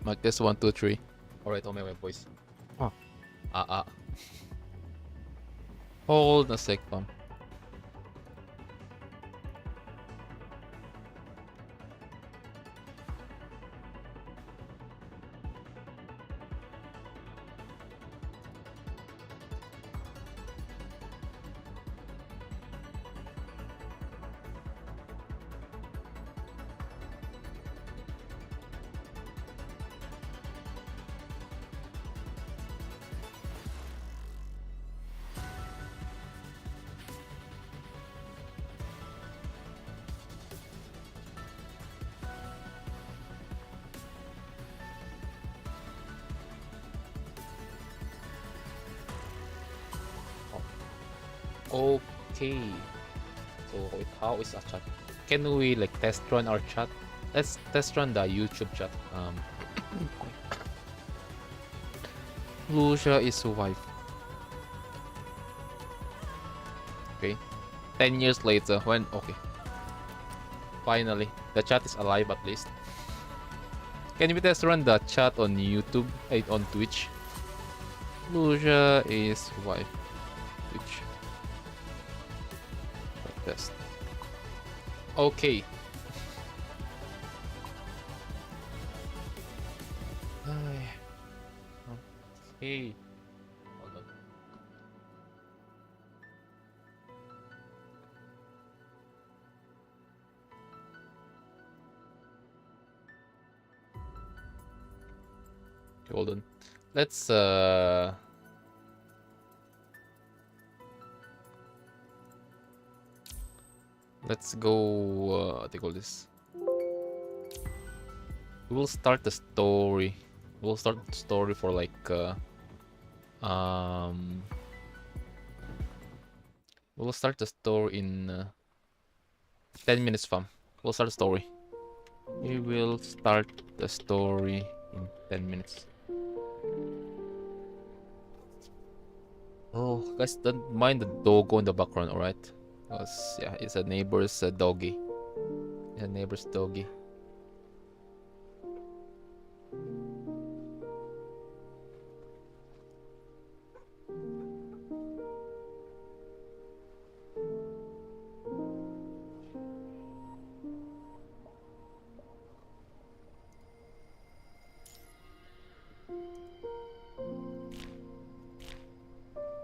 Mic test 1 2 3. Alright, my voice. Hold a sec, fam. Okay. So wait, how is a chat? Can we like test run our chat? Let's test run the YouTube chat. Lucia is wife. Okay. 10 years later, when okay. Finally, the chat is alive at least. Can we test run the chat on YouTube? On Twitch? Lucia is wife. Twitch. Test. Okay. Okay. Hold on. Okay, hold on. Let's go, what do you call this? We'll start the story. We'll start the story for like, we'll start the story in 10 minutes, fam. We'll start the story. We will start the story in 10 minutes. Oh, guys, don't mind the doggo in the background, alright? Because, yeah, it's a neighbor's doggy. A neighbor's doggy.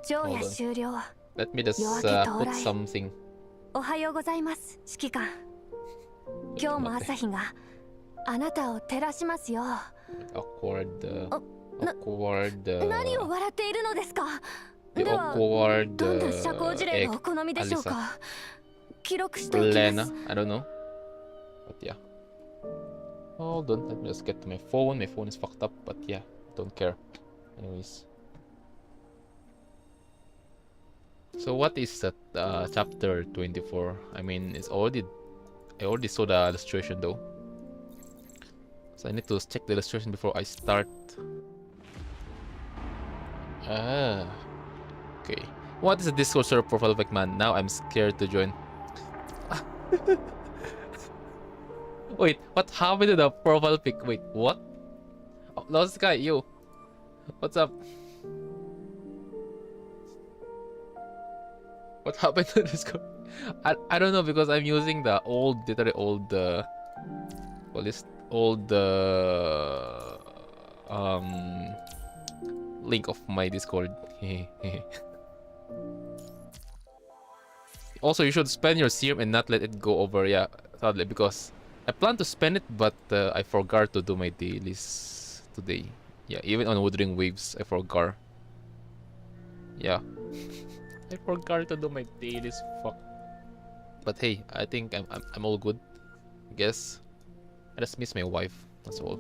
Hold on. Let me just put something. おはようございます、指揮官。今日も朝日があなたを照らしますよ。Awkward. 何を笑っているのですか。 The では、 awkward どんな社交辞令がお好みでしょうか。記録しておきます。 Lena, I don't know. But yeah. Hold on, let me just get to my phone. My phone is fucked up, but yeah, don't care. Anyways. So what is that chapter 24? I mean, I already saw the illustration though. So I need to check the illustration before I start. Okay. What is the Discord server profile pic, man? Now I'm scared to join. Wait, what happened to the profile pic? Wait, what? Oh, lost guy, yo. What's up? What happened to Discord? I don't know, because I'm using the literally old link of my Discord. Also, you should spend your serum and not let it go over. Yeah, sadly, because I plan to spend it, but I forgot to do my dailies today. Yeah, even on Wuthering Waves, I forgot. Yeah. I forgot to do my dailies. Fuck. But hey, I think I'm all good. I guess I just miss my wife. That's all.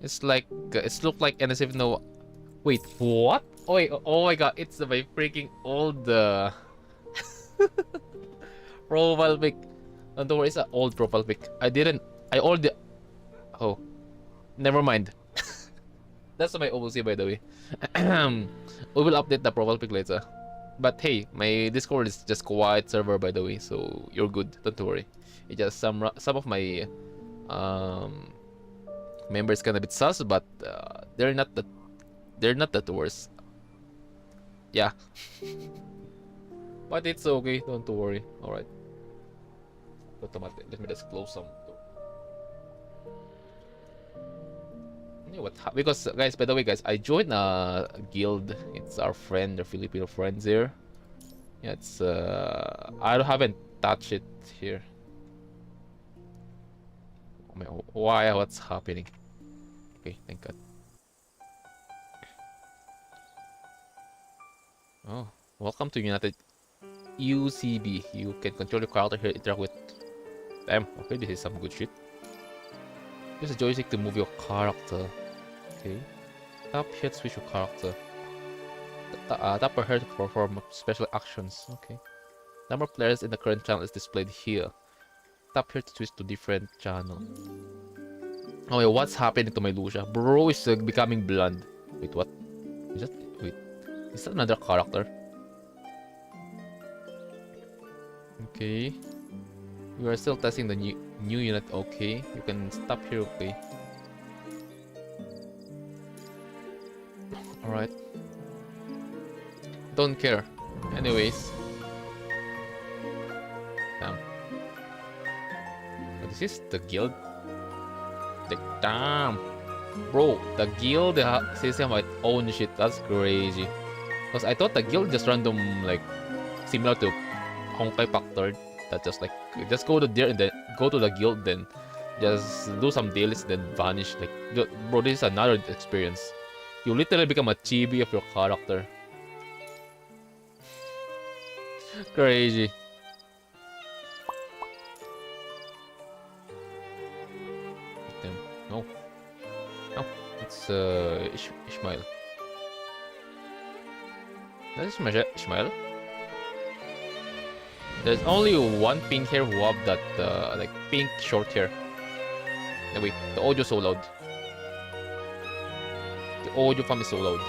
It's like it's looked like as if no. Wait, what? Oh, wait, oh my god! It's my freaking old profile pic. Don't worry, it's an old profile pic. I already. Oh. Never mind. That's my OOC, by the way. We will update the profile pic later. But hey, my Discord is just quiet server, by the way, so you're good. Don't worry. It's just some of my members kind of bit sus, but they're not that worse. Yeah. But it's okay. Don't worry. All right. Let me just close some. Because guys, by the way, guys, I joined a guild. It's our friend, our Filipino friends here. Yeah, it's I haven't touched it here. Oh my, why? What's happening? Okay, thank God. Oh, welcome to United UCB. You can control your character here, interact with them. Okay, this is some good shit. Use the joystick to move your character. Okay. Tap here to switch your character. Tap or here to perform special actions. Okay. Number of players in the current channel is displayed here. Tap here to switch to different channel. Oh wait, what's happening to my Lucia? Bro is becoming blonde. Wait, what? Is that? Wait. Is that another character? Okay. We are still testing the new unit. Okay. You can stop here. Okay. Alright. Don't care. Anyways. Damn. Oh, this is the guild? Like, damn. Bro, the guild system might own shit. That's crazy. Because I thought the guild just random, like, similar to Honkai Pact 3rd. That just like, just go to there and then go to the guild, then just do some dailies, then vanish. Like, bro, this is another experience. You literally become a chibi of your character. Crazy. Damn. No. No. It's Ishmael. That is Ishmael. There's only one pink hair who have that like pink short hair. No, wait, the audio so loud. The audio fam is so loud.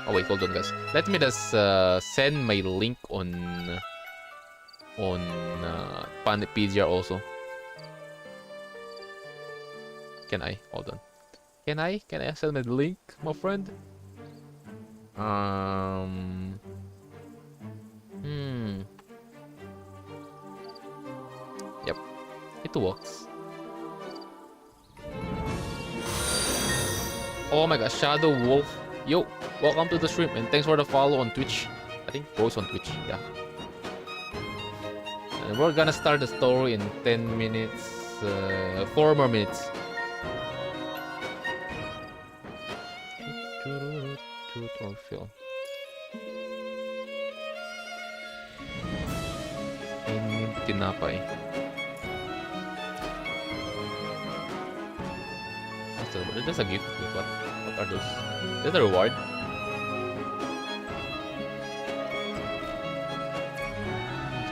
Oh wait, hold on guys. Let me just send my link on Panpedia also. Can I? Hold on. Can I send my link, my friend? Yep. It works. Oh my god, Shadow Wolf. Yo, welcome to the stream and thanks for the follow on Twitch. I think both on Twitch, yeah. And we're gonna start the story in 10 minutes. 4 more minutes. Or film. I need tinapay. There's a gift. What are those? Is that a reward?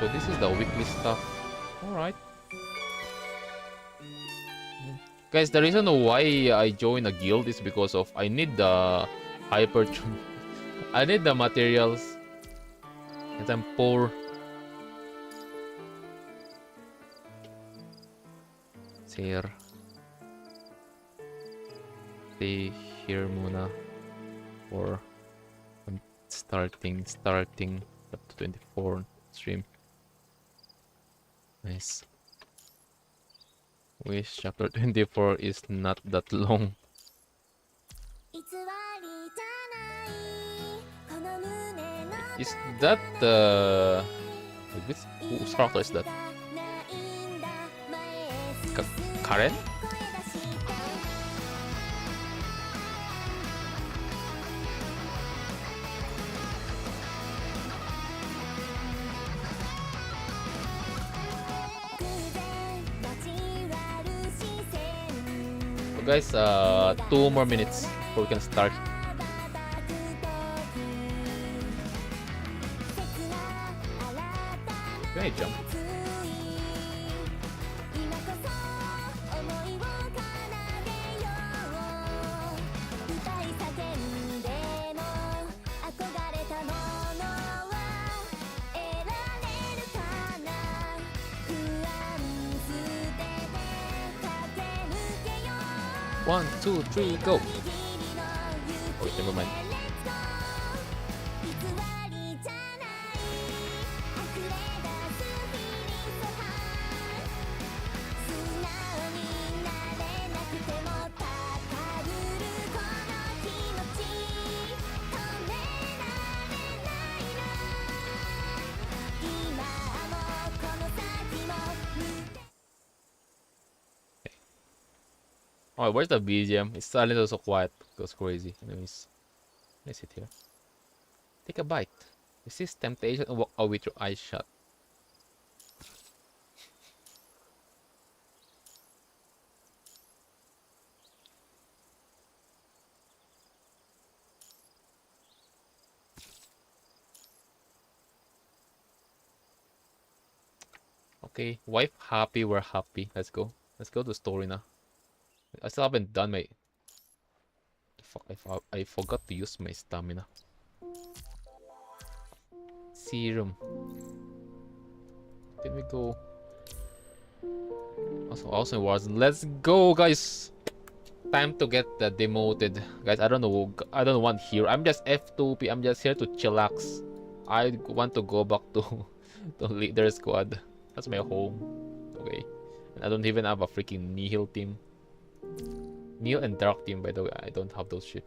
So this is the weekly stuff. Alright. Guys, the reason why I joined a guild is because of I need the I need the materials. Because I'm poor. Sir. Stay here muna. Or I'm starting up to 24 stream. Nice. Wish chapter 24 is not that long. Is that whose character is that? Karen? So guys, 2 more minutes before we can start. Can I jump? 1, 2, 3, go. Oh, never mind. Oh, where's the BGM? It's silent, so quiet. It goes crazy. Anyways, let's sit here. Take a bite. Resist temptation and walk out with your eyes shut. Okay, wife happy, we're happy. Let's go. Let's go to the story now. I still haven't done my... Fuck, I forgot to use my stamina. Serum. Can we go? Also was. Let's go, guys! Time to get demoted. Guys, I don't want hero. I'm just F2P. I'm just here to chillax. I want to go back to the leader squad. That's my home. Okay. And I don't even have a freaking Nihil team. Nihil and Dark team, by the way. I don't have those shit.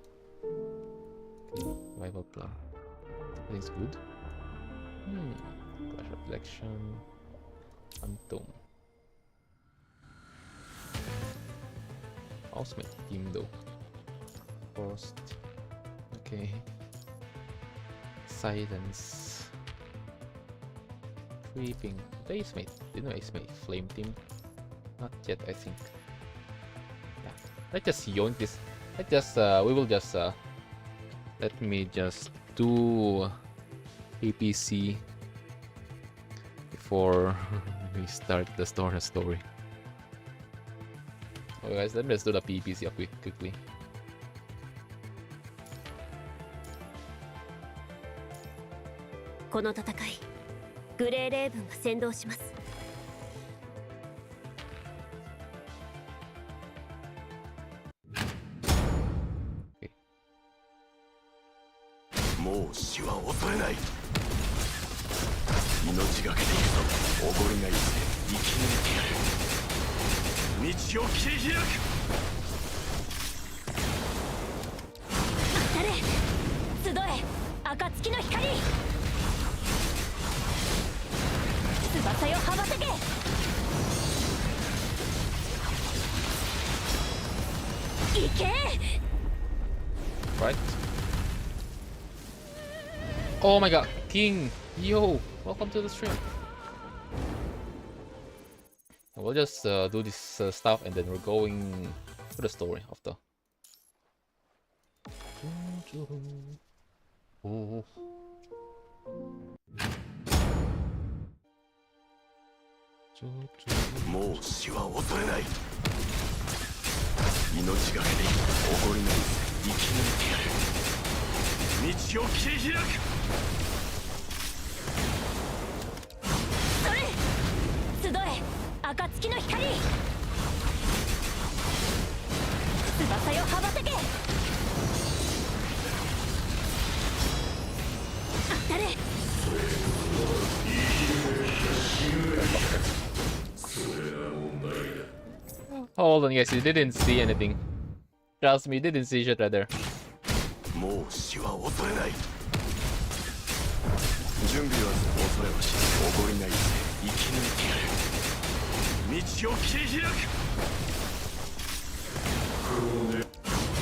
Okay. Rival plan. Everything's good. Clash Reflection. Phantom. How's my team though? Frost. Okay. Silence. Creeping. Didn't I use my flame team? Not yet, I think. Yeah. Let's just yoink this. Let me just do APC before we start the story. Okay, guys, let me just do the PPC quickly. This battle, Grey Raven will lead. Okay. もう死は恐れない。命がけで行くぞ。おごりがいて生き抜いてやる。道を切り開く。当たれ、集え、暁の光。翼よ羽ばたけ。行け。Right. Oh my god, King! Yo! Welcome to the stream. We'll just do this stuff and then we're going to the story after. Oh. もう死は恐れない。命がけでおごりがいて生き抜いてやる。道を切り開く。それ、集え、暁の光。翼よ羽ばたけ。当たれ。 Hold on, guys, you didn't see anything. Trust me, you didn't see shit right there. もう死は恐れない。準備は恐れはし、おごりがいて生き抜いてやる。道を切り開く。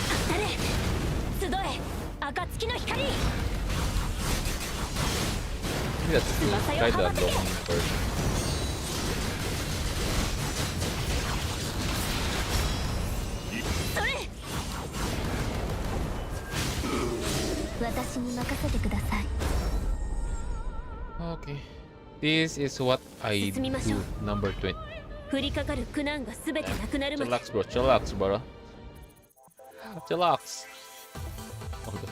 当たれ、集え、暁の光。 I think that's kind of long version. 私に任せてください。 Okay. This is what I do. Number 20. 降りかかる苦難がすべてなくなるまで。 Chillax, bro. Chillax, bro. Chillax. Okay.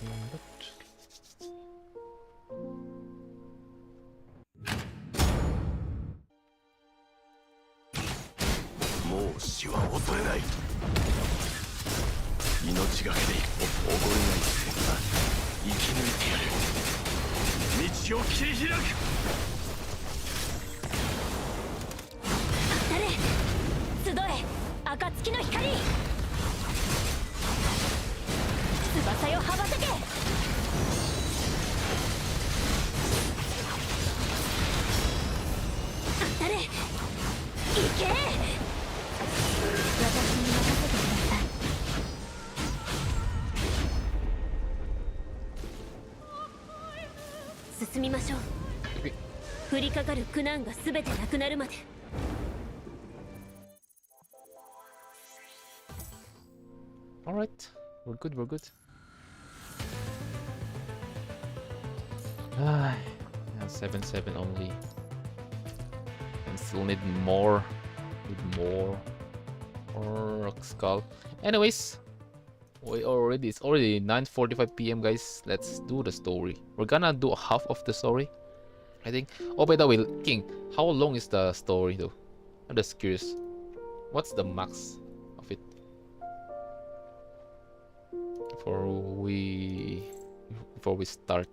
もう死は恐れない。命がけでおごりない戦が生き抜いてやる。道を切り開く。誰集え暁の光、翼よ羽ばたけ。誰行け。私に任せてください。進みましょう。降りかかる苦難が全てなくなるまで。Alright, we're good, we're good. Ah, yeah, 7-7 only. And still need more. Need more. Or rock skull. Anyways, it's already 9:45 p.m. guys. Let's do the story. We're gonna do half of the story, I think. Oh, by the way, King, how long is the story though? I'm just curious. What's the max of it? Before we start.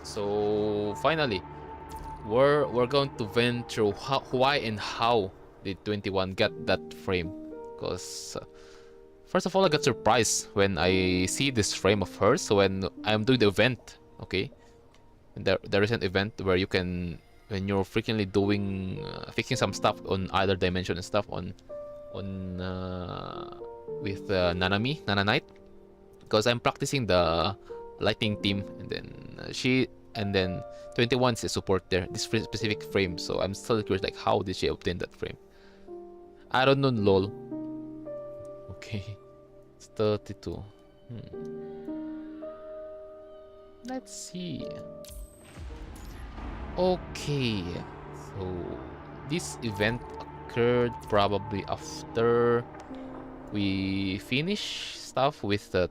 So finally, we're going to vent through why and how did 21 get that frame. Because first of all, I got surprised when I see this frame of hers when I'm doing the event. Okay, and there is an event where you can, when you're frequently doing fixing some stuff on either dimension and stuff on with Nana Knight, because I'm practicing the lightning team, and then 21 is a support there, this specific frame. So I'm still curious, like, how did she obtain that frame? I don't know, lol. Okay, it's 32. Let's see. Okay, so this event occurred probably after we finish stuff with the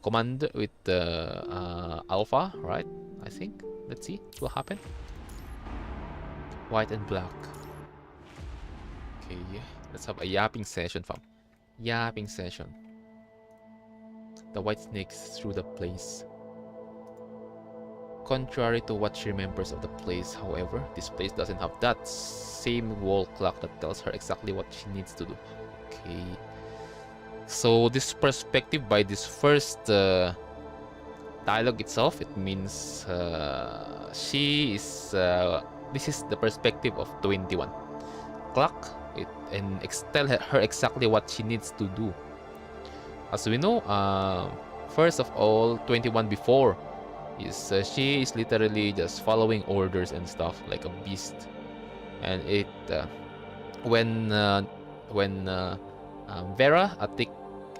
commander, with the alpha, right? I think. Let's see what will happen. White and black. Okay, let's have a yapping session, fam. Yapping session. The white snakes through the place. Contrary to what she remembers of the place, however, this place doesn't have that same wall clock that tells her exactly what she needs to do. Okay. So this perspective, by this first dialogue itself, it means she is this is the perspective of 21 clock, and tell her exactly what she needs to do. As we know, first of all, 21 before is she is literally just following orders and stuff like a beast, and it when Vera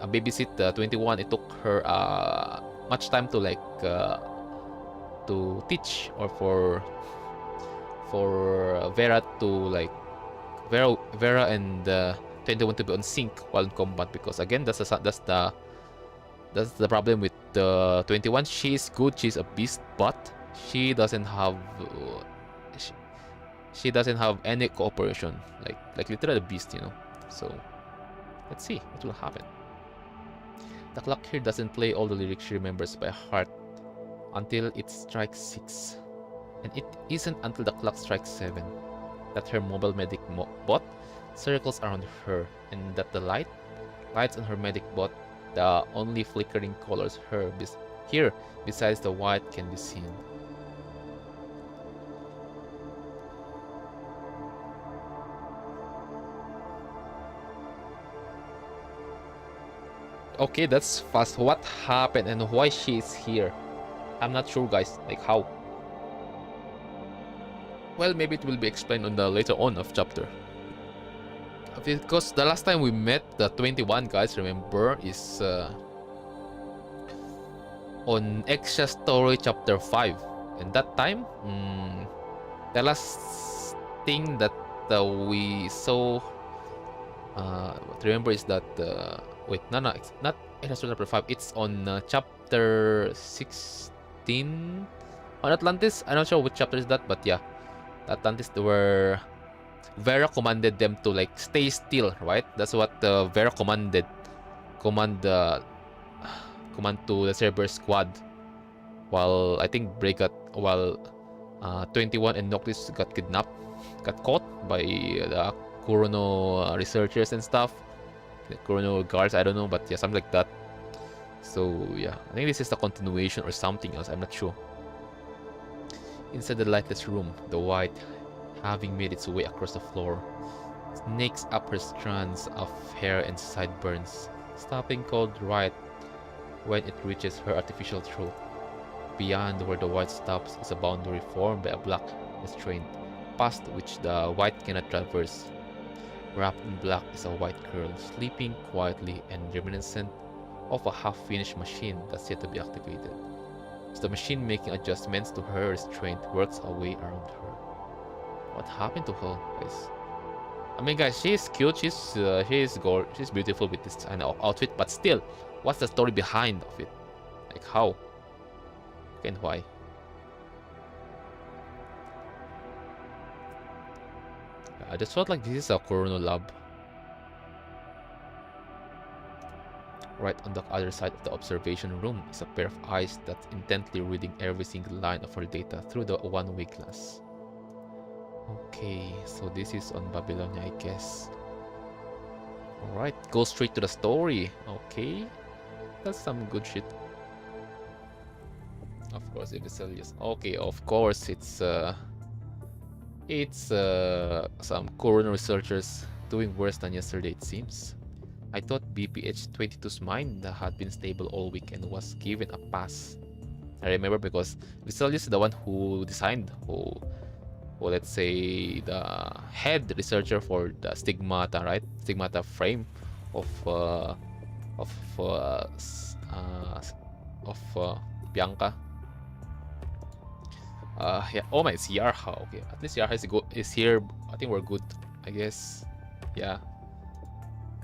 babysit 21, it took her much time to to teach, or for Vera to Vera and 21 to be on sync while in combat, because again that's the problem with 21. She's good, she's a beast, but she doesn't have she doesn't have any cooperation, like literally a beast, you know. So let's see what will happen. The clock here doesn't play all the lyrics she remembers by heart until it strikes 6, and it isn't until the clock strikes 7 that her mobile medic bot circles around her, and that the lights on her medic bot, the only flickering colors here besides the white, can be seen. Okay, that's fast. What happened and why she is here? I'm not sure, guys. Like, how? Well, maybe it will be explained on the later on of chapter. Because the last time we met the 21, guys, remember, is on Extra Story chapter 5. And that time, the last thing that we saw What I remember is that wait, no, it's not chapter 5. It's on chapter 16 on Atlantis. I'm not sure which chapter is that, but yeah, Atlantis where Vera commanded them to like stay still, right? That's what Vera commanded. Command to the Cerberus squad. While I think while 21 and Noctis got caught by the Kurono researchers and stuff. The Kurono guards, I don't know, but yeah, something like that. So yeah, I think this is the continuation or something else, I'm not sure. Inside the lightless room, the white, having made its way across the floor, snakes up her strands of hair and sideburns, stopping cold right when it reaches her artificial throat. Beyond where the white stops is a boundary formed by a black restraint, past which the white cannot traverse. Wrapped in black is a white girl, sleeping quietly and reminiscent of a half-finished machine that's yet to be activated. As the machine making adjustments to her restraint works a way around her. What happened to her, guys? I mean, guys, she's cute. She's beautiful with this kind of outfit. But still, what's the story behind of it? Like how and why? I just felt like this is a Kurono lab. Right on the other side of the observation room is a pair of eyes that's intently reading every single line of her data through the one-way glass. Okay, so this is on Babylonia, I guess. Alright, go straight to the story. Okay, that's some good shit. Of course, if it's Elias. Okay, of course, it's some Kurono researchers doing worse than yesterday, it seems. I thought BPH-22's mind had been stable all week and was given a pass. I remember because Vesalius is the one who designed, who let's say the head researcher for the Stigmata, right? Stigmata frame of Bianca. Yeah. Oh my, it's Yarha. Okay, at least Yarha is here. I think we're good, I guess. Yeah.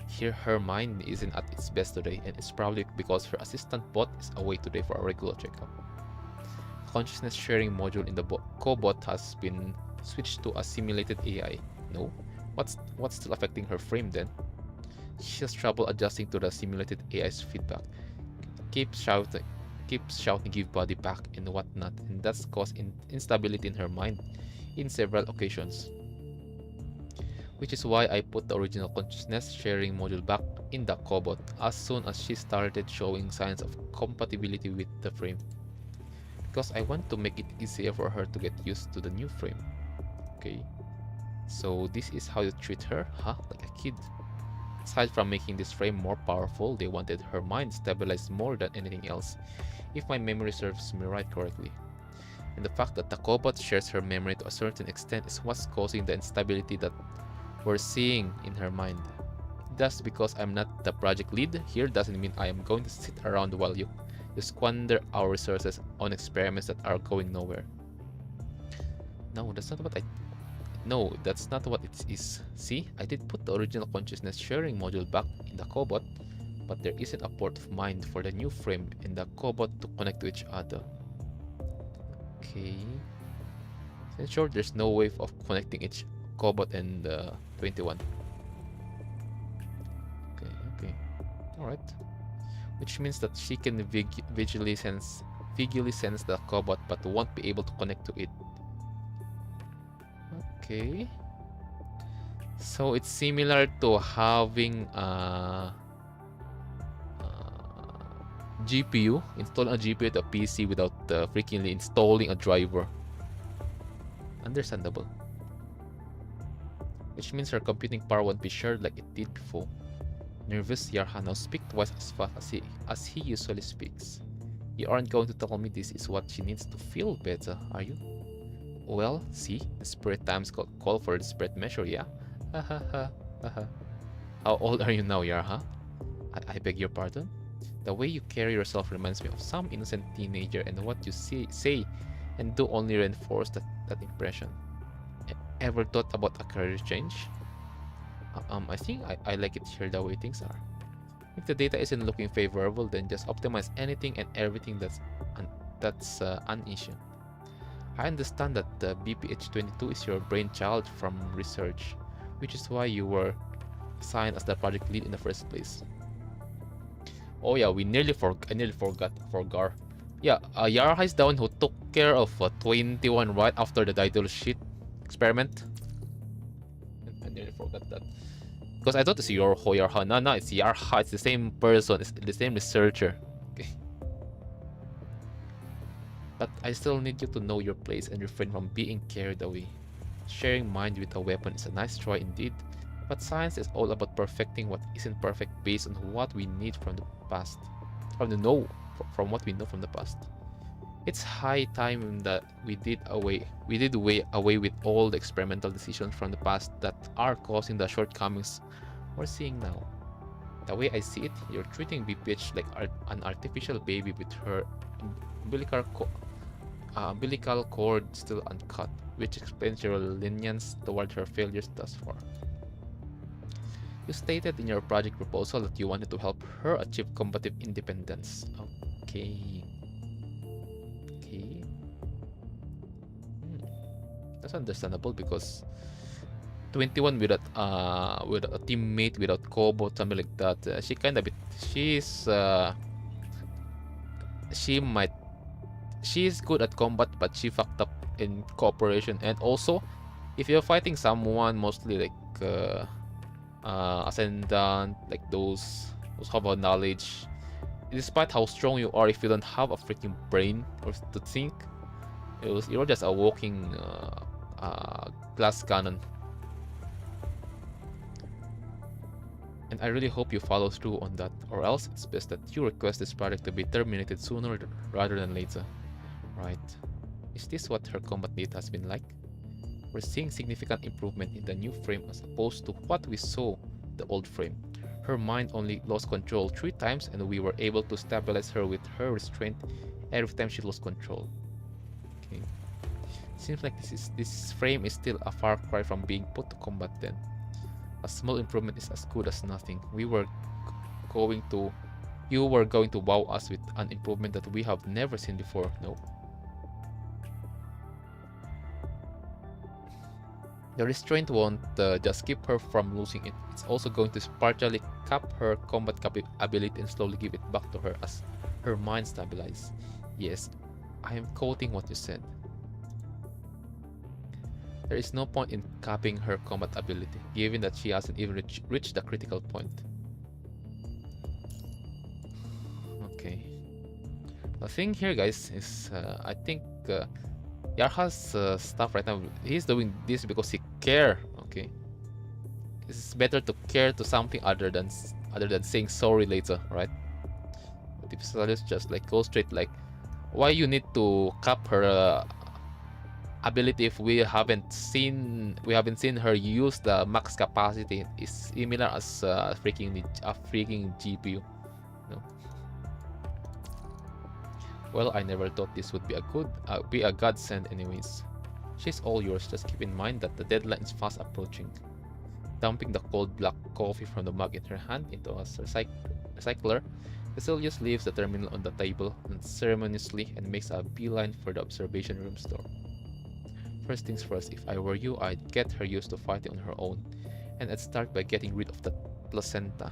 Here, her mind isn't at its best today, and it's probably because her assistant bot is away today for a regular checkup. The consciousness sharing module in the cobot has been switched to a simulated AI. No? What's still affecting her frame then? She has trouble adjusting to the simulated AI's feedback. Keeps shouting, give body back and whatnot, and that's caused instability in her mind in several occasions. Which is why I put the original consciousness sharing module back in the cobot as soon as she started showing signs of compatibility with the frame. Because I want to make it easier for her to get used to the new frame. Okay. So this is how you treat her, huh? Like a kid. Aside from making this frame more powerful, they wanted her mind stabilized more than anything else, if my memory serves me right correctly. And the fact that the cobot shares her memory to a certain extent is what's causing the instability that we're seeing in her mind. Just because I'm not the project lead here doesn't mean I am going to sit around while you squander our resources on experiments that are going nowhere. No, that's not what it is. See, I did put the original consciousness sharing module back in the cobot, but there isn't a port of mind for the new frame and the cobot to connect to each other. Okay. In short, there's no way of connecting each cobot and 21. Okay. Alright. Which means that she can visually sense the cobot but won't be able to connect to it. Okay. So it's similar to having a GPU, installing a GPU to a PC without freaking installing a driver. Understandable. Which means her computing power won't be shared like it did before. Nervous Yarha now speaks twice as fast as he usually speaks. You aren't going to tell me this is what she needs to feel better, are you? Well, see, the spirit times call for a desperate measure, yeah? How old are you now, Yarha? I beg your pardon? The way you carry yourself reminds me of some innocent teenager, and what you say and do only reinforce that impression. Ever thought about a career change? I think I like it here the way things are. If the data isn't looking favorable, then just optimize anything and everything that's an issue. I understand that the BPH22 is your brainchild from research, which is why you were assigned as the project lead in the first place. Oh yeah, I nearly forgot for Gar. Yeah, Yaraha is the one who took care of 21 right after the Didal shit experiment. I nearly forgot that. Because I thought it's Yarha. No, it's Yarha. It's the same person. It's the same researcher. Okay. But I still need you to know your place and refrain from being carried away. Sharing mind with a weapon is a nice try indeed, but science is all about perfecting what isn't perfect based on what we need from the past. From what we know from the past. It's high time that we did away with all the experimental decisions from the past that are causing the shortcomings we're seeing now. The way I see it, you're treating BPH like an artificial baby with her umbilical cord still uncut, which explains your lenience toward her failures thus far. You stated in your project proposal that you wanted to help her achieve combative independence. Okay. That's understandable because 21 without a teammate, without Kobo, something like that. She's good at combat, but she fucked up in cooperation. And also, if you're fighting someone mostly like ascendant, like those have a knowledge, despite how strong you are, if you don't have a freaking brain or to think, you're just a walking glass cannon. And I really hope you follow through on that, or else it's best that you request this project to be terminated sooner rather than later. Right. Is this what her combat data has been like? We're seeing significant improvement in the new frame as opposed to what we saw the old frame. Her mind only lost control 3 times and we were able to stabilize her with her restraint every time she lost control. Okay. Seems like this frame is still a far cry from being put to combat then. A small improvement is as good as nothing. You were going to wow us with an improvement that we have never seen before, no? The restraint won't just keep her from losing it. It's also going to partially cap her combat ability and slowly give it back to her as her mind stabilizes. Yes, I am quoting what you said. There is no point in capping her combat ability, given that she hasn't even reached the critical point. Okay. The thing here, guys, is I think Yarha's stuff right now, he's doing this because he care. Okay. It's better to care to something other than saying sorry later, right? But if Salius just like go straight, like, why you need to cap her ability if we haven't seen her use the max capacity? Is similar as a freaking GPU. No. Well, I never thought this would be a godsend anyways. She's all yours, just keep in mind that the deadline is fast approaching. Dumping the cold black coffee from the mug in her hand into a recycler, Cecilius leaves the terminal on the table unceremoniously and makes a beeline for the observation room's door. First things first, if I were you, I'd get her used to fighting on her own, and I'd start by getting rid of the placenta.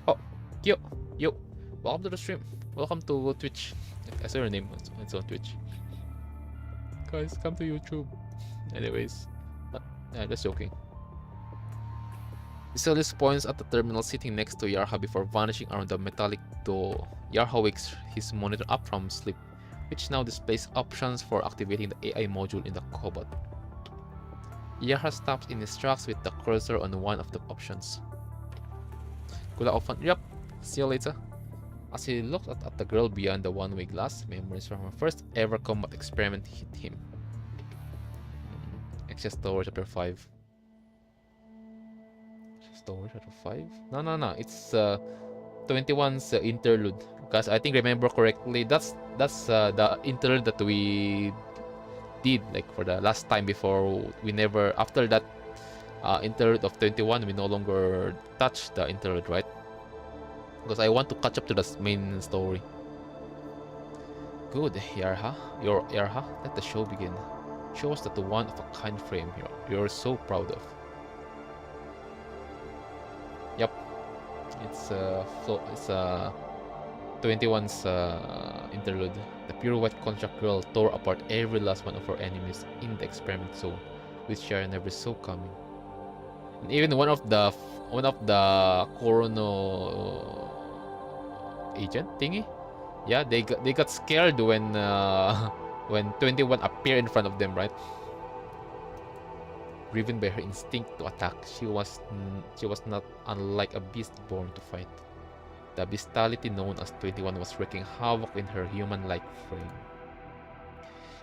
Oh, yo, welcome to the stream. Welcome to Twitch. I saw your name. It's on Twitch. Guys, come to YouTube. Anyways, just joking. Vasilis points at the terminal sitting next to Yarha before vanishing around the metallic door. Yarha wakes his monitor up from sleep, which now displays options for activating the AI module in the cobot. Yarha stops in his tracks with the cursor on one of the options. Kula often. Yep. See you later. As he looked at the girl beyond the one-way glass, memories from her first ever combat experiment hit him. Access Tower Chapter 5. Access Tower Chapter 5? No. It's 21's interlude. Because I think, remember correctly, that's the interlude that we did like for the last time before we never. After that interlude of 21, we no longer touch the interlude, right? Because I want to catch up to the main story. Good, Yarha. Yarha, let the show begin. Show us that the one of a kind frame you're so proud of. Yep. It's 21's interlude. The pure white contract girl tore apart every last one of her enemies in the experiment zone, which Shara never saw coming. And even one of the Corono agent thingy, yeah, they got scared when when 21 appeared in front of them, right? Driven by her instinct to attack, she was not unlike a beast born to fight. The bestiality known as 21 was wreaking havoc in her human-like frame.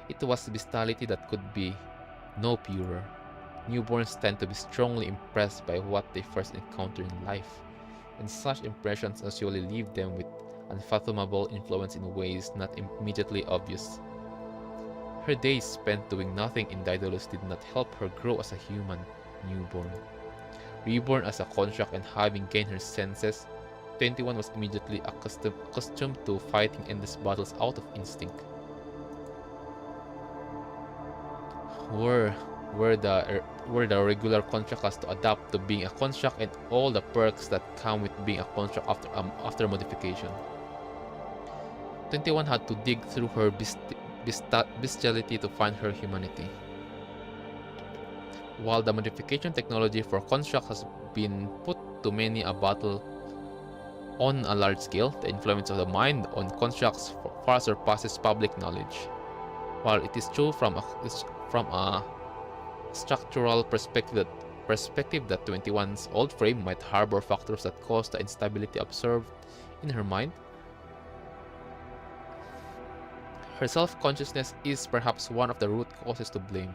It was bestiality that could be no purer. Newborns tend to be strongly impressed by what they first encounter in life, and such impressions usually leave them with unfathomable influence in ways not immediately obvious. Her days spent doing nothing in Daedalus did not help her grow as a human newborn. Reborn as a construct and having gained her senses, 21 was immediately accustomed to fighting endless battles out of instinct. Were the regular construct has to adapt to being a construct and all the perks that come with being a construct after modification. 21 had to dig through her bestiality to find her humanity. While the modification technology for construct has been put to many a battle on a large scale, the influence of the mind on constructs far surpasses public knowledge. While it is true from a structural perspective that 21's old frame might harbor factors that cause the instability observed in her mind, her self-consciousness is perhaps one of the root causes to blame.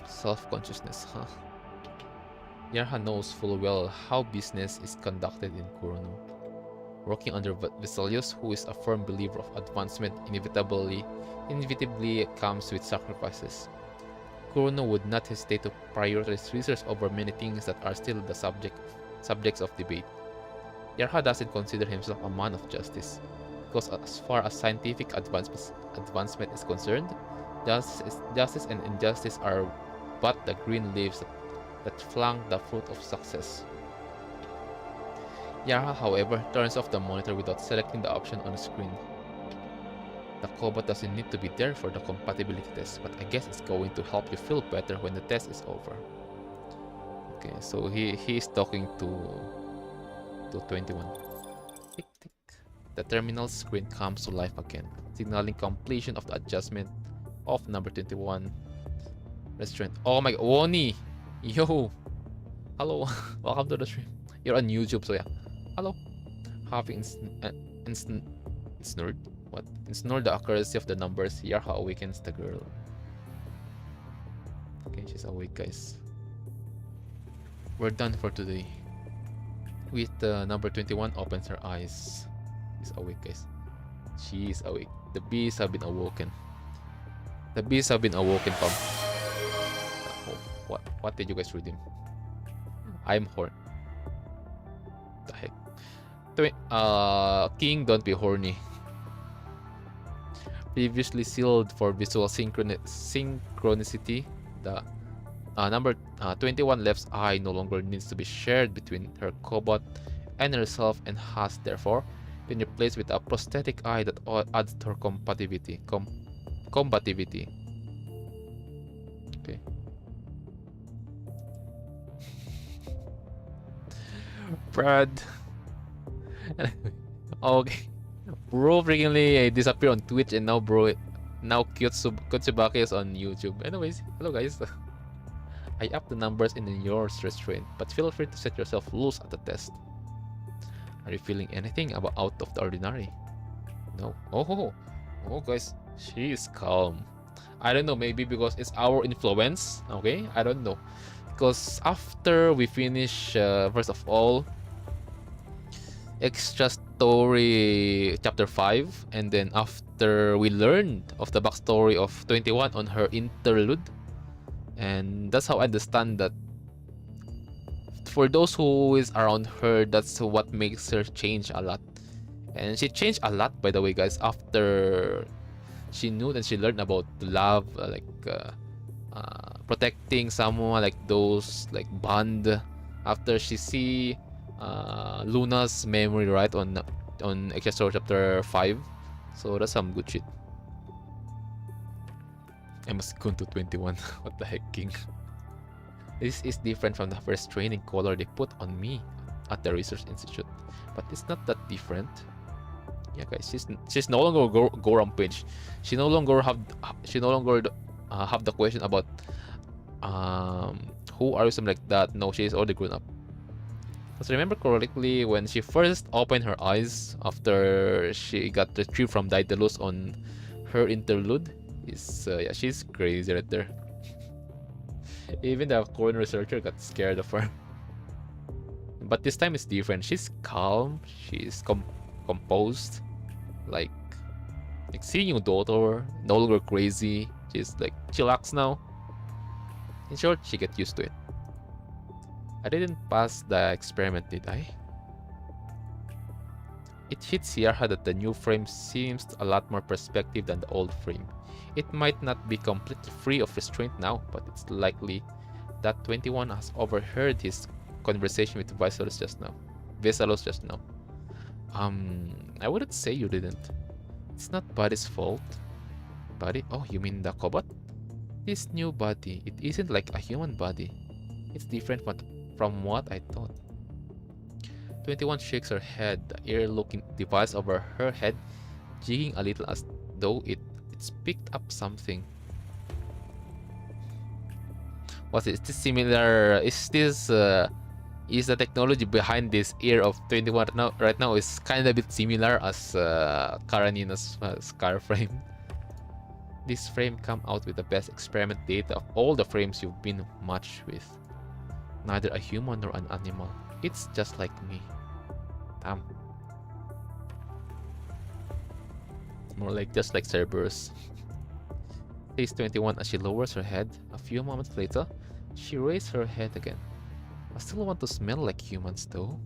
Self-consciousness, huh? Yarha knows full well how business is conducted in Kurono. Working under Vesalius, who is a firm believer of advancement inevitably comes with sacrifices. Kurono would not hesitate to prioritize research over many things that are still the subjects of debate. Yarha doesn't consider himself a man of justice, because as far as scientific advancement is concerned, justice and injustice are but the green leaves that flank the fruit of success. Yarha, however, turns off the monitor without selecting the option on the screen. The cobot doesn't need to be there for the compatibility test, but I guess it's going to help you feel better when the test is over. Okay, so he is talking to 21. Tick, tick. The terminal screen comes to life again, signaling completion of the adjustment of number 21 restaurant. Oh my god, Woni! Yo! Hello! Welcome to the stream. You're on YouTube, so yeah. Hello! Having ensnared? What? Ensnared the accuracy of the numbers, Yarha awakens the girl. Okay, she's awake, guys. We're done for today. With number 21 opens her eyes. She's awake, guys. She is awake. The bees have been awoken. The bees have been awoken from... What did you guys redeem? I'm horny. The heck? King, don't be horny. Previously sealed for visual synchronicity, the number 21 left's eye no longer needs to be shared between her cobot and herself and has therefore been replaced with a prosthetic eye that adds to her combativity. Okay. Brad. Okay. Bro freakingly disappeared on Twitch and now Kutsubaki is on YouTube. Anyways, hello guys. I upped the numbers in your restraint, but feel free to set yourself loose at the test. Are you feeling anything out of the ordinary? No. Oh guys, she is calm. I don't know, maybe because it's our influence. Okay, I don't know. Because after we finish, first of all, extra story chapter 5, and then after we learned of the backstory of 21 on her interlude, And that's how I understand that for those who is around her, that's what makes her change a lot. And she changed a lot, by the way, guys, after she knew and she learned about love, protecting someone, like those like bond. After she see Luna's memory, right, on Extra chapter 5. So that's some good shit. I must go to 21. What the heck, King? This is different from the first training collar they put on me at the research institute, but it's not that different. Yeah, guys, she's no longer go rampage. She no longer have the question about who are you, something like that. No, she is already grown up. Because remember correctly, when she first opened her eyes after she got retrieved from Daedalus on her interlude, yeah, she's crazy right there. Even the Korean researcher got scared of her. But this time it's different. She's calm. She's composed. Like seeing your daughter, no longer crazy. She's like chillax now. In short, she get used to it. I didn't pass the experiment, did I? It hits Sierra that the new frame seems a lot more perspective than the old frame. It might not be completely free of restraint now, but it's likely that 21 has overheard his conversation with Visalos just now. I wouldn't say you didn't. It's not Buddy's fault. Buddy? Oh, you mean the Cobot? This new body, it isn't like a human body. It's different from what I thought. 21 shakes her head, the ear-looking device over her head jigging a little as though it's picked up something. What is this similar? Is this is the technology behind this ear of 21 right now is kind of a bit similar as Karanina's scar frame. This frame come out with the best experiment data of all the frames you've been matched with. Neither a human nor an animal. It's just like me. Damn. More like just like Cerberus. Says 21 as she lowers her head. A few moments later, she raised her head again. I still want to smell like humans though.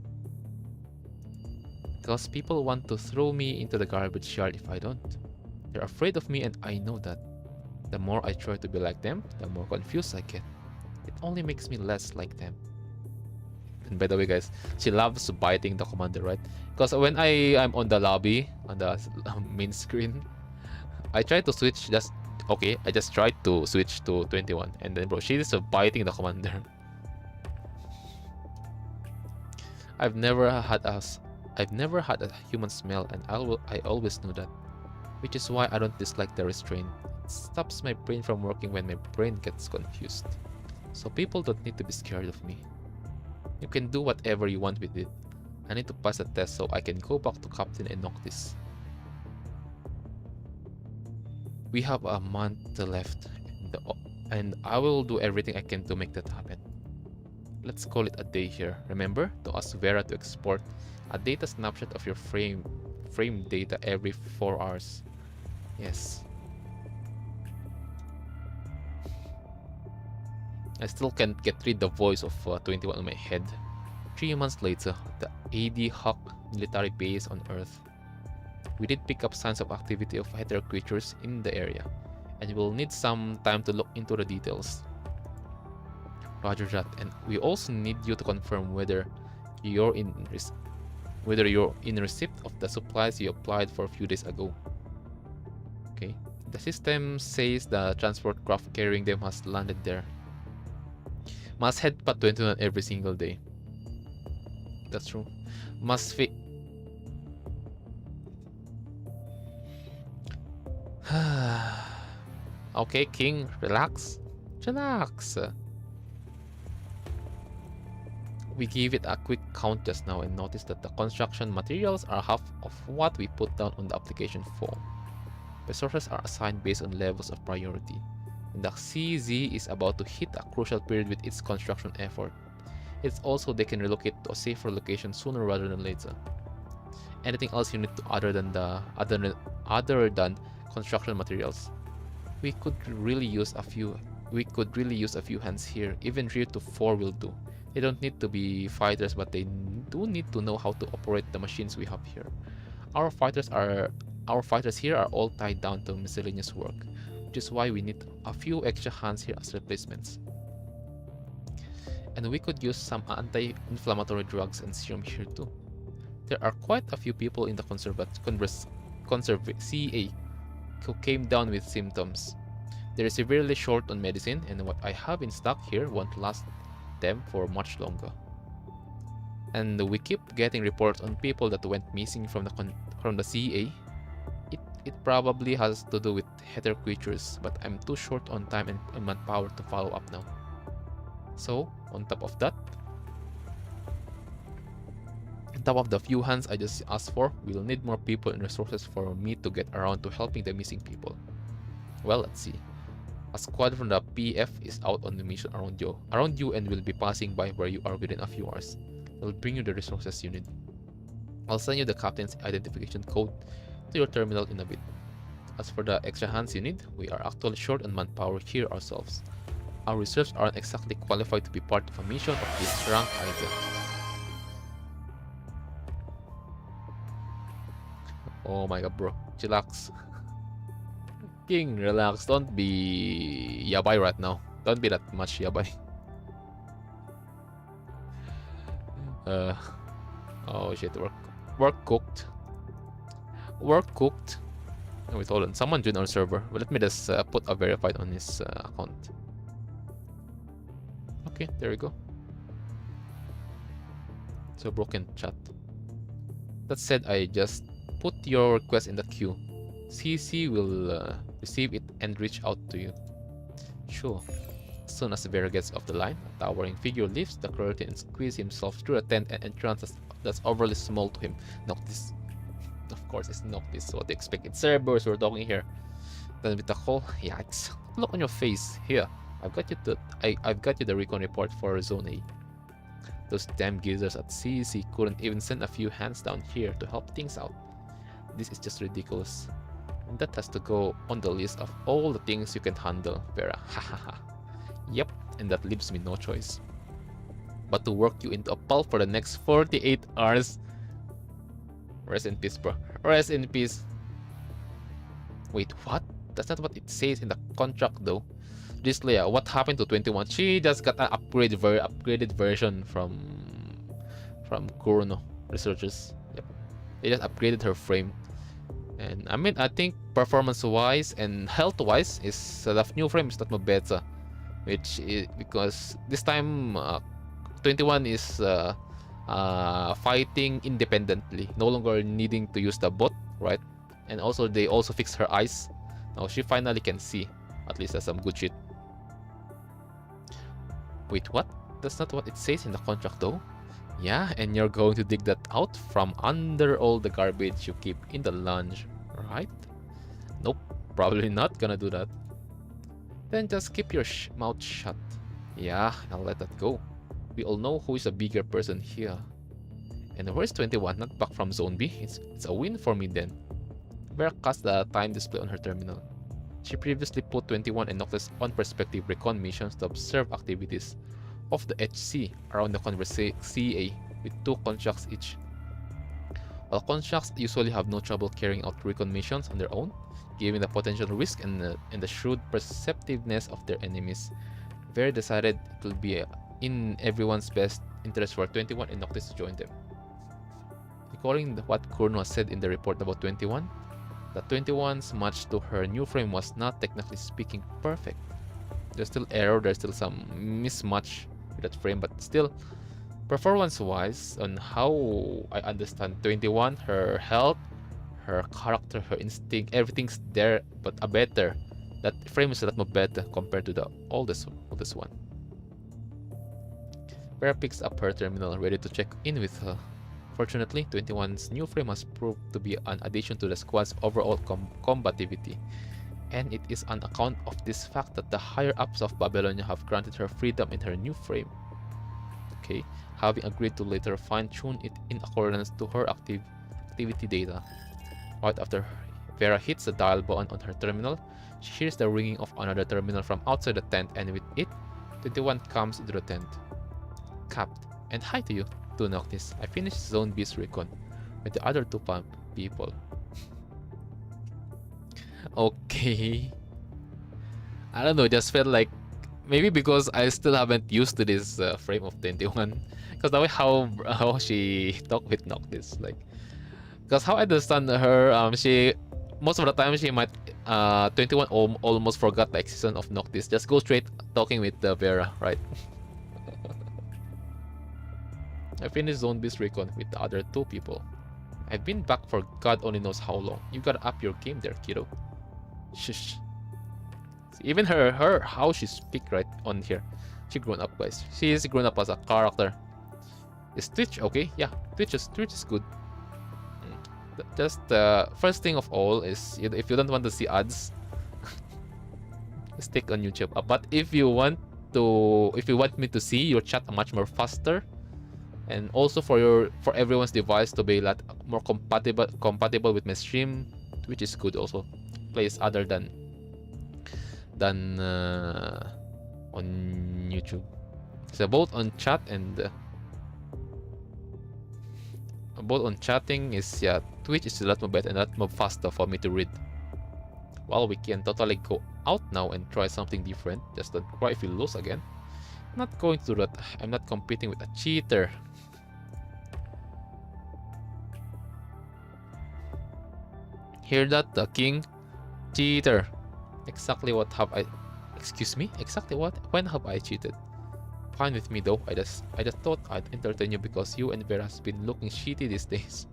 Because people want to throw me into the garbage yard if I don't. They're afraid of me and I know that. The more I try to be like them, the more confused I get. It only makes me less like them. And by the way, guys, she loves biting the commander, right? Because when I'm on the lobby, on the main screen, I try to switch I just tried to switch to 21. And then, bro, she's biting the commander. I've never had a human smell, and I always knew that. Which is why I don't dislike the restraint. It stops my brain from working when my brain gets confused. So people don't need to be scared of me. You can do whatever you want with it. I need to pass the test so I can go back to Captain and Noctis. We have a month left, and I will do everything I can to make that happen. Let's call it a day here. Remember to ask Vera to export a data snapshot of your frame data every 4 hours. Yes. I still can't get rid of the voice of 21 on my head. 3 months later, the AD Hawk military base on Earth. We did pick up signs of activity of hetero creatures in the area, and we'll need some time to look into the details. Roger that, and we also need you to confirm whether you're in receipt of the supplies you applied for a few days ago. Okay. The system says the transport craft carrying them has landed there. Must head past 21 every single day. That's true. Must fit. Okay, King, relax. Relax. We gave it a quick count just now and noticed that the construction materials are half of what we put down on the application form. Resources are assigned based on levels of priority, and the CZ is about to hit a crucial period with its construction effort. It's also they can relocate to a safer location sooner rather than later. Anything else you need to other than construction materials? We could really use a few we could really use a few hands here. Even 3 to 4 will do. They don't need to be fighters, but they do need to know how to operate the machines we have here. Our fighters here are all tied down to miscellaneous work, which is why we need a few extra hands here as replacements. And we could use some anti-inflammatory drugs and serum here too. There are quite a few people in the CA who came down with symptoms. They're severely short on medicine, and what I have in stock here won't last them for much longer. And we keep getting reports on people that went missing from the CA. It probably has to do with heather creatures, but I'm too short on time and manpower to follow up now. So, on top of that, on top of the few hands I just asked for, we'll need more people and resources for me to get around to helping the missing people. Well, let's see. A squad from the PF is out on the mission around you and will be passing by where you are within a few hours. They'll bring you the resources you need. I'll send you the captain's identification code to your terminal in a bit. As for the extra hands you need, we are actually short on manpower here ourselves. Our reserves aren't exactly qualified to be part of a mission of this rank either. Oh my god, bro. Chillax. King, relax. Don't be yabai right now. Don't be that much yabai. Oh shit, work cooked. Work cooked. Oh, wait, hold on. Someone joined our server. Well, let me just put a verified on his account. Okay, there we go. So broken chat. That said, I just put your request in the queue. CC will receive it and reach out to you. Sure. As soon as Vera gets off the line, a towering figure lifts the curtain and squeezes himself through a tent and entrance that's overly small to him. Noctis. Of course, it's Noctis. So what do you expect? It's Cerberus we're talking here. Then with the call, yikes. Look on your face. Here, I've got you the recon report for Zone A. Those damn geezers at CEC couldn't even send a few hands down here to help things out. This is just ridiculous. And that has to go on the list of all the things you can handle, Vera. Hahaha. Yep, and that leaves me no choice but to work you into a pulp for the next 48 hours. Rest in peace, bro. Rest in peace. Wait, what? That's not what it says in the contract, though. This Leia, what happened to 21? She just got an upgraded version from Kurono researchers. Yep, they just upgraded her frame. And I mean, I think performance-wise and health-wise, is the new frame is not much better. Which is because this time 21 is fighting independently, no longer needing to use the bot, right? And also they also fixed her eyes. Now she finally can see. At least that's some good shit. Wait, what? That's not what it says in the contract though. Yeah, and you're going to dig that out from under all the garbage you keep in the lounge, right? Nope, probably not gonna do that. Then just keep your mouth shut. Yeah, I'll let that go. We all know who is a bigger person here. And where's 21? Not back from Zone B? It's a win for me then. Vera cast the time display on her terminal. She previously put 21 and Noctis on perspective recon missions to observe activities of the HC around the CA with 2 constructs each. While constructs usually have no trouble carrying out recon missions on their own, given the potential risk and the shrewd perceptiveness of their enemies, Vera decided it will be in everyone's best interest for 21 and Noctis to join them. Recalling what Kurno said in the report about 21, that 21's match to her new frame was not technically speaking perfect. There's still error, there's still some mismatch with that frame, but still, performance-wise, on how I understand 21, her health, her character, her instinct, everything's there, but a better. That frame is a lot more better compared to the oldest one. Vera picks up her terminal, ready to check in with her. Fortunately, 21's new frame has proved to be an addition to the squad's overall combativity, and it is on account of this fact that the higher-ups of Babylonia have granted her freedom in her new frame. Okay, having agreed to later fine-tune it in accordance to her activity data. Right after Vera hits the dial button on her terminal, She hears the ringing of another terminal from outside the tent, and with it, 21 comes into the tent. Capped. And hi to you, to Noctis. I finished Zone B's recon with the other two people. Okay. I don't know, just felt like maybe because I still haven't used to this frame of 21. Because the way how she talk with Noctis, like, because how I understand her, she most of the time she might 21 almost forgot the existence of Noctis. Just go straight talking with Vera, right? I finished Zone B's recon with the other two people. I've been back for God only knows how long. You gotta up your game there, kiddo. Shush. Even her how she speak right on here. She grown up, guys. She is grown up as a character. Is Twitch okay? Yeah, Twitch is good. Just first thing of all is if you don't want to see ads, stick on YouTube. But if you want me to see your chat much more faster, and also for everyone's device to be a lot more compatible with my stream, Twitch is good also. Place other than on YouTube. So both on chat and both on chatting is, yeah, Twitch is a lot more better and a lot more faster for me to read. Well, we can totally go out now and try something different. Just don't cry if you lose again. I'm not going to do that. I'm not competing with a cheater. Hear that, the king? Cheater. Exactly what have I... Excuse me? Exactly what? When have I cheated? Fine with me though. I just thought I'd entertain you because you and Vera has been looking shitty these days.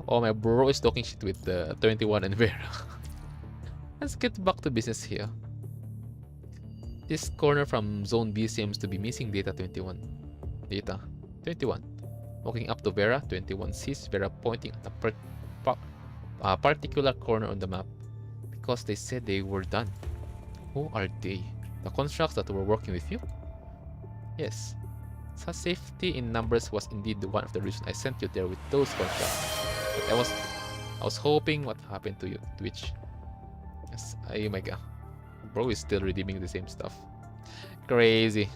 Oh, my bro is talking shit with 21 and Vera. Let's get back to business here. This corner from Zone B seems to be missing data 21. Data 21. Walking up to Vera, 21 sees Vera pointing at a particular corner on the map. Because they said they were done. Who are they? The constructs that were working with you? Yes. Such safety in numbers was indeed one of the reasons I sent you there with those constructs. But I was hoping what happened to you, Twitch. Yes, oh my god. Bro is still redeeming the same stuff. Crazy.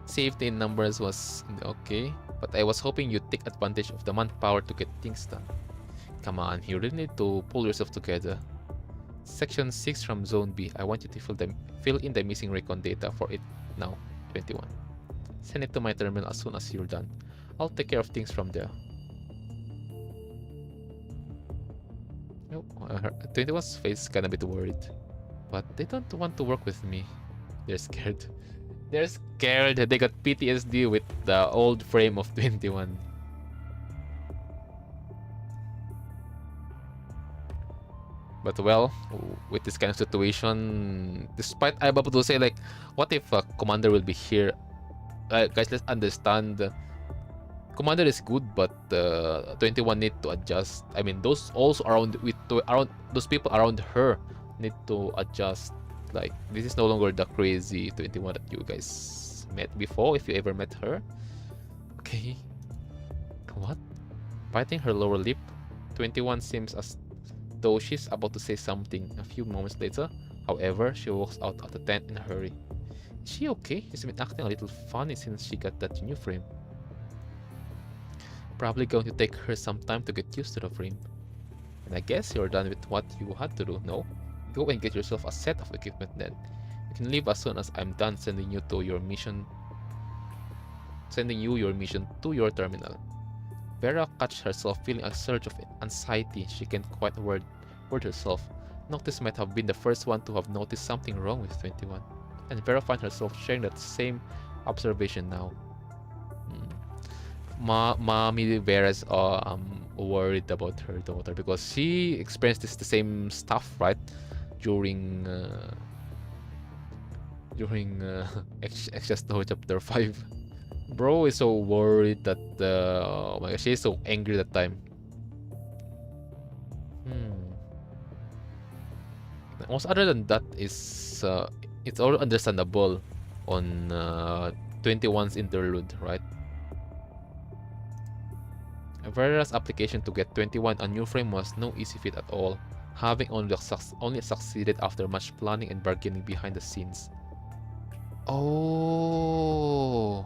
Safety in numbers was okay, but I was hoping you'd take advantage of the manpower to get things done. Come on, you really need to pull yourself together. Section 6 from Zone B. I want you to fill in the missing recon data for it now, 21. Send it to my terminal as soon as you're done. I'll take care of things from there. Oh, 21's face is kinda a bit worried. But they don't want to work with me. They're scared. They're scared. They got PTSD with the old frame of 21. But well, with this kind of situation, despite I'm about to say, like, what if Commander will be here? Guys, let's understand. Commander is good, but 21 need to adjust. I mean, those also around those people around her need to adjust. Like, this is no longer the crazy 21 that you guys met before, if you ever met her. Okay. What? Biting her lower lip, 21 seems as though she's about to say something. A few moments later, however, she walks out of the tent in a hurry. Is she okay? She's been acting a little funny since she got that new frame. Probably going to take her some time to get used to the frame. And I guess you're done with what you had to do, no? Go and get yourself a set of equipment then. You can leave as soon as I'm done sending you your mission to your terminal. Vera catches herself feeling a surge of anxiety. She can't quite word herself. Noctis might have been the first one to have noticed something wrong with 21. And Vera finds herself sharing that same observation now. Mommy Vera's worried about her daughter because she experienced the same stuff, right? During Extra Snow Chapter 5. Bro is so worried that oh my gosh, she's so angry that time. Also, other than that, is it's all understandable on 21's interlude, right? Vera's application to get 21 a new frame was no easy feat at all. having only succeeded after much planning and bargaining behind the scenes. Oh,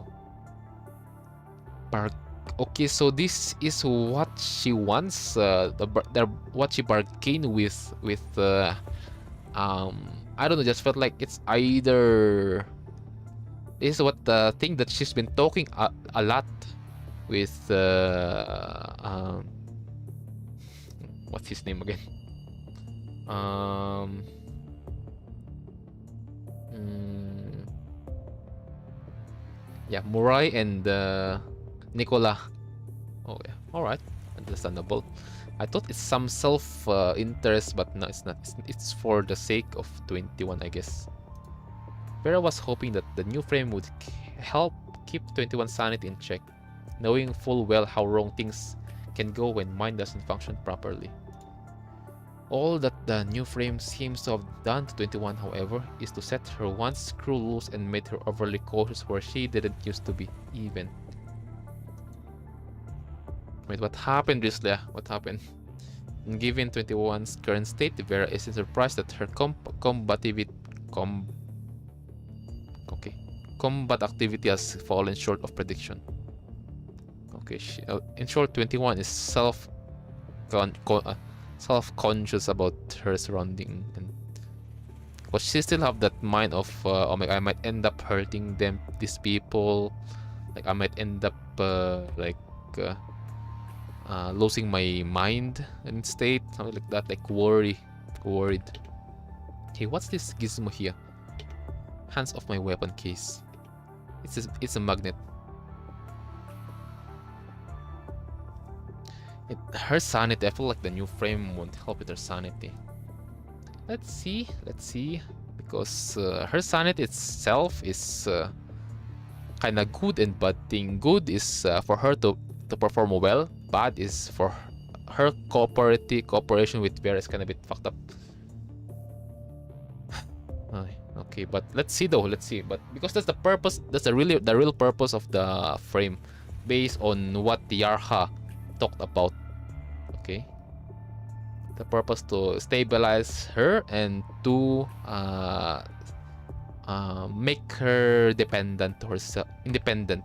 okay, so this is what she wants. What she bargained with. I don't know. Just felt like it's either this is what the thing that she's been talking a lot with. What's his name again? Yeah, Murai and Nicola. Oh yeah, all right, understandable. I thought it's some self-interest, but no, it's not. It's for the sake of 21, I guess. Vera was hoping that the new frame would help keep 21's sanity in check, knowing full well how wrong things can go when mind doesn't function properly. All that the new frame seems to have done to 21, however, is to set her one screw loose and made her overly cautious where she didn't used to be, even. Wait, what happened, Drislia? What happened? Given 21's current state, Vera isn't surprised that her combat activity has fallen short of prediction. Okay, in short, 21 is self-conscious about her surrounding, and but she still have that mind of oh my, I might end up hurting these people, like I might end up losing my mind and state, something like that, like worried. Hey, what's this gizmo here? Hands off my weapon case. It's a magnet. Her sanity, I feel like the new frame won't help with her sanity. Let's see, because her sanity itself is kind of good and bad thing. Good is for her to perform well. Bad is for her cooperation with Vera is kind of a bit fucked up. Okay, but let's see though. But because that's the purpose, that's the real purpose of the frame, based on what the Yarha talked about. Okay, the purpose to stabilize her and to make her dependent to herself, independent.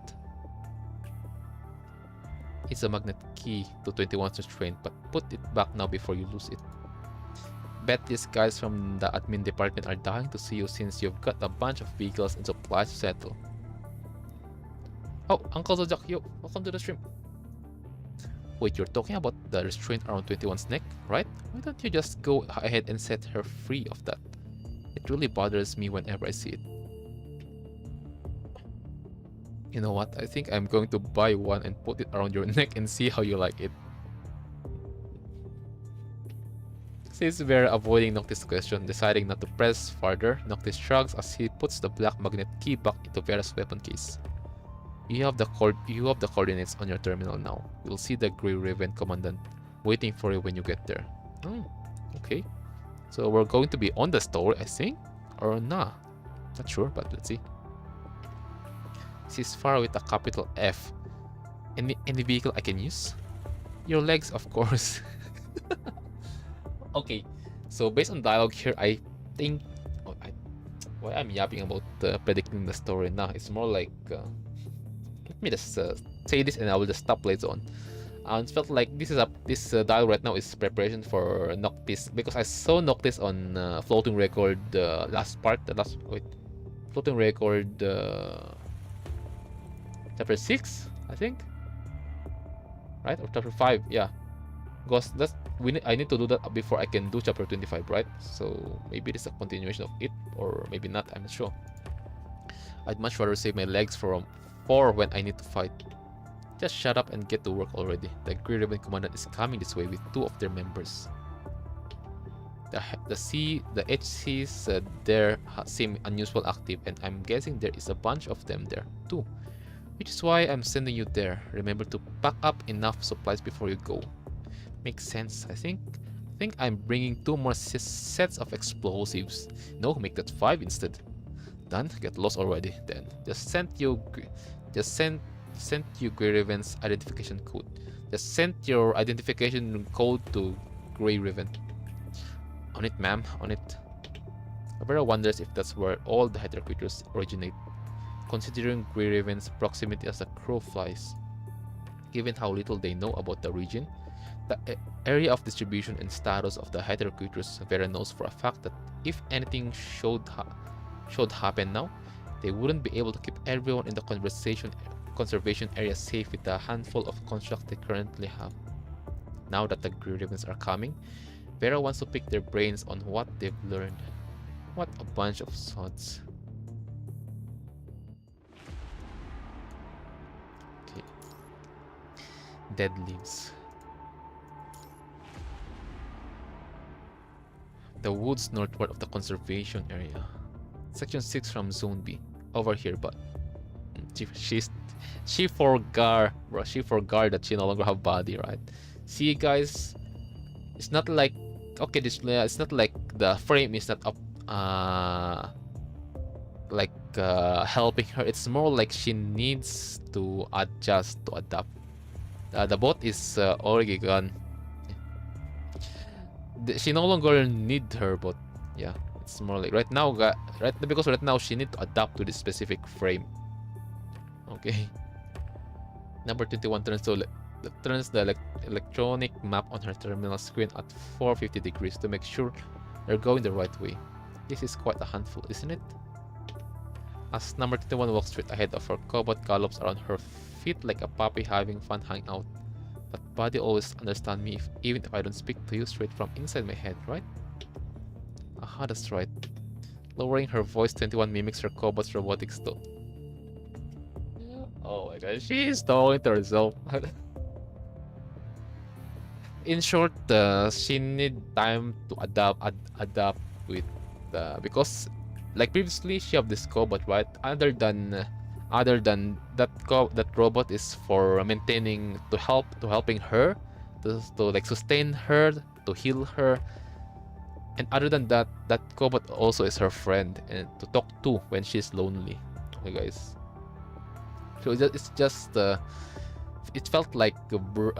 It's a magnet key to 21's restraint, but put it back now before you lose it. Bet these guys from the admin department are dying to see you since you've got a bunch of vehicles and supplies to settle. Oh, Uncle Zodiac, yo, welcome to the stream. Wait, you're talking about the restraint around 21's neck, right? Why don't you just go ahead and set her free of that? It really bothers me whenever I see it. You know what? I think I'm going to buy one and put it around your neck and see how you like it. Since we're avoiding Noctis' question, deciding not to press further, Noctis shrugs as he puts the black magnet key back into Vera's weapon case. You have the coordinates on your terminal now. You'll see the Grey Raven commandant waiting for you when you get there. Oh, okay. So we're going to be on the store, I think? Or nah? Not sure, but let's see. Ceasefire with a capital F. Any vehicle I can use? Your legs, of course. Okay, so based on dialogue here, I think why I'm yapping about predicting the story now. It's more like let me just say this and I will just stop later on. It felt like this dialogue right now is preparation for Noctis, because I saw Noctis on floating record floating record chapter 6, I think, right? Or chapter 5, yeah. Because I need to do that before I can do chapter 25, right? So maybe this is a continuation of it, or maybe not, I'm not sure. I'd much rather save my legs for when I need to fight. Just shut up and get to work already. The Grey Ribbon Commandant is coming this way with 2 of their members. The HCs there seem unusual active, and I'm guessing there is a bunch of them there too. Which is why I'm sending you there. Remember to pack up enough supplies before you go. Makes sense, I think. I'm bringing 2 more sets of explosives. No, make that 5 instead. Done. Get lost already. Then just send you Grey Raven's identification code. Just send your identification code to Grey Raven. On it, ma'am. On it. Vera wonders if that's where all the Hydra creatures originate, considering Grey Raven's proximity as a crow flies. Given how little they know about the region, the area of distribution and status of the Hydra creatures, Vera knows for a fact that if anything should happen now, they wouldn't be able to keep everyone in the conservation area safe with the handful of constructs they currently have. Now that the Grey Ravens are coming, Vera wants to pick their brains on what they've learned. What a bunch of sods. Okay. Dead leaves. The woods northward of the conservation area. Section 6 from Zone B. Over here, but she forgot, bro. She forgot that she no longer have body, right? See, guys, it's not like okay. It's not like the frame is not up, helping her. It's more like she needs to adjust to adapt. The bot is already gone. She no longer need her, but yeah, it's more like right now, because right now she need to adapt to this specific frame. Okay. Number 21 turns the electronic map on her terminal screen at 450 degrees to make sure they're going the right way. This is quite a handful, isn't it? As number 21 walks straight ahead of her, Cobot gallops around her feet like a puppy having fun hanging out. But Buddy always understands me even if I don't speak to you straight from inside my head, right? Aha, that's right. Lowering her voice, 21 mimics her Cobot's robotics too. Oh my god, she's talking to herself. In short, she need time to adapt with because like previously she have this Cobot, right? Other than that robot is for maintaining, helping her to like sustain her, to heal her. And other than that, that Cobot also is her friend and to talk to when she's lonely. Okay, guys. So it's just it felt like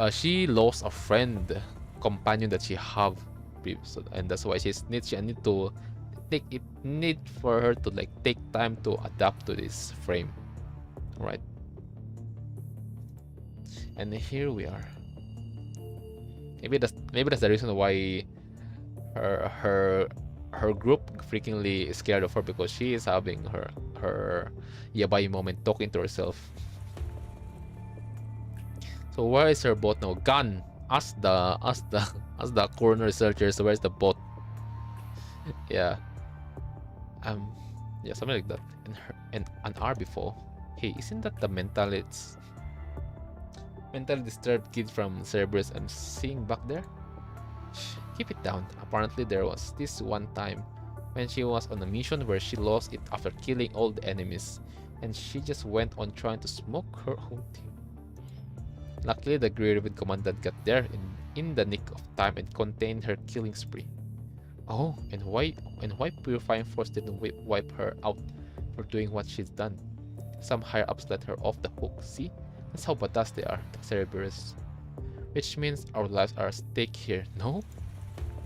she lost a friend, companion that she have previous, and that's why she need to need for her to like take time to adapt to this frame, right? And here we are. Maybe that's the reason why her group freakingly scared of her, because she is having her yabai moment talking to herself. So where is her bot now? Gone. Ask the coroner researchers, where's the bot? Yeah. Yeah, something like that. And an hour before. Hey, isn't that the mentally disturbed kid from Cerberus I'm seeing back there? Shh, keep it down. Apparently there was this one time when she was on a mission where she lost it after killing all the enemies, and she just went on trying to smoke her own team. Luckily, the Grey Raven commandant got there in the nick of time and contained her killing spree. Oh, and why Purifying Force didn't wipe her out for doing what she's done? Some higher ups let her off the hook. See, that's how badass they are, the Cerberus. Which means our lives are at stake here. No?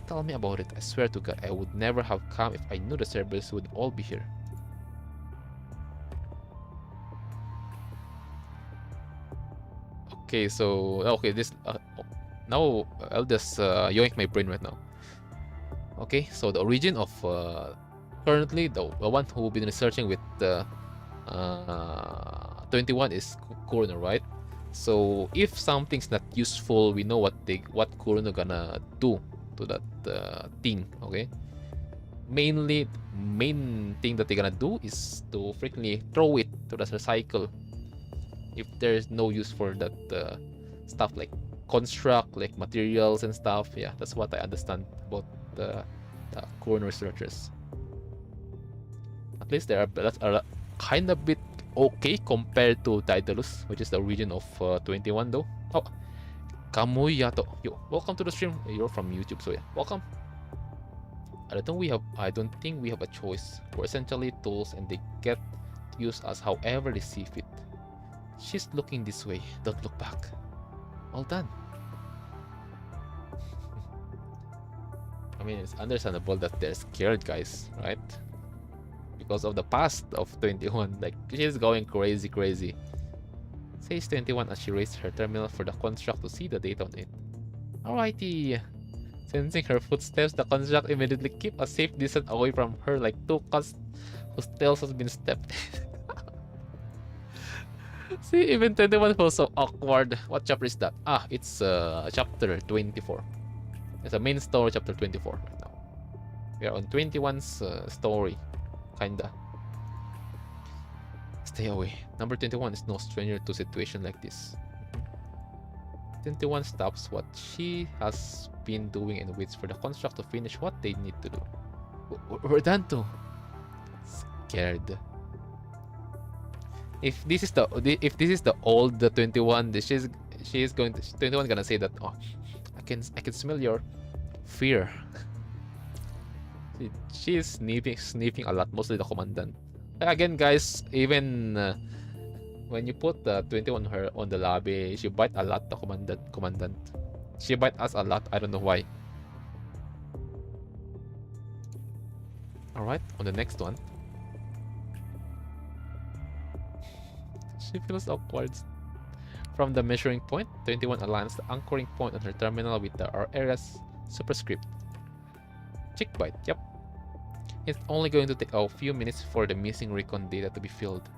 Tell me about it. I swear to God, I would never have come if I knew the Cerberus would all be here. Okay, so this now I'll just yoink my brain right now. Okay, so the origin of currently the one who been researching with the 21 is Coroner, right? So if something's not useful, we know what Coroner gonna do to that thing. Okay, main thing that they're gonna do is to frequently throw it to the recycle if there's no use for that stuff like construct, like materials and stuff. Yeah, that's what I understand about the Coroner researchers. At least they are kind of bit okay compared to Daedalus, which is the origin of 21 though. Oh, Kamuyato, yo, welcome to the stream. You're from YouTube, so yeah, welcome. I don't think we have a choice. We're essentially tools, and they get to use us however they see fit. She's looking this way. Don't look back. Well done. mean, it's understandable that they're scared, guys, right? Because of the past of 21. Like, she's going crazy. Says 21 as she raised her terminal for the construct to see the data on it. Alrighty. Sensing her footsteps, the construct immediately keep a safe distance away from her like two cats whose tails has been stepped. See, even 21 feels so awkward. What chapter is that? Ah, it's chapter 24. It's a main story, chapter 24 right now. We are on 21's story, kinda. Stay away. Number 21 is no stranger to a situation like this. 21 stops what she has been doing and waits for the construct to finish what they need to do. We're done too. Scared. If this is the old 21, she's going to 21 gonna say that, oh, I can smell your fear. She is sniffing a lot, mostly the commandant. Again, guys, even when you put the 21 her on the lobby, she bite a lot, the commandant. She bite us a lot, I don't know why. Alright, on the next one. She feels awkward. From the measuring point, 21 aligns the anchoring point on her terminal with the area's superscript. Chick bite, yep. It's only going to take a few minutes for the missing recon data to be filled.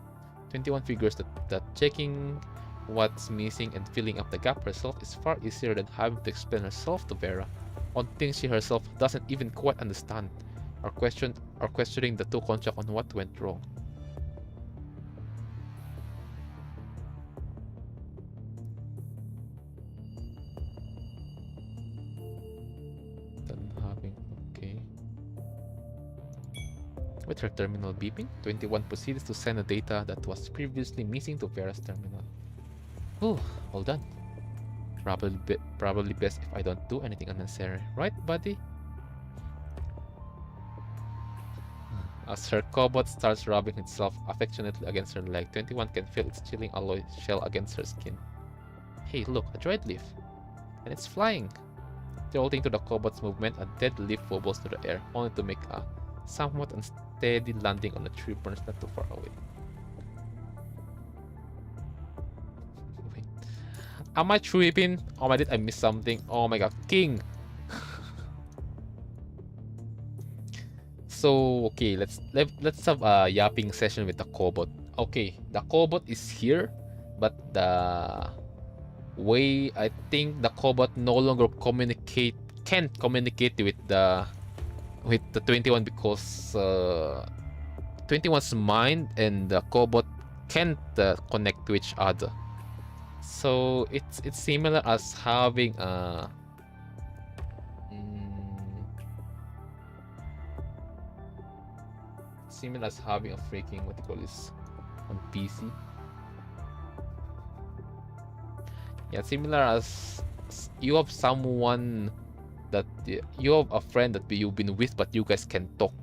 21 figures that checking what's missing and filling up the gap herself is far easier than having to explain herself to Vera on things she herself doesn't even quite understand, or questioning the two contract on what went wrong. Okay. With her terminal beeping, 21 proceeds to send the data that was previously missing to Vera's terminal. Oh, all done. Probably best if I don't do anything unnecessary, right, buddy? As her cobot starts rubbing itself affectionately against her leg, 21 can feel its chilling alloy shell against her skin. Hey, look, a dried leaf. And it's flying. Jolting to the cobot's movement, a dead leaf wobbles through the air, only to make a somewhat unsteady landing on a tree branch not too far away. Wait. Am I tripping? Oh my, did I miss something? Oh my god, King! So, okay, let's have a yapping session with the cobot. Okay, the cobot is here, but the way I think the cobot no longer can't communicate with the 21 because 21's mind and the cobot can't connect to each other. So it's similar as having a freaking, what do you call this, on PC. Yeah, similar as you have someone that you have a friend that you've been with, but you guys can talk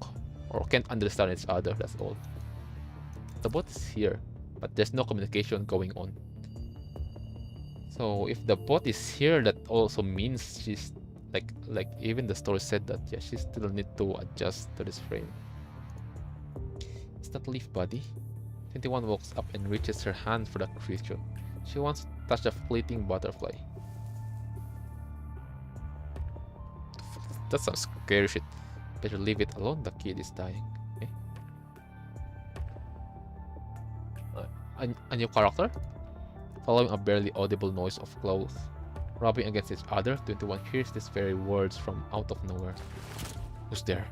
or can't understand each other. That's all. The bot is here, but there's no communication going on. So if the bot is here, that also means she's like even the story said that, yeah, she still need to adjust to this frame. It's not leaf, buddy. 21 walks up and reaches her hand for the creature. She wants to touch the fleeting butterfly. That's some scary shit. Better leave it alone, the kid is dying. Okay. A new character? Following a barely audible noise of clothes rubbing against each other, 21 hears these very words from out of nowhere. Who's there?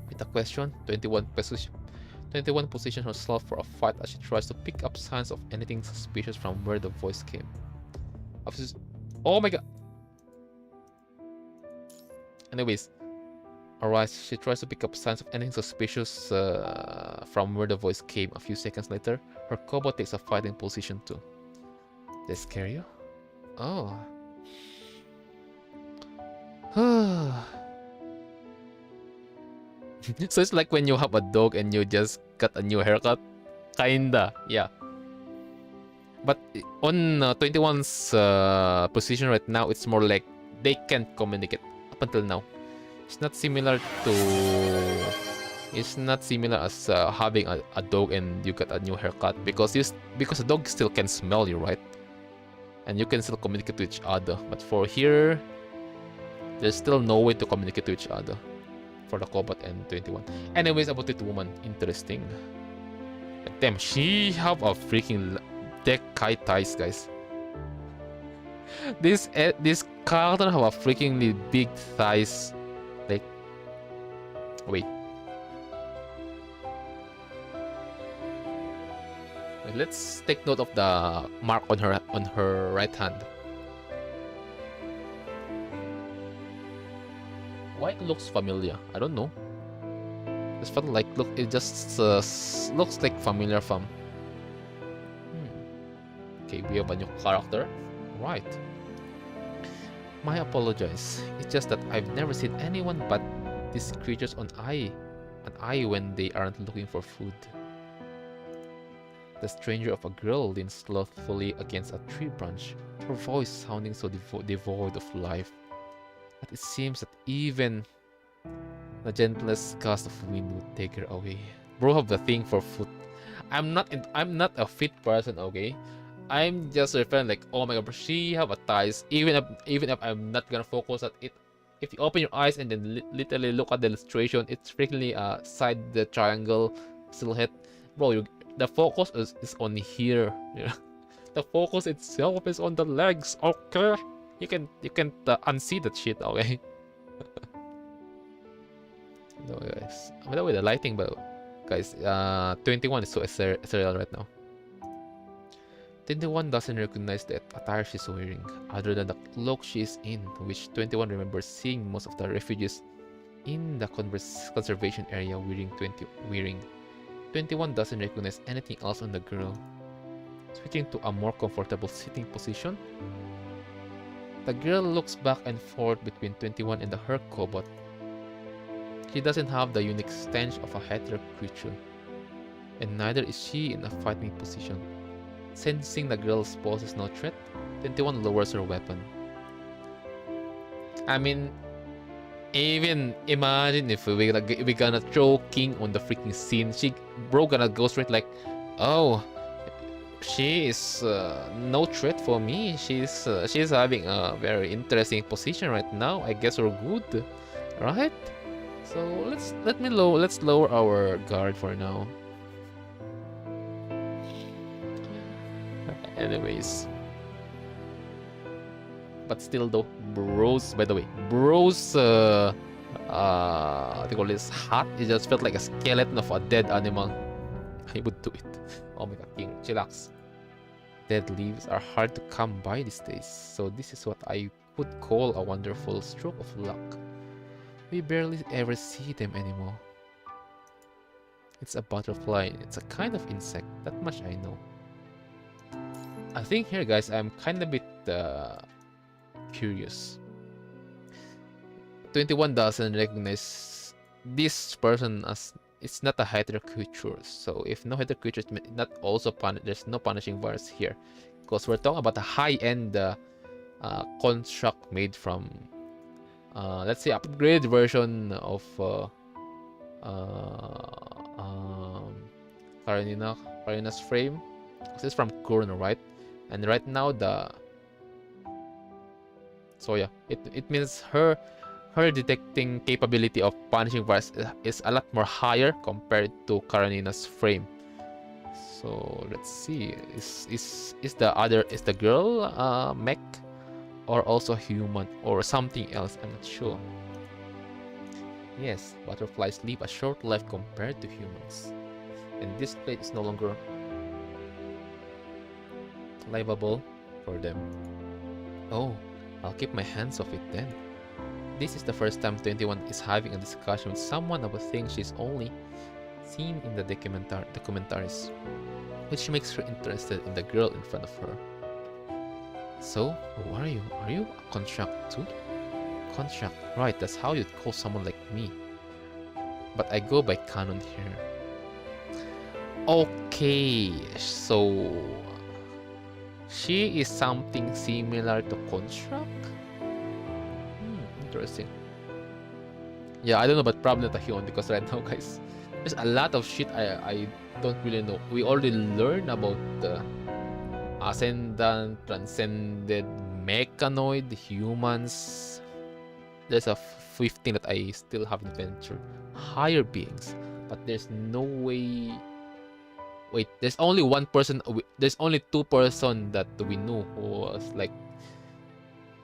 With a question, 21 positions herself for a fight as she tries to pick up signs of anything suspicious from where the voice came. Oh my god! Anyways, alright, she tries to pick up signs of anything suspicious from where the voice came. A few seconds later, her cobot takes a fighting position too. They scare you? Oh. So it's like when you have a dog and you just got a new haircut? Kinda, yeah. But on 21's position right now, it's more like they can't communicate up until now. It's not similar to. It's not similar as having a dog and you got a new haircut because because the dog still can smell you, right? And you can still communicate to each other. But for here, there's still no way to communicate to each other for the Cobalt N21. Anyways, about it woman, interesting. Damn, she have a freaking deck kai ties, guys. This character have a freakingly big thighs. Like, wait. Let's take note of the mark on her right hand. Why it looks familiar? I don't know. Just felt like it just looks like familiar from. Okay, we have a new character. Right. My apologies. It's just that I've never seen anyone but these creatures on an eye when they aren't looking for food. The stranger of a girl leans slothfully against a tree branch, her voice sounding so devoid of life that it seems that even the gentlest gust of wind would take her away. Bro have the thing for food. I'm not a fit person, okay? I'm just referring like, oh my god, she have a thighs. Even if I'm not gonna focus at it, if you open your eyes and then literally look at the illustration, it's frequently side the triangle silhouette. Bro, the focus is on here. Yeah. The focus itself is on the legs. Okay, you can unsee that shit. Okay. No, guys. By the way, the lighting, but guys, 21 is so ethereal right now. 21 doesn't recognize the attire she's wearing, other than the cloak she is in, which 21 remembers seeing most of the refugees in the conservation area wearing. 21 doesn't recognize anything else on the girl. Switching to a more comfortable sitting position, the girl looks back and forth between 21 and her cobot. She doesn't have the unique stench of a hetero creature, and neither is she in a fighting position. Sensing the girl's poses no threat, 21 lowers her weapon. I mean, even imagine if we gonna throw King on the freaking scene. Bro gonna go straight like, oh, she is no threat for me. She's having a very interesting position right now. I guess we're good, right? So let's lower our guard for now. Anyways, but still though, Bro's, by the way, Bro's what do you call this, hat? It just felt like a skeleton of a dead animal. I would do it. Oh my god, King, chillax. Dead leaves are hard to come by these days, so this is what I would call a wonderful stroke of luck. We barely ever see them anymore. It's a butterfly. It's a kind of insect. That much I know. I think here, guys, I'm kind of a bit curious. 21 doesn't recognize this person as it's not a hetero creature. So if no hetero creature, not also there's no punishing virus here, because we're talking about a high-end construct made from, let's say, upgraded version of Karenina's frame. This is from Kurno, right? And right now so yeah, it means her detecting capability of punishing virus is a lot more higher compared to Karenina's frame. So let's see, is the girl mech or also human or something else? I'm not sure. Yes, butterflies live a short life compared to humans, and this plate is no longer livable for them. Oh, I'll keep my hands off it then. This is the first time 21 is having a discussion with someone about things she's only seen in the documentaries, which makes her interested in the girl in front of her. So, who are you? Are you a contract too? Contract, right, that's how you'd call someone like me. But I go by canon here. Okay, so she is something similar to construct? Interesting. Yeah, I don't know, but probably not a human because right now, guys, there's a lot of shit I don't really know. We already learned about ascendant, transcended, mechanoid, humans. There's a 15 that I still haven't ventured. Higher beings, but there's no way. Wait, there's only one person. There's only two person that we know who was like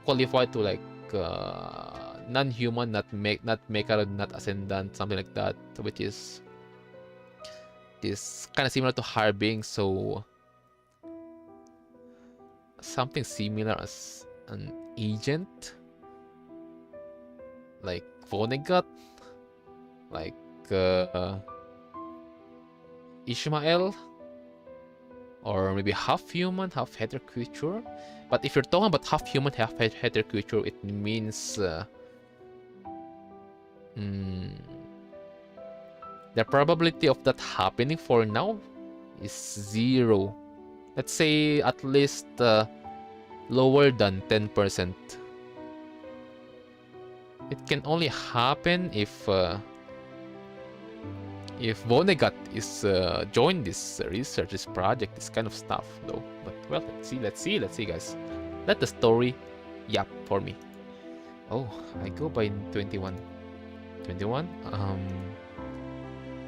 qualified to like non-human, not mechanoid, not ascendant, something like that, which is kind of similar to higher beings. So something similar as an agent, like Vonnegut, like Ishmael, or maybe half human, half heter creature. But if you're talking about half human, half heter creature, it means the probability of that happening for now is 0. Let's say at least lower than 10%. It can only happen if Vonnegut is joined this research, this project, this kind of stuff, though. But well, let's see, guys. Let the story yap for me. Oh, I go by 21. 21.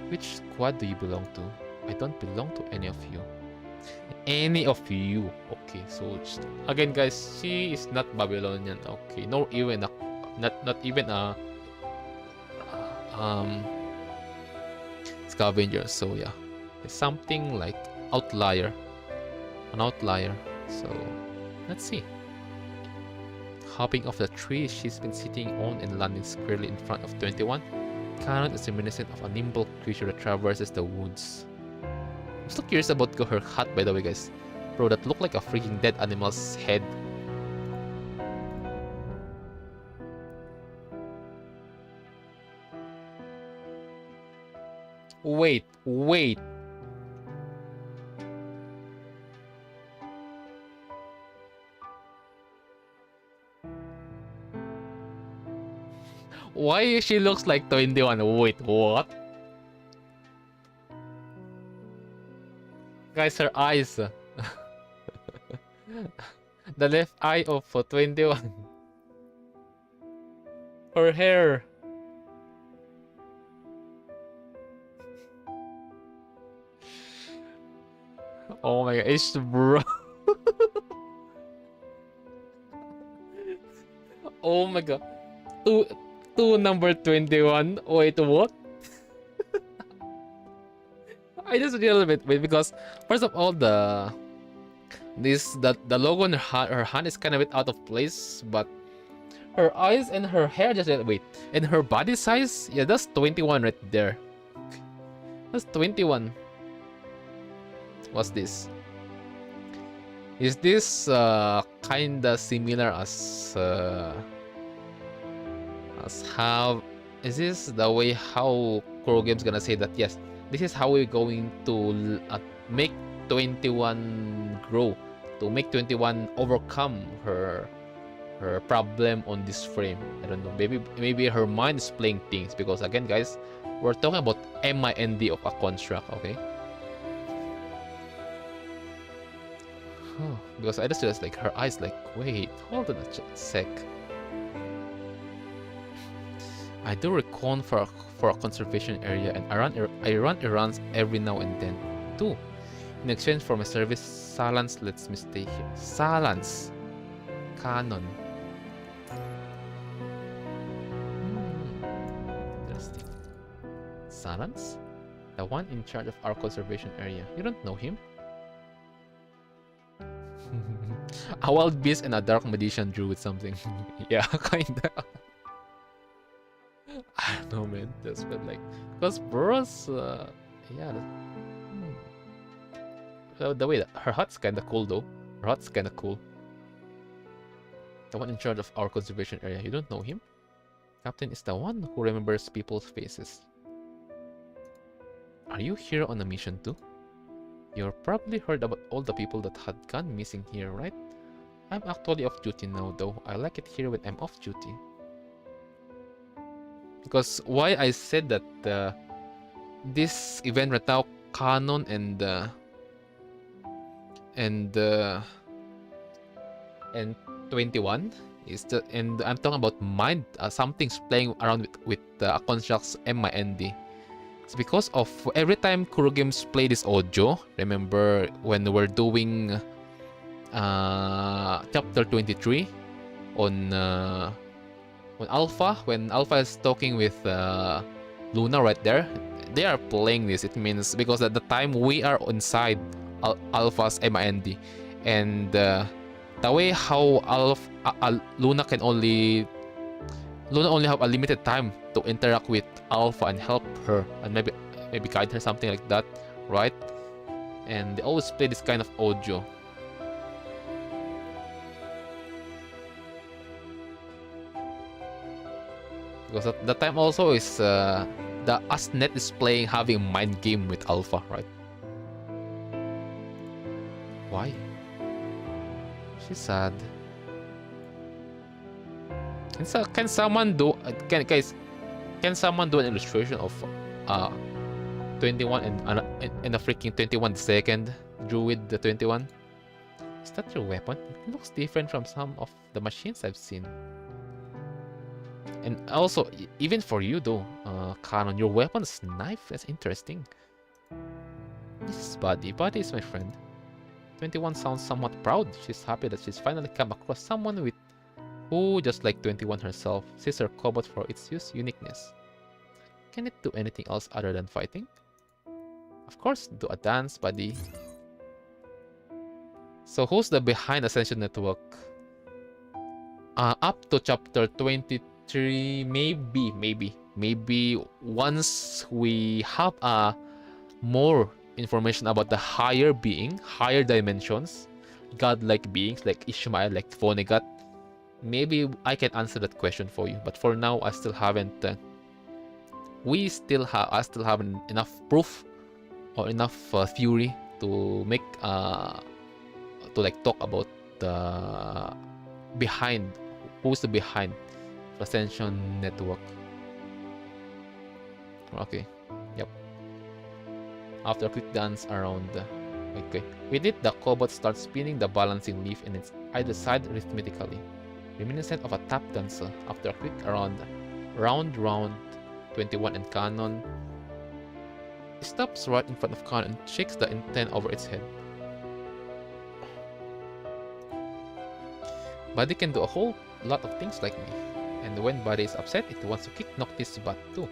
Which squad do you belong to? I don't belong to any of you. Any of you? Okay, so again, guys, she is not Babylonian. Okay, nor even not even a scavenger. So yeah, it's something like outlier, an outlier. So let's see. Hopping off the tree she's been sitting on and landing squarely in front of 21. Canon is reminiscent of a nimble creature that traverses the woods. I'm still curious about her hat, by the way, guys. Bro, that looked like a freaking dead animal's head. Wait. Why she looks like 21? Wait, what? Guys, her eyes. The left eye of 21. Her hair. Oh my god, it's bro. Oh my god. Two number 21. Wait, what? I just realized a bit because first of all the logo on her hand is kind of a bit out of place, but her eyes and her hair just wait, and her body size, yeah, that's 21 right there. That's 21. What's this? Is this kinda similar as how is this the way how Core Games gonna say that yes, this is how we're going to make 21 grow, to make 21 overcome her problem on this frame. I don't know, maybe her mind is playing things, because again, guys, we're talking about mind of a construct, okay? Because I just realized like her eyes, like, wait, hold on a sec. I do recon for a conservation area, and I run errands every now and then too. In exchange for my service, Salance lets me stay here. Salance, Canon. Interesting. Salance, the one in charge of our conservation area. You don't know him? A wild beast and a dark magician drew with something. Yeah, kinda. I don't know, man. That's been like, because bros, yeah. The way that her hat's kinda cool though. Her hat's kinda cool. The one in charge of our conservation area. You don't know him? Captain is the one who remembers people's faces. Are you here on a mission too? You've probably heard about all the people that had gone missing here, right? I'm actually off duty now, though. I like it here when I'm off duty. Because why I said that this event right now, canon and 21 is the, and I'm talking about mind, something's playing around with constructs MIND. It's because of every time Kuro Games play this audio. Remember when we're doing chapter 23 on Alpha, when Alpha is talking with Luna right there, they are playing this. It means because at the time we are inside Alpha's MIND, and the way how Luna only have a limited time to interact with Alpha and help her and maybe guide her, something like that, right? And they always play this kind of audio. Because at that time also is the Usnet is playing, having mind game with Alpha, right? Why? She's sad. Can someone do can someone do an illustration of 21 and a freaking 21 second druid, the 21? Is that your weapon? It looks different from some of the machines I've seen. And also, even for you though, Canon, your weapon's knife is interesting. This is Buddy. Buddy is my friend. 21 sounds somewhat proud. She's happy that she's finally come across someone who, just like 21 herself, sees her cobot for its uniqueness. Can it do anything else other than fighting? Of course, do a dance, Buddy. So who's the behind Ascension Network? Up to chapter 23, maybe once we have more information about the higher being, higher dimensions, godlike beings like Ishmael, like Vonnegut, maybe I can answer that question for you. But for now, I still haven't. I still haven't enough proof or enough theory to make to like talk about the behind, who's the behind Ascension Network. Okay, yep. After a quick dance around, okay, with it the cobot starts spinning the balancing leaf in its either side rhythmically, reminiscent of a tap dancer. After a quick round 21 and Canon stops right in front of Canon and shakes the intent over its head. Buddy can do a whole lot of things like me, and when Buddy is upset, it wants to kick Noctis' butt too.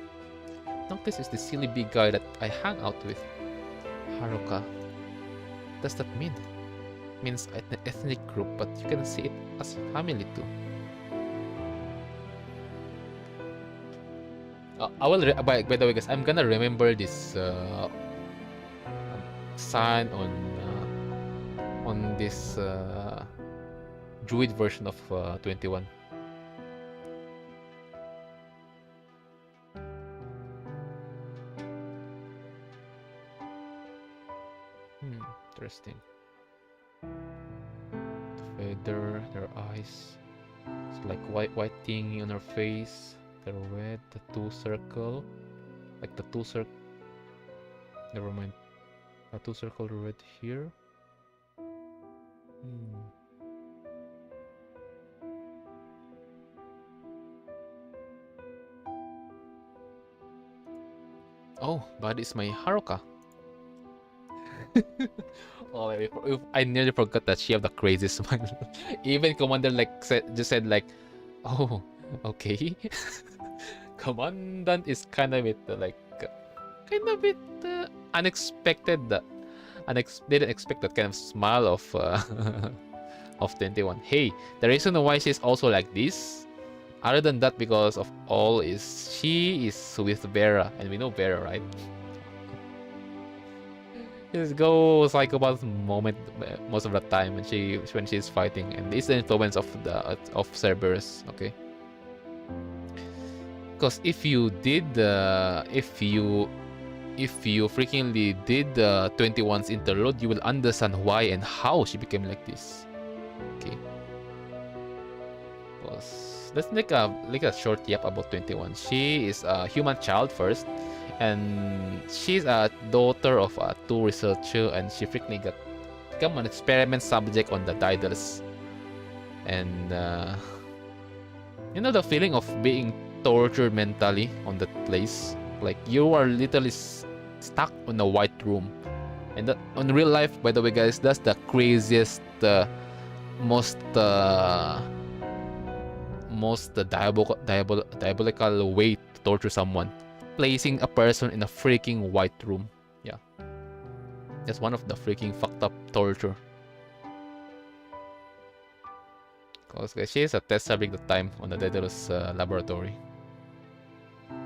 Noctis is the silly big guy that I hang out with. Haruka. What does that mean? It means an ethnic group, but you can see it as family too. I will, by the way, guys, I'm gonna remember this sign on this druid version of 21. Interesting. Feather, their eyes. It's like white thing on her face. The red, the two circle. Like the two circle. Never mind. A two circle red here. Oh, but it's my Haruka. Oh, I nearly forgot that she have the crazy smile. Even Commander just said like, oh, okay. Commandant is kind of bit unexpected. Didn't expect that kind of smile of of 21. Hey, the reason why she's also like this, other than that, because of all, is she is with Vera, and we know Vera, right? Just go psychopath moment most of the time when she's fighting, and it's the influence of Cerberus. Okay, because if you freakingly did 21's interlude, you will understand why and how she became like this. Okay, because let's make a short yap about 21. She is a human child first, and she's a daughter of a two researcher, and she frequently got become an experiment subject on the Daedalus. And you know the feeling of being tortured mentally on that place, like you are literally stuck in a white room. And that on real life, by the way, guys, that's the craziest, most diabolical way to torture someone, placing a person in a freaking white room. Yeah, that's one of the freaking fucked up torture. Because she is a test subject at the time on the Daedalus laboratory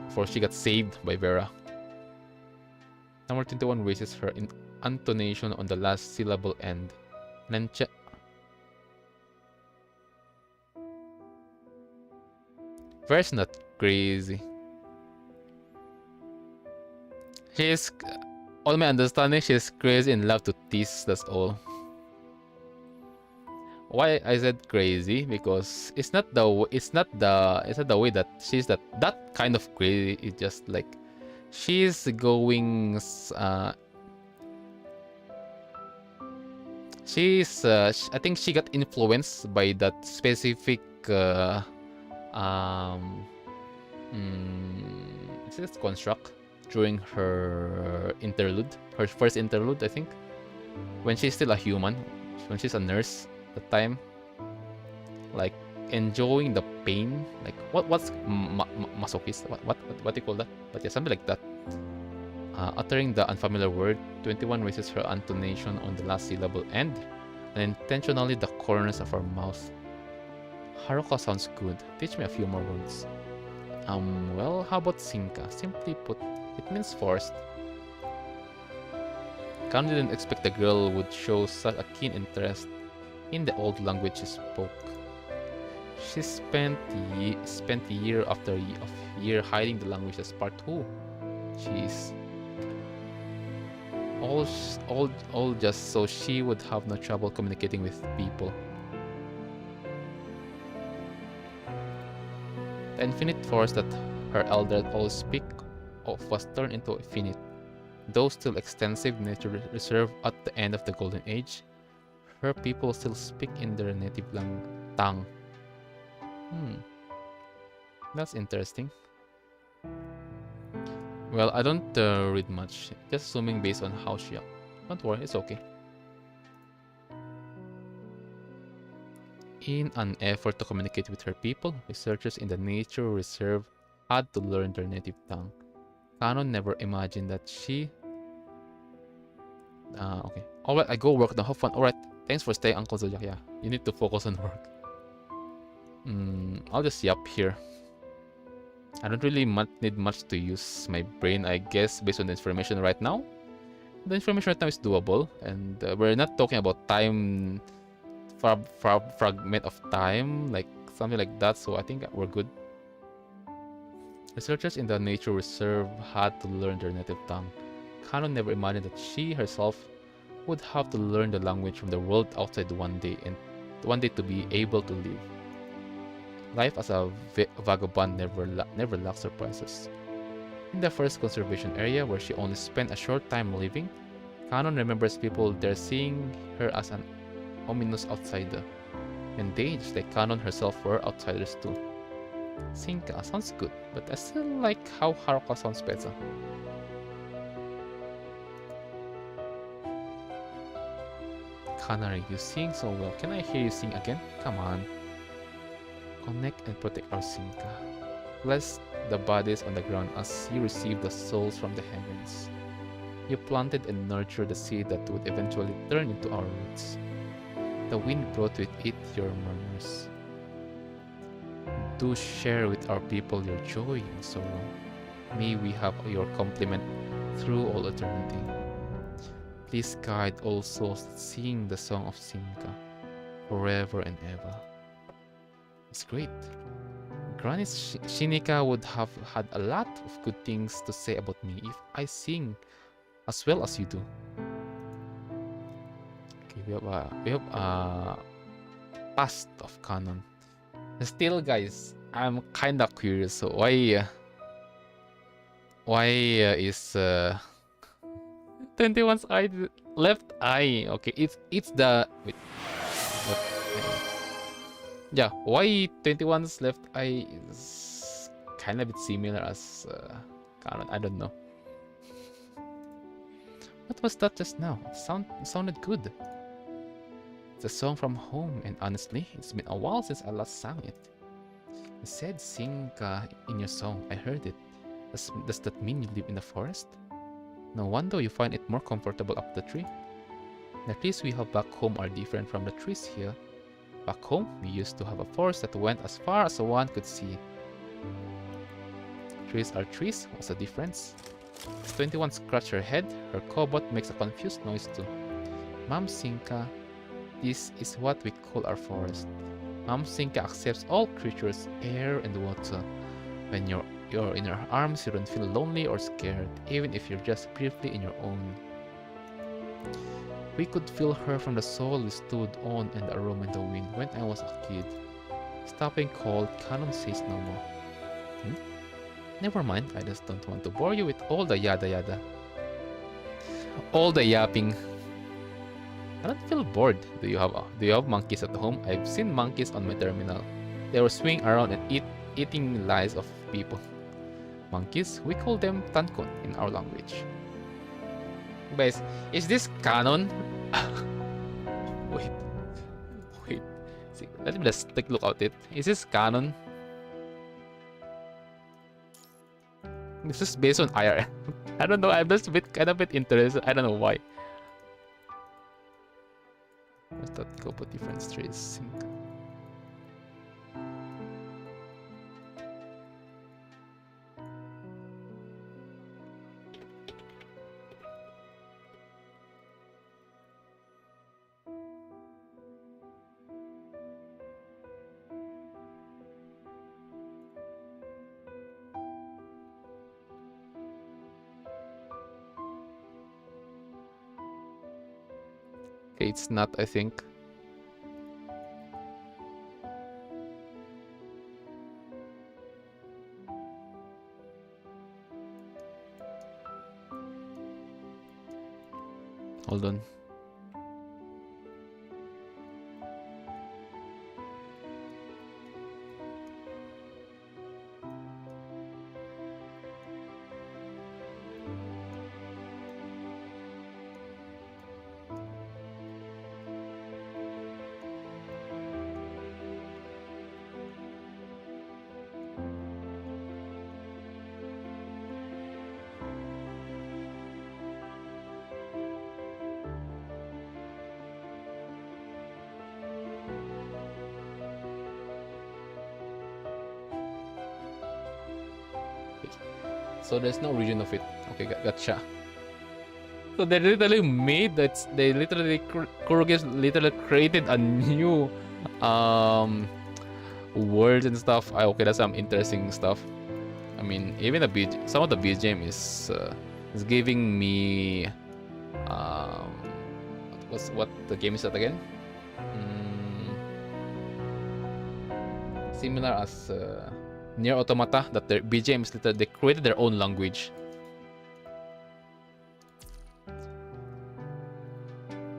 before she got saved by Vera. Number 21 raises her intonation on the last syllable end. Nancha. Vera's not crazy. She's, all my understanding, she's crazy and love to tease, that's all. Why I said crazy? Because it's not the way that she's that kind of crazy. It's just like she's going I think she got influenced by that specific construct during her interlude, her first interlude, I think, when she's still a human, when she's a nurse at the time, like enjoying the pain, like what's masochist, what do you call that? But yeah, something like that. Uttering the unfamiliar word, 21 raises her intonation on the last syllable end, and intentionally the corners of her mouth. Haruka sounds good. Teach me a few more words. Well, how about Sinka? Simply put, it means forced. Kano didn't expect the girl would show such a keen interest in the old language she spoke. She spent year after year hiding the language as part who she is. All just so she would have no trouble communicating with people. The infinite force that her elders all speak of was turned into finite, though still extensive nature reserve at the end of the Golden Age. Her people still speak in their native tongue. That's interesting. Well, I don't read much, just assuming based on how she... Don't worry, it's okay. In an effort to communicate with her people, researchers in the nature reserve had to learn their native tongue. Kano never imagined that she... okay. Alright, I go work now. Have fun. Alright, thanks for staying, Uncle Zodiac. Yeah, you need to focus on work. I'll just yap here. I don't really need much to use my brain, I guess, based on the information right now. The information right now is doable, and we're not talking about time, fragment of time, like something like that, so I think we're good. Researchers in the nature reserve had to learn their native tongue. Kano never imagined that she herself would have to learn the language from the world outside one day, and one day to be able to live. Life as a vagabond never lacks surprises. In the first conservation area, where she only spent a short time living, Kano remembers people there seeing her as an ominous outsider, and they, just like Kano herself, were outsiders too. Sinka sounds good, but I still like how Haruka sounds better. Canary, you sing so well. Can I hear you sing again? Come on. Connect and protect our Sinka. Bless the bodies on the ground as you receive the souls from the heavens. You planted and nurtured the seed that would eventually turn into our roots. The wind brought with it your murmurs. Do share with our people your joy and sorrow. May we have your complement through all eternity. Please guide all souls that sing the song of Sinka forever and ever. It's great. Granny Shinika would have had a lot of good things to say about me if I sing as well as you do. Okay, we have past of canon. Still, guys, I'm kinda curious. Why is 21's eye left eye? Okay, it's the wait. Left eye. Yeah, why 21's left eye is kind of a bit similar as Canon. I don't know. What was that just now? It sounded good. It's a song from home, and honestly, it's been a while since I last sang it. You said sing in your song. I heard it. Does that mean you live in the forest? No wonder you find it more comfortable up the tree. The trees we have back home are different from the trees here. Back home, we used to have a forest that went as far as one could see. Trees are trees. What's the difference? As 21 scratched her head, her cobot makes a confused noise too. Mom Sinka, this is what we call our forest. Mom Sinka accepts all creatures, air and water. When you're in her arms, you don't feel lonely or scared, even if you're just briefly in your own. We could feel her from the soil we stood on and the aroma in the wind when I was a kid. Stopping cold, Canon says no more. Never mind, I just don't want to bore you with all the yada yada. All the yapping. I don't feel bored. Do you have monkeys at home? I've seen monkeys on my terminal. They were swinging around and eating lives of people. Monkeys? We call them tankon in our language. Guys, is this canon? Wait. See, let me just take a look at it. Is this canon? This is based on IRL. I don't know. I'm just kind of bit interested. I don't know why. Let's not go for different strays. Sync. Okay, it's not, I think. Hold on. So there's no region of it. Okay, gotcha. So they literally made that. They literally Kuroge's literally created a new words and stuff. Okay, that's some interesting stuff. I mean, even some of the BGM is giving me what the game is that again? Similar as Near Automata, that their BGM is literally they created their own language.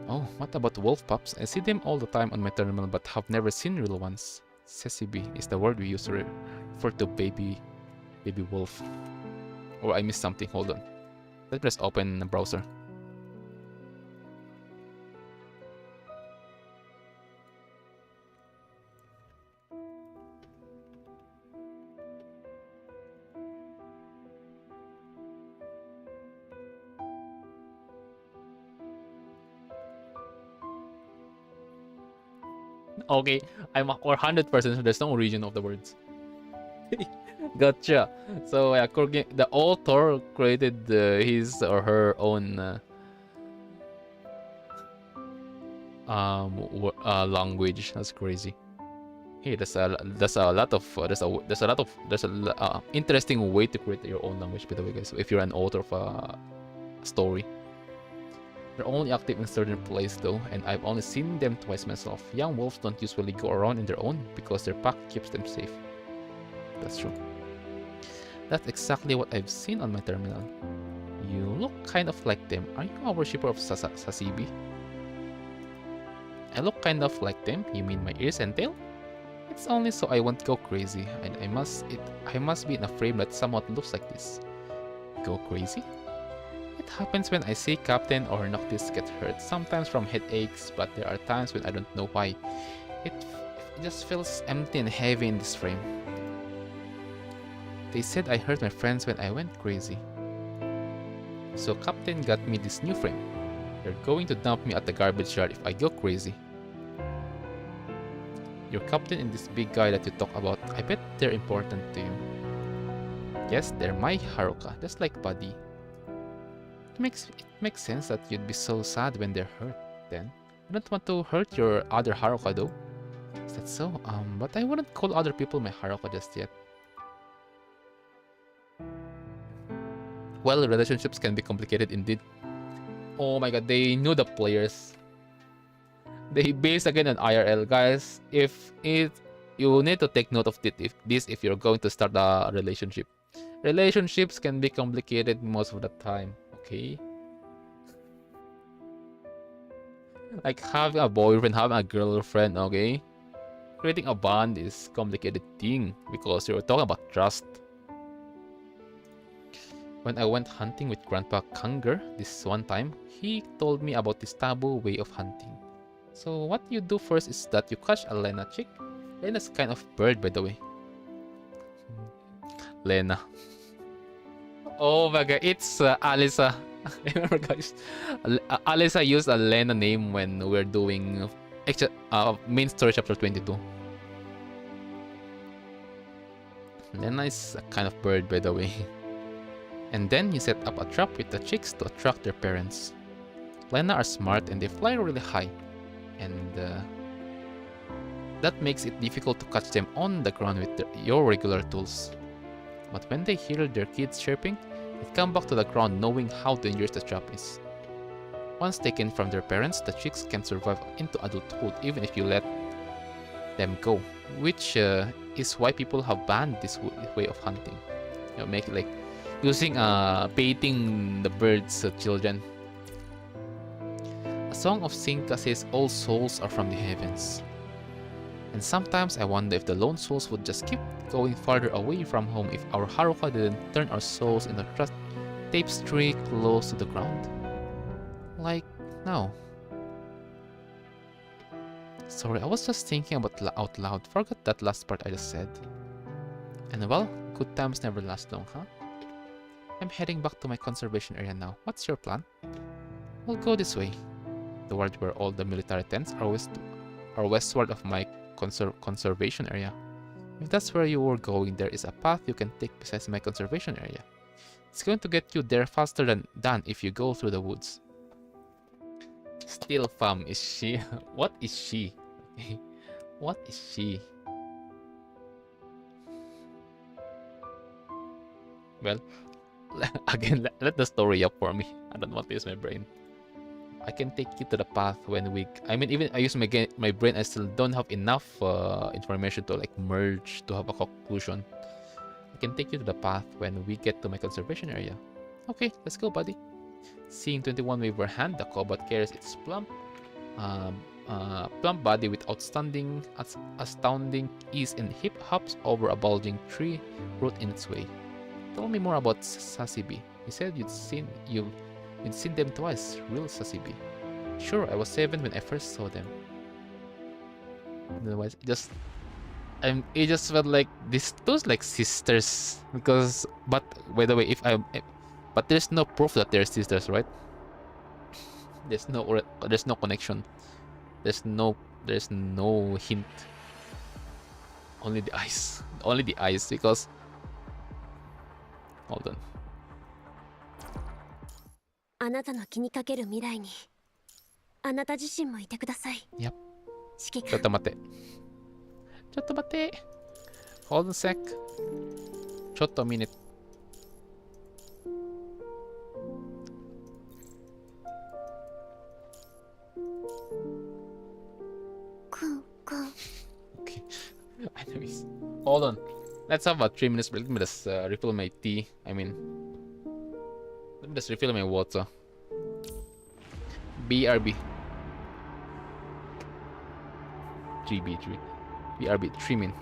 Oh, what about wolf pups? I see them all the time on my terminal, but have never seen real ones. Sesibi is the word we use to refer to baby wolf. Or I missed something. Hold on. Let's just open the browser. Okay, I'm 100% sure there's no origin of the words. Gotcha. So yeah, the author created his or her own language. That's crazy. Hey, there's a lot of interesting way to create your own language, by the way, guys. If you're an author of a story. They're only active in certain places though, and I've only seen them twice myself. Young wolves don't usually go around on their own because their pack keeps them safe. That's true. That's exactly what I've seen on my terminal. You look kind of like them. Are you a worshipper of Sasibi? I look kind of like them. You mean my ears and tail? It's only so I won't go crazy. I must be in a frame that somewhat looks like this. Go crazy? It happens when I see Captain or Noctis get hurt. Sometimes from headaches, but there are times when I don't know why. It just feels empty and heavy in this frame. They said I hurt my friends when I went crazy. So Captain got me this new frame. They're going to dump me at the garbage yard if I go crazy. Your captain and this big guy that you talk about, I bet they're important to you. Yes, they're my Haruka, just like Buddy. It makes sense that you'd be so sad when they're hurt, then. I don't want to hurt your other Haruka though. Is that so? But I wouldn't call other people my Haruka just yet. Well, relationships can be complicated indeed. Oh my god, they knew the players. They base again on IRL, guys. You need to take note of this if you're going to start a relationship. Relationships can be complicated most of the time, okay? Like having a boyfriend, having a girlfriend, okay? Creating a bond is complicated thing because you're talking about trust. When I went hunting with Grandpa Kanger this one time, he told me about this taboo way of hunting. So what you do first is that you catch a Lena chick. Lena's kind of bird, by the way. Lena. Oh my god, it's Alisa. Remember, guys? Alisa used a Lena name when we were doing main story chapter 22. Lena is a kind of bird, by the way. And then you set up a trap with the chicks to attract their parents. Lena are smart and they fly really high. And that makes it difficult to catch them on the ground with your regular tools. But when they hear their kids chirping, they come back to the ground knowing how dangerous the trap is. Once taken from their parents, the chicks can survive into adulthood even if you let them go, which is why people have banned this way of hunting. You know, make it like using baiting the birds' children. A song of Sinka says all souls are from the heavens. And sometimes I wonder if the lone souls would just keep going farther away from home if our Haruka didn't turn our souls into tapestry close to the ground. Like now. Sorry, I was just thinking about out loud. Forgot that last part I just said. And well, good times never last long, huh? I'm heading back to my conservation area now. What's your plan? We'll go this way. Toward where all the military tents are westward of my conservation area. If that's where you were going, there is a path you can take besides my conservation area. It's going to get you there faster than if you go through the woods. Still fam, is she? What is she? What is she? Well, again, let the story up for me. I don't want to use my brain. I can take you to the path when we... I mean, even I use my brain, I still don't have enough information to like merge to have a conclusion. I can take you to the path when we get to my conservation area. Okay, let's go, buddy. Seeing 21 wave her hand, the cobot carries its plump body with astounding ease and hip hops over a bulging tree root in its way. Tell me more about Sasibi. You said you'd seen them twice, real Sasibi. Sure, I was 7 when I first saw them. Otherwise, it just felt like those like sisters. Because, but by the way, but there's no proof that they're sisters, right? There's no connection. There's no hint. Only the eyes. Only the eyes, because... Hold on. あなたの気にかける未来にあなた自身もいてください。Yep. 指揮官。ちょっと待って。ちょっと待って。Hold on a sec. ちょっとminute. Okay. Enemies. Hold on. Let's have a 3 minutes break. Let me just refill my tea. I mean, let me just refill my water. BRB. 3B3. BRB 3 min.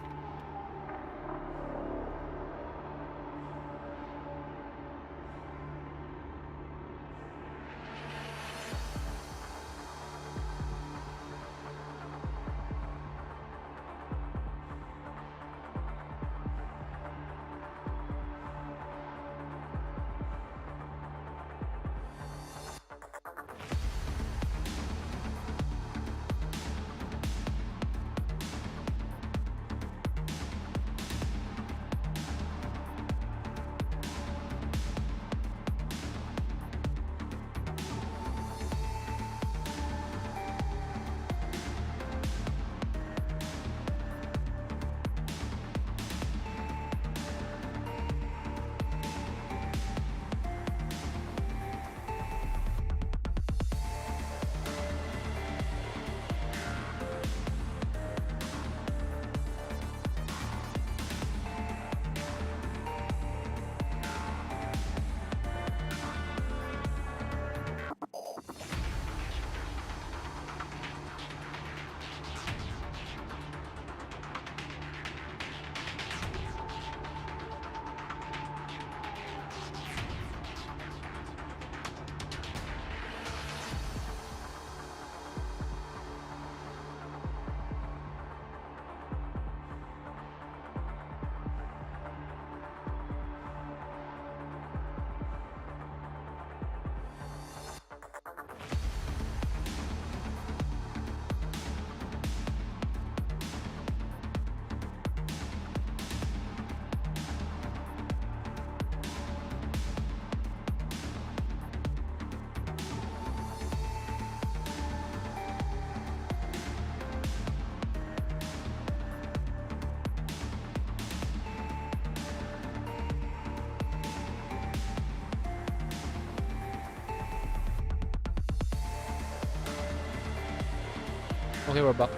Okay, we're back.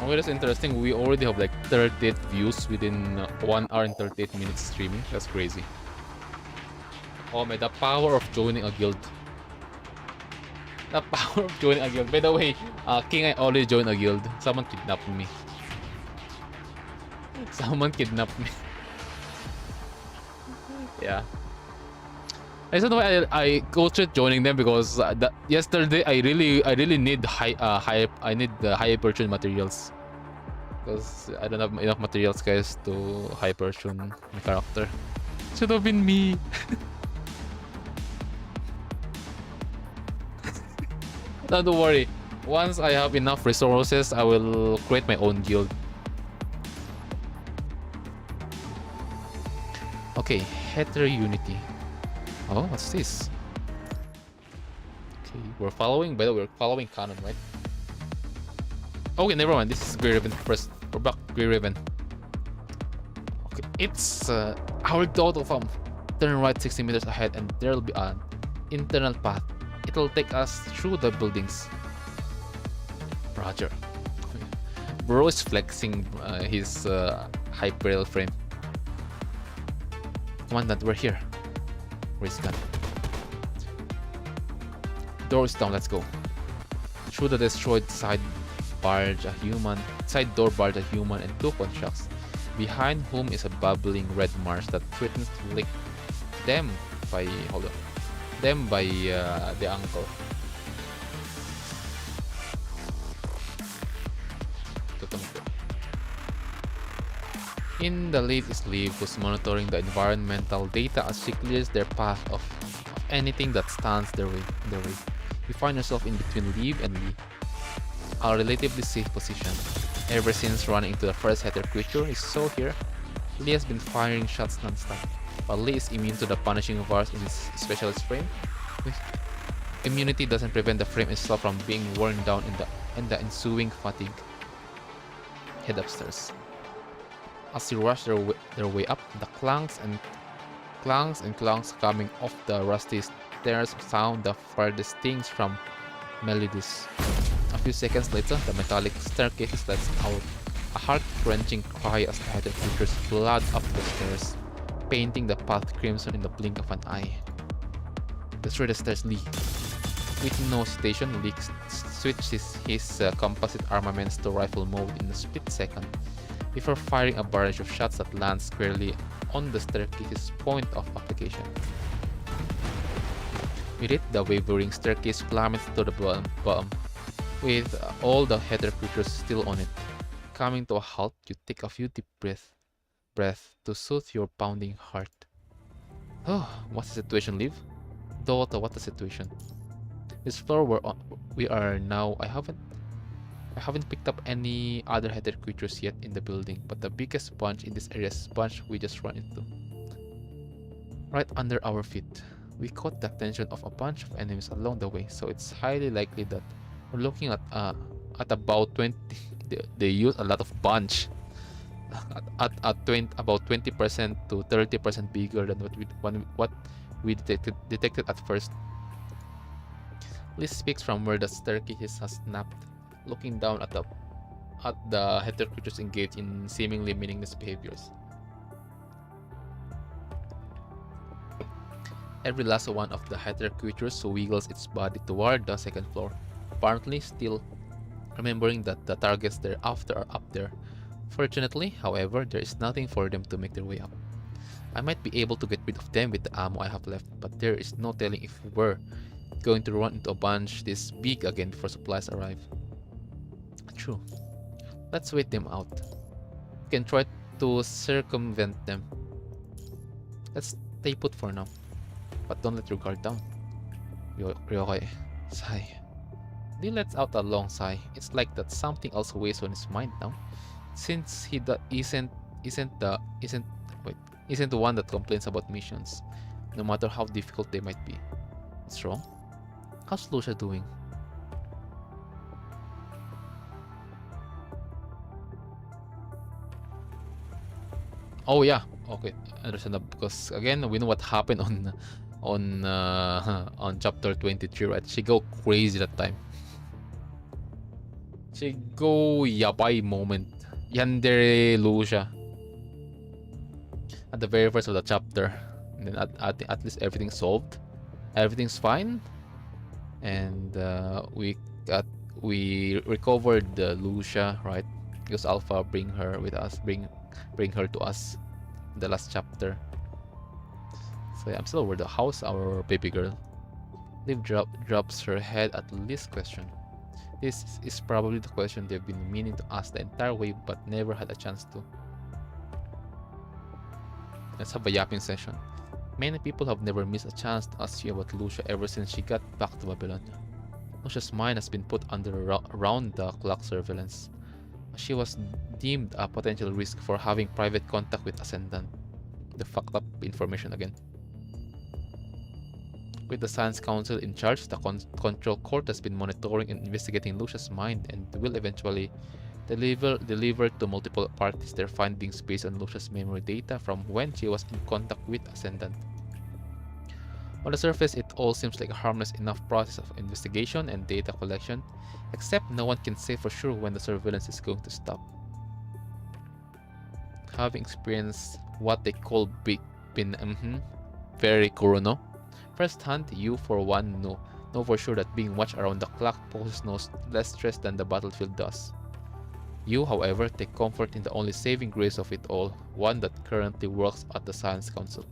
Okay, that's interesting. We already have like 38 views within 1 hour and 38 minutes streaming. That's crazy. Oh man, the power of joining a guild. The power of joining a guild. By the way, King, I already joined a guild. Someone kidnapped me. Someone kidnapped me. Yeah. I don't know why I go to joining them because yesterday I really need I need the hypertune materials because I don't have enough materials, guys, to hypertune my character. Should have been me. No, don't worry. Once I have enough resources, I will create my own guild. Okay, heterounity. Oh, what's this? Okay, we're following. By the way, we're following canon, right? Okay, never mind. This is Grey Raven first. We're back, Grey Raven. Okay, it's our total farm. Turn right 60 meters ahead, and there'll be an internal path. It'll take us through the buildings. Roger. Bro is flexing his hyper frame. Commandant, we're here. Race gun. Door is down, let's go. Through the destroyed side barge, a human. Side door barge, a human, and 2 constructs. Behind whom is a bubbling red marsh that threatens to lick them by. Hold on. Them by the ankle. In the lead is Liv, who's monitoring the environmental data as she clears their path of anything that stands their way. You find yourself in between Liv and Lee, a relatively safe position. Ever since running into the first hatter creature is so here, Lee has been firing shots non-stop. While Lee is immune to the punishing virus in his specialist frame, immunity doesn't prevent the frame itself from being worn down in the ensuing fatigue. Head upstairs. As you rush their way up, the clanks and clanks coming off the rusty stairs sound the furthest things from Melidus. A few seconds later, the metallic staircase lets out a heart-wrenching cry as the headed creatures flood up the stairs, painting the path crimson in the blink of an eye. Destroy the stairs, Lee. With no hesitation, Lee switches his composite armaments to rifle mode in a split second, before firing a barrage of shots that land squarely on the staircase's point of application. With it, the wavering staircase plummets to the bottom, with all the header creatures still on it. Coming to a halt, you take a few deep breaths to soothe your pounding heart. Oh, what's the situation, Liv? Dota, what the situation? This floor we are now, I haven't picked up any other header creatures yet in the building, but the biggest bunch in this area is the bunch we just run into. Right under our feet. We caught the attention of a bunch of enemies along the way, so it's highly likely that we're looking at about 20. They use a lot of bunch. At about 20% to 30% bigger than what we detected at first. Liz speaks from where the staircase has snapped, looking down at the header creatures engaged in seemingly meaningless behaviors. Every last one of the header creatures wiggles its body toward the second floor, apparently still remembering that the targets they're after are up there. Fortunately, however, there is nothing for them to make their way up. I might be able to get rid of them with the ammo I have left, but there is no telling if we're going to run into a bunch this big again before supplies arrive. True. Let's wait them out. We can try to circumvent them. Let's stay put for now. But don't let your guard down. Ryohei. Sigh. Lee lets out a long sigh. It's like that something else weighs on his mind now. Since he isn't the one that complains about missions, no matter how difficult they might be. What's wrong? How's Lucia doing? Oh yeah, okay, understandable. Because again, we know what happened on chapter 23, right? She go crazy that time. She go yabai moment. Yandere Lucia. At the very first of the chapter. And then at least everything's solved. Everything's fine. And we recovered the Lucia, right? Because Alpha bring her with us, bring her to us in the last chapter. So yeah, I'm still over the house, our baby girl. Liv drops her head at Liz's question. This is probably the question they've been meaning to ask the entire way but never had a chance to. Let's have a yapping session. Many people have never missed a chance to ask you about Lucia ever since she got back to Babylon. Lucia's mind has been put under round-the-clock surveillance. She was deemed a potential risk for having private contact with Ascendant. The fucked up information again. With the Science Council in charge, the Control Court has been monitoring and investigating Lucia's mind and will eventually deliver to multiple parties their findings based on Lucia's memory data from when she was in contact with Ascendant. On the surface, it all seems like a harmless enough process of investigation and data collection, except no one can say for sure when the surveillance is going to stop. Having experienced what they call very Kurono, firsthand, you for one know for sure that being watched around the clock poses no less stress than the battlefield does. You, however, take comfort in the only saving grace of it all, one that currently works at the Science Council.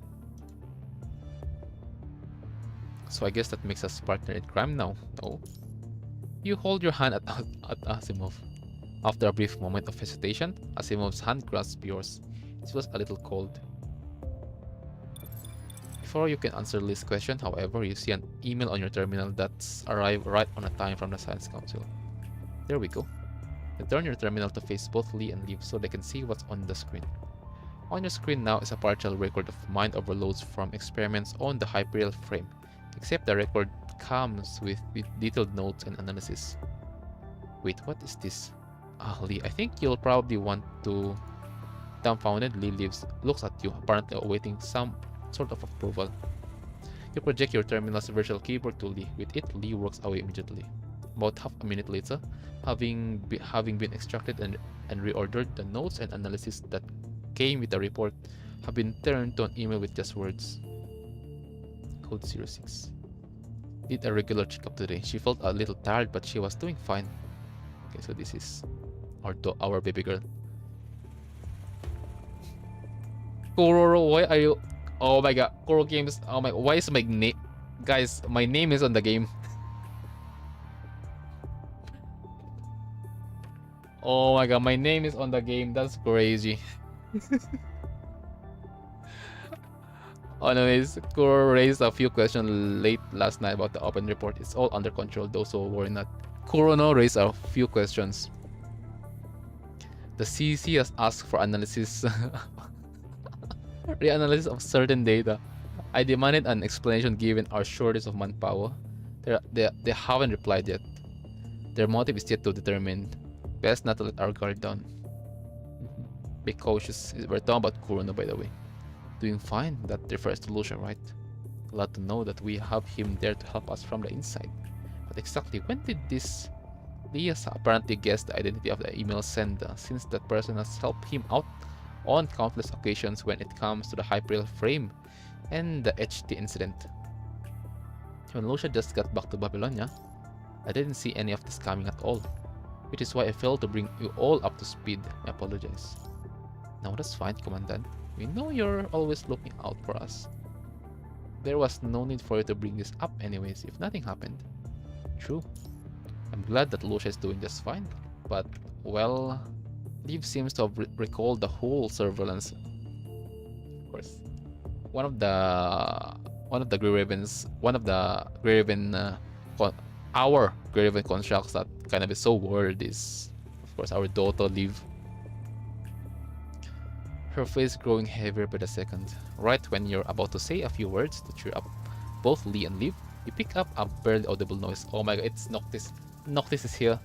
So I guess that makes us partner in crime now, no? You hold your hand at Asimov. After a brief moment of hesitation, Asimov's hand grasps yours. It was a little cold. Before you can answer Liz's question, however, you see an email on your terminal that's arrived right on a time from the Science Council. There we go. Turn your terminal to face both Lee and Liv so they can see what's on the screen. On your screen now is a partial record of mind overloads from experiments on the Hyperial frame, except the record comes with detailed notes and analysis. Wait, what is this? Lee, I think you'll probably want to... Dumbfounded, Lee looks at you, apparently awaiting some sort of approval. You project your terminal's virtual keyboard to Lee. With it, Lee works away immediately. About half a minute later, having been extracted and reordered, the notes and analysis that came with the report have been turned to an email with just words. Code 06. Did a regular checkup today. She felt a little tired, but she was doing fine. Okay, so this is our baby girl. Kororo, why are you? Oh my god, Koro Games. Oh my, why is my name? Guys, my name is on the game. Oh my god, my name is on the game. That's crazy. Anyways, Kuro raised a few questions late last night about the open report. It's all under control though, so worry not. Kurono raised a few questions. The CC has asked for analysis, reanalysis of certain data. I demanded an explanation given our shortage of manpower. They haven't replied yet. Their motive is yet to determine. Best not to let our guard down. Be cautious. We're talking about Kurono, by the way. Doing fine. That refers to Lucia, right? Glad to know that we have him there to help us from the inside. But exactly when did this? Lias apparently guessed the identity of the email sender, since that person has helped him out on countless occasions when it comes to the Hyperreal frame and the HT incident. When Lucia just got back to Babylonia, I didn't see any of this coming at all, which is why I failed to bring you all up to speed. I apologize. No, that's fine, Commandant. We know you're always looking out for us. There was no need for you to bring this up anyways if nothing happened. True. I'm glad that Lucia is doing just fine, but, well, Liv seems to have recalled the whole surveillance. Of course. One of the Grey Ravens, our Grey Raven constructs that kind of is so worried is, of course, our daughter Liv. Her face growing heavier by the second. Right when you're about to say a few words to cheer up both Lee and Liv, you pick up a barely audible noise. Oh my god, it's Noctis. Noctis is here.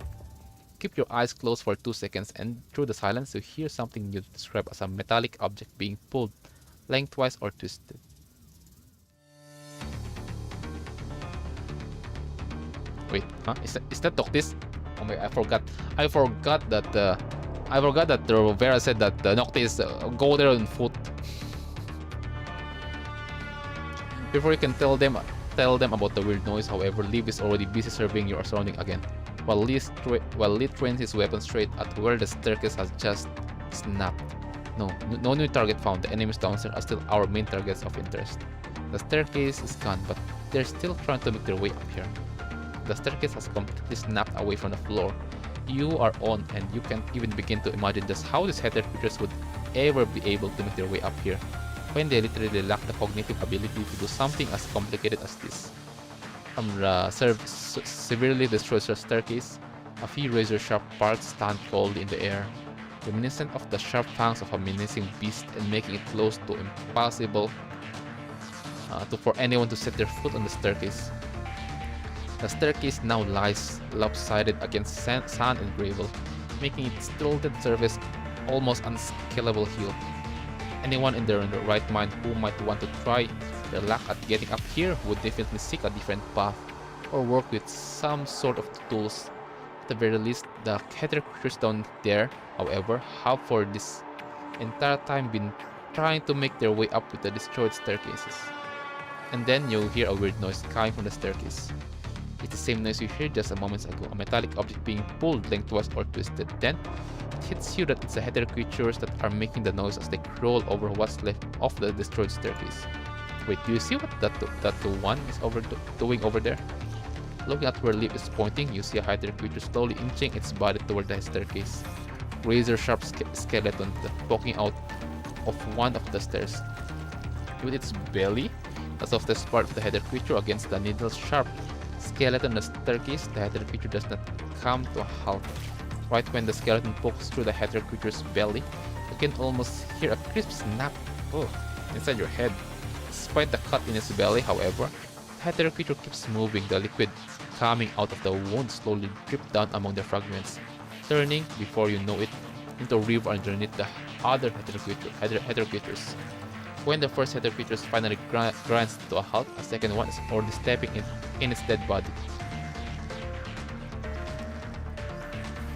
Keep your eyes closed for 2 seconds, and through the silence you hear something you describe as a metallic object being pulled lengthwise or twisted. Wait, huh? Is that Noctis? Oh my, I forgot that the Rovera said that the Noctis go there on foot. Before you can tell them about the weird noise, however, Liv is already busy surveying your surrounding again, while Lee trains his weapon straight at where the staircase has just snapped. No new target found. The enemies downstairs are still our main targets of interest. The staircase is gone, but they're still trying to make their way up here. The staircase has completely snapped away from the floor you are on, and you can't even begin to imagine just how these headed creatures would ever be able to make their way up here, when they literally lack the cognitive ability to do something as complicated as this. From the severely destroyed staircase, a few razor-sharp parts stand coldly in the air, reminiscent of the sharp fangs of a menacing beast and making it close to impossible for anyone to set their foot on the staircase. The staircase now lies lopsided against sand and gravel, making its tilted surface almost unscalable hill. Anyone in their right mind who might want to try their luck at getting up here would definitely seek a different path, or work with some sort of tools. At the very least, the header creatures down there, however, have for this entire time been trying to make their way up with the destroyed staircases. And then you'll hear a weird noise coming from the staircase. It's the same noise you heard just a moment ago, a metallic object being pulled lengthwise or twisted. Then, it hits you that it's the header creatures that are making the noise as they crawl over what's left of the destroyed staircase. Wait, do you see what that one is doing over there? Looking at where Liv is pointing, you see a header creature slowly inching its body toward the staircase. Razor-sharp skeleton poking out of one of the stairs. With its belly, the softest part of the header creature against the needle-sharp skeleton on the staircase, the header creature does not come to a halt. Right when the skeleton pokes through the header creature's belly, you can almost hear a crisp snap inside your head. Despite the cut in its belly, however, the header creature keeps moving. The liquid coming out of the wound slowly drips down among the fragments, turning, before you know it, into a river underneath the other header creatures. When the first header creature finally grinds to a halt, a second one is already stepping in its dead body.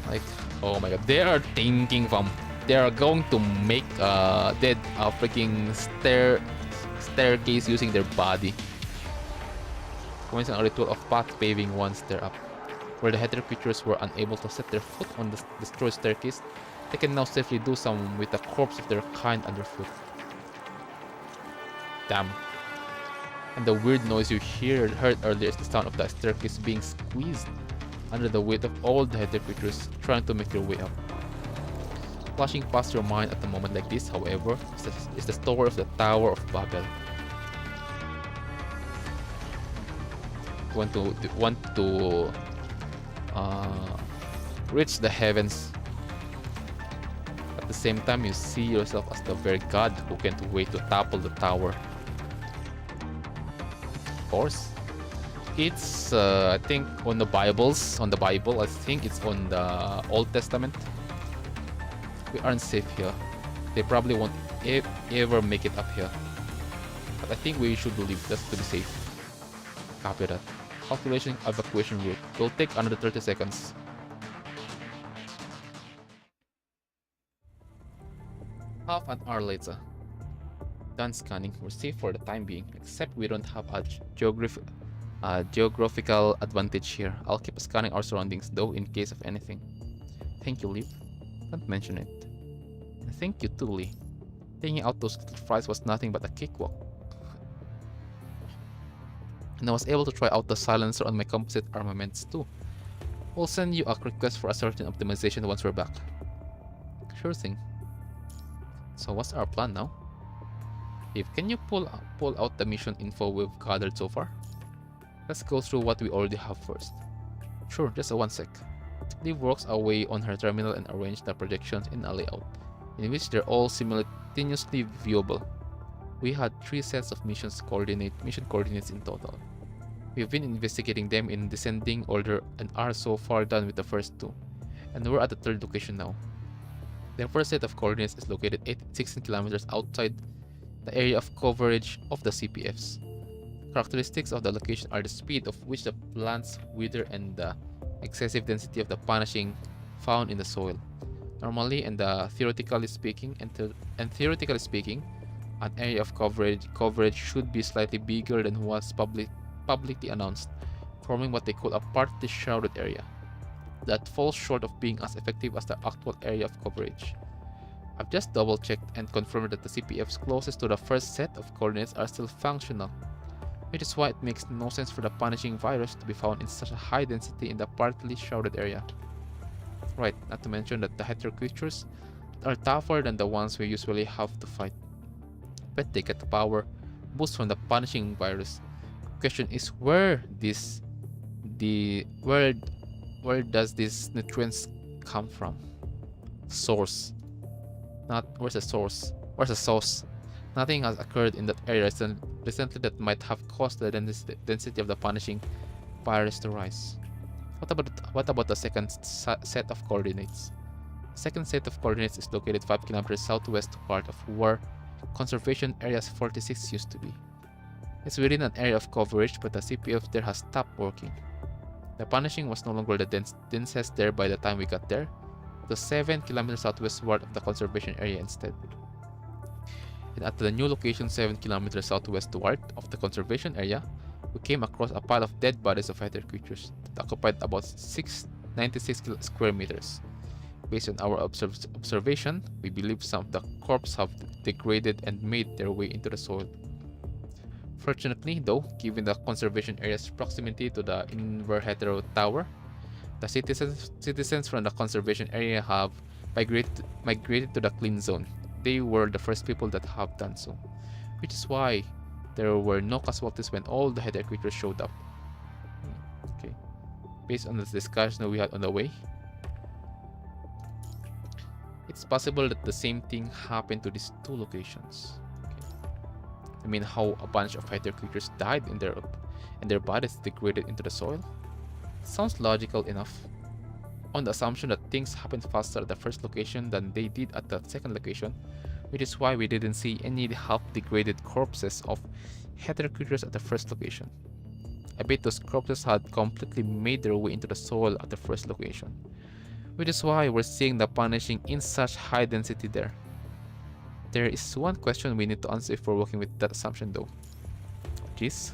Like, oh my god, they are thinking from. They are going to make dead freaking staircase using their body. Commencing a ritual of path paving once they're up. Where the header creatures were unable to set their foot on the destroyed staircase, they can now safely do so with the corpse of their kind underfoot. Damn. And the weird noise you heard earlier is the sound of the staircase being squeezed under the weight of all the header creatures trying to make their way up. Flashing past your mind at a moment like this, however, is the story of the Tower of Babel. Want to reach the heavens. At the same time, you see yourself as the very god who can't wait to topple the tower. Of course, it's I think on the Bible. I think it's on the Old Testament. We aren't safe here. They probably won't ever make it up here. But I think we should leave just to be safe. Copy that. Calculation evacuation route will take another 30 seconds. Half an hour later. Done scanning. We're safe for the time being, except we don't have a geographical advantage here. I'll keep scanning our surroundings though in case of anything. Thank you, Liv. Don't mention it. And thank you too, Lee. Taking out those little fries was nothing but a cakewalk. And I was able to try out the silencer on my composite armaments too. We'll send you a request for a certain optimization once we're back. Sure thing. So what's our plan now? Eve, can you pull out the mission info we've gathered so far? Let's go through what we already have first. Sure, just a 1 sec. Liv works away on her terminal and arranges the projections in a layout, in which they're all simultaneously viewable. We had 3 sets of mission coordinates in total. We've been investigating them in descending order and are so far done with the first 2, and we're at the 3rd location now. The first set of coordinates is located 16 kilometers outside the area of coverage of the CPFs. Characteristics of the location are the speed of which the plants wither and the excessive density of the punishing found in the soil. Normally, and theoretically speaking, an area of coverage should be slightly bigger than was publicly announced, forming what they call a partly shrouded area. That falls short of being as effective as the actual area of coverage. I've just double checked and confirmed that the CPFs closest to the first set of coordinates are still functional, which is why it makes no sense for the punishing virus to be found in such a high density in the partly shrouded area. Right, not to mention that the hetero creatures are tougher than the ones we usually have to fight. But they get the power boost from the punishing virus. Question is where does these nutrients come from? Source. Not where's the source? Where's the source? Nothing has occurred in that area recently that might have caused the density of the punishing virus to rise. What about the second set of coordinates? The second set of coordinates is located 5 kilometers southwest part of where Conservation Area 46 used to be. It's within an area of coverage, but the CPF there has stopped working. The punishing was no longer the densest there by the time we got there. It was 7 kilometers southwestward of the conservation area instead. And at the new location 7 kilometers southwestward of the conservation area, we came across a pile of dead bodies of other creatures that occupied about 96 square meters. Based on our observation, we believe some of the corpses have degraded and made their way into the soil. Fortunately, though, given the conservation area's proximity to the Inverhetero Tower, the citizens from the conservation area have migrated to the clean zone. They were the first people that have done so, which is why there were no casualties when all the header creatures showed up. Okay, based on the discussion we had on the way, it's possible that the same thing happened to these 2 locations. I mean, how a bunch of fighter creatures died and their bodies degraded into the soil? Sounds logical enough, on the assumption that things happened faster at the first location than they did at the second location, which is why we didn't see any half-degraded corpses of hetero creatures at the first location. I bet those corpses had completely made their way into the soil at the first location, Which is why we're seeing the punishing in such high density there. There is one question we need to answer if we're working with that assumption though. Which is,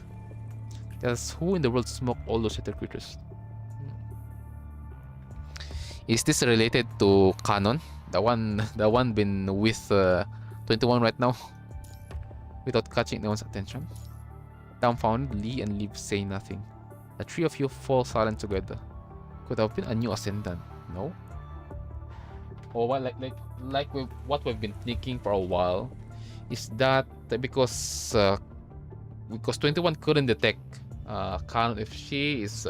does who in the world smoke all those ether creatures? Is this related to Canon? The one been with 21 right now? Without catching anyone's attention? Dumbfounded, Lee and Liv say nothing. The three of you fall silent together. Could have been a new ascendant, no? Or what, what we've been thinking for a while is that because 21 couldn't detect Canon if she is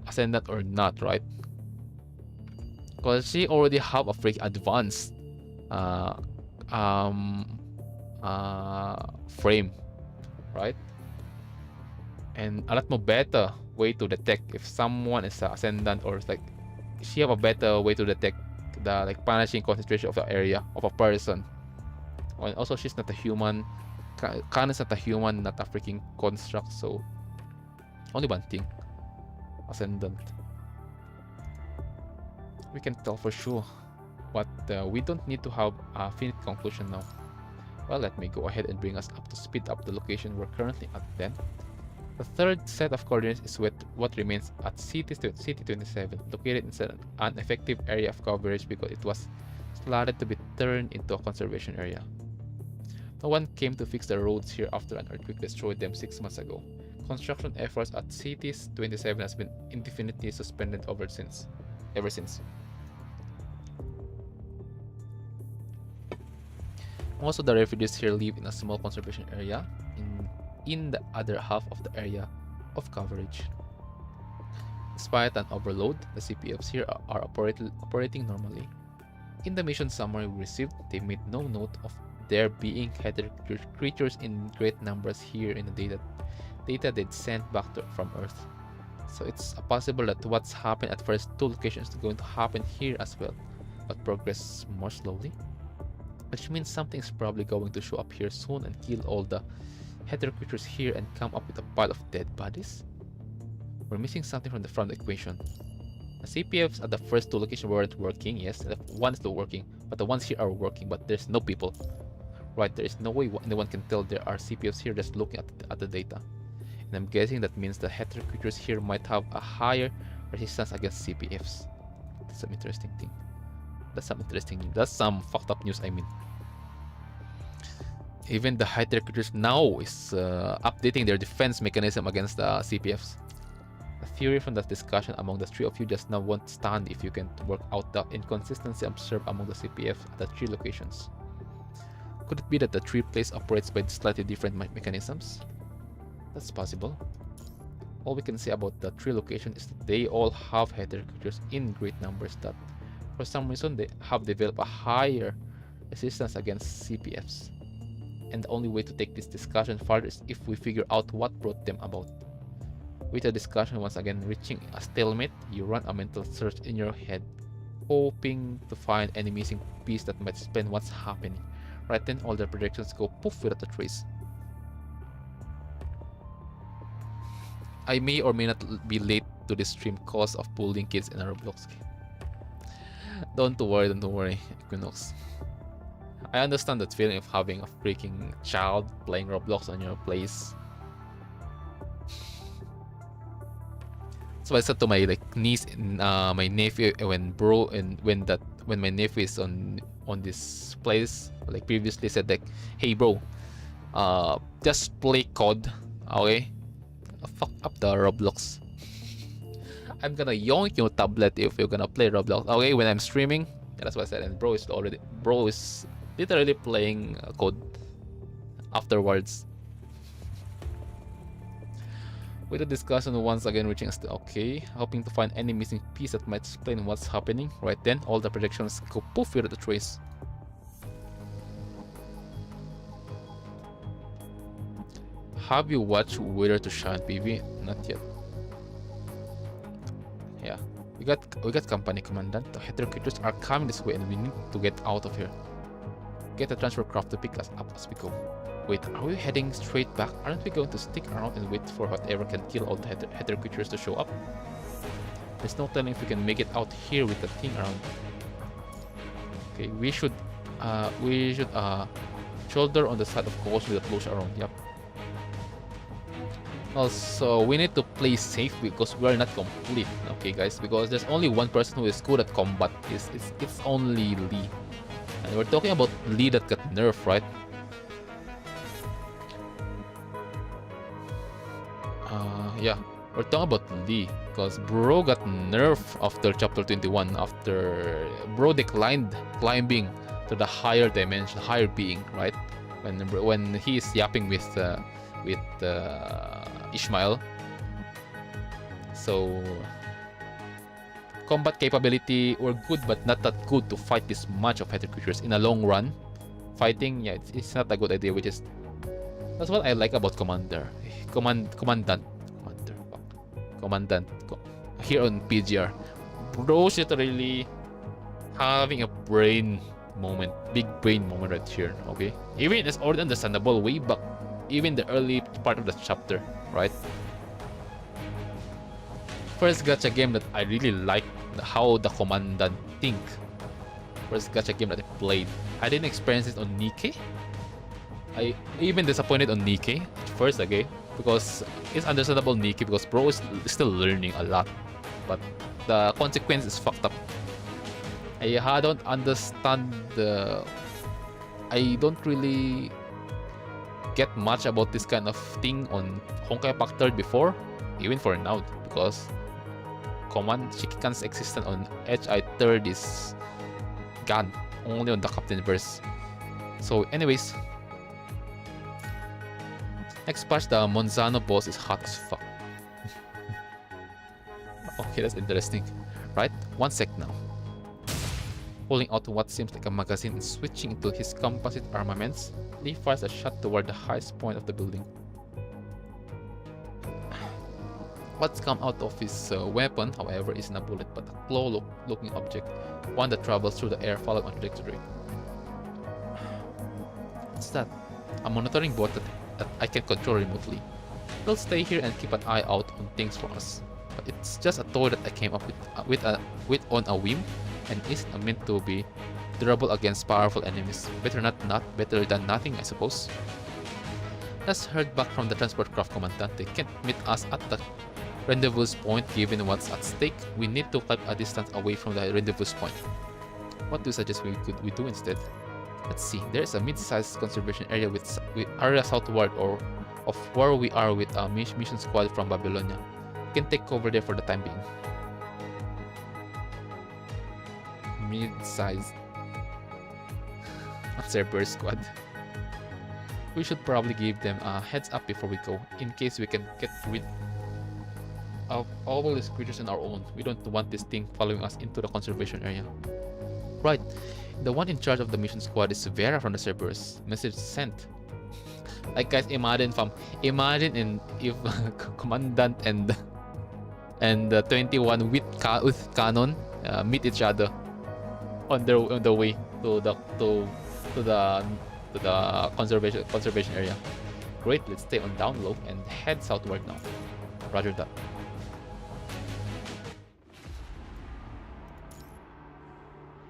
ascendant or not, right? Because she already have a freak advanced frame, right? And a lot more better way to detect if someone is ascendant, or like she have a better way to detect the punishing concentration of the area of a person. And also she's not a human. Khan is not a human, not a freaking construct, so only one thing. Ascendant. We can tell for sure, but we don't need to have a finite conclusion now. Well, let me go ahead and bring us up to speed up the location we're currently at then. The third set of coordinates is what remains at CT27, located inside an effective area of coverage because it was slotted to be turned into a conservation area. No one came to fix the roads here after an earthquake destroyed them 6 months ago. Construction efforts at CT27 has been indefinitely suspended ever since. Most of the refugees here live in a small conservation area in the other half of the area of coverage. Despite an overload, the CPFs here are operating normally. In the mission summary we received, they made no note of there being ether creatures in great numbers here in the data they'd sent back from Earth. So it's possible that what's happened at first two locations is going to happen here as well, but progress more slowly. Which means something's probably going to show up here soon and kill all the ether creatures here and come up with a pile of dead bodies. We're missing something from the equation. The CPFs at the first two locations weren't working, yes, the one is still working, but the ones here are working, but there's no people. Right, there is no way anyone can tell there are CPFs here just looking at the data. And I'm guessing that means the ether creatures here might have a higher resistance against CPFs. That's some interesting thing. That's some fucked up news, I mean. Even the ether creatures now is updating their defense mechanism against the CPFs. The theory from that discussion among the three of you just now won't stand if you can work out the inconsistency observed among the CPFs at the three locations. Could it be that the tree place operates by slightly different mechanisms? That's possible. All we can say about the tree location is that they all have ether creatures in great numbers that for some reason they have developed a higher resistance against CPFs. And the only way to take this discussion further is if we figure out what brought them about. With the discussion once again reaching a stalemate, you run a mental search in your head, hoping to find any missing piece that might explain what's happening. Right then, all the projections go poof without a trace. I may or may not be late to this stream cause of bullying kids in a Roblox game. Don't worry, Equinox. I understand that feeling of having a freaking child playing Roblox on your place. So I said to my niece and my nephew when my nephew is on this place, like previously said hey bro, just play COD, okay? Fuck up the Roblox. I'm gonna yoink your tablet if you're gonna play Roblox, okay? When I'm streaming, yeah, that's what I said. And bro is literally playing COD afterwards. With the discussion once again reaching us, okay, hoping to find any missing piece that might explain what's happening. Right then, all the projections go poof without a trace. Have you watched Wither to Shine PV? Not yet. Yeah, we got company, Commandant. The ether creatures are coming this way and we need to get out of here. Get a transfer craft to pick us up as we go. Wait, are we heading straight back? Aren't we going to stick around and wait for whatever can kill all the ether creatures to show up? There's no telling if we can make it out here with the thing around. Okay, we should shoulder on the side of course with the close around. Yep. Also, we need to play safe because we are not complete. Okay, guys, because there's only one person who is good at combat. It's only Lee, and we're talking about Lee that got nerfed, right? Yeah, we're talking about Lee because Bro got nerfed after chapter 21. After Bro declined climbing to the higher dimension, higher being, right? When he is yapping with Ishmael. So combat capability were good, but not that good to fight this much of heavy creatures in a long run. Fighting, yeah, it's not a good idea. That's what I like about Commandant here on PGR. Bro's literally having a brain moment, big brain moment right here. Okay, even it's already understandable way back, even the early part of the chapter, right? First gacha game that I really like how the Commandant think. First gacha game that I played. I didn't experience it on NIKKE. I even disappointed on NIKKE at first, okay? Because it's understandable NIKKE because Bro is still learning a lot. But the consequence is fucked up. I don't understand I don't really get much about this kind of thing on Honkai Pact 3 before, even for now, because Shikikan's existence on HI 3 is gone, only on the Captain verse. So anyways, next patch, the Monzano boss is hot as fuck. Okay, that's interesting. Right, 1 sec now. Pulling out what seems like a magazine and switching into his composite armaments, Lee fires a shot toward the highest point of the building. What's come out of his weapon, however, isn't a bullet but a claw-looking object, one that travels through the air following on trajectory. What's that? A monitoring board that I can control remotely. It'll stay here and keep an eye out on things for us. But it's just a toy that I came up with on a whim, and isn't meant to be durable against powerful enemies. Better better than nothing, I suppose. As heard back from the transport craft commandant, they can't meet us at the rendezvous point given what's at stake. We need to keep a distance away from the rendezvous point. What do you suggest we do instead? Let's see. There is a mid-sized conservation area with area southward of where we are with a mission squad from Babylonia. We can take cover there for the time being. Mid-sized Cerberus squad. We should probably give them a heads up before we go, in case we can get rid of all these creatures on our own. We don't want this thing following us into the conservation area. Right, the one in charge of the mission squad is Vera from the Cerberus. Message sent. Like guys, imagine if Commandant and 21 with Canon meet each other on the way to the conservation area. Great, let's stay on down low and head southward now. Roger that.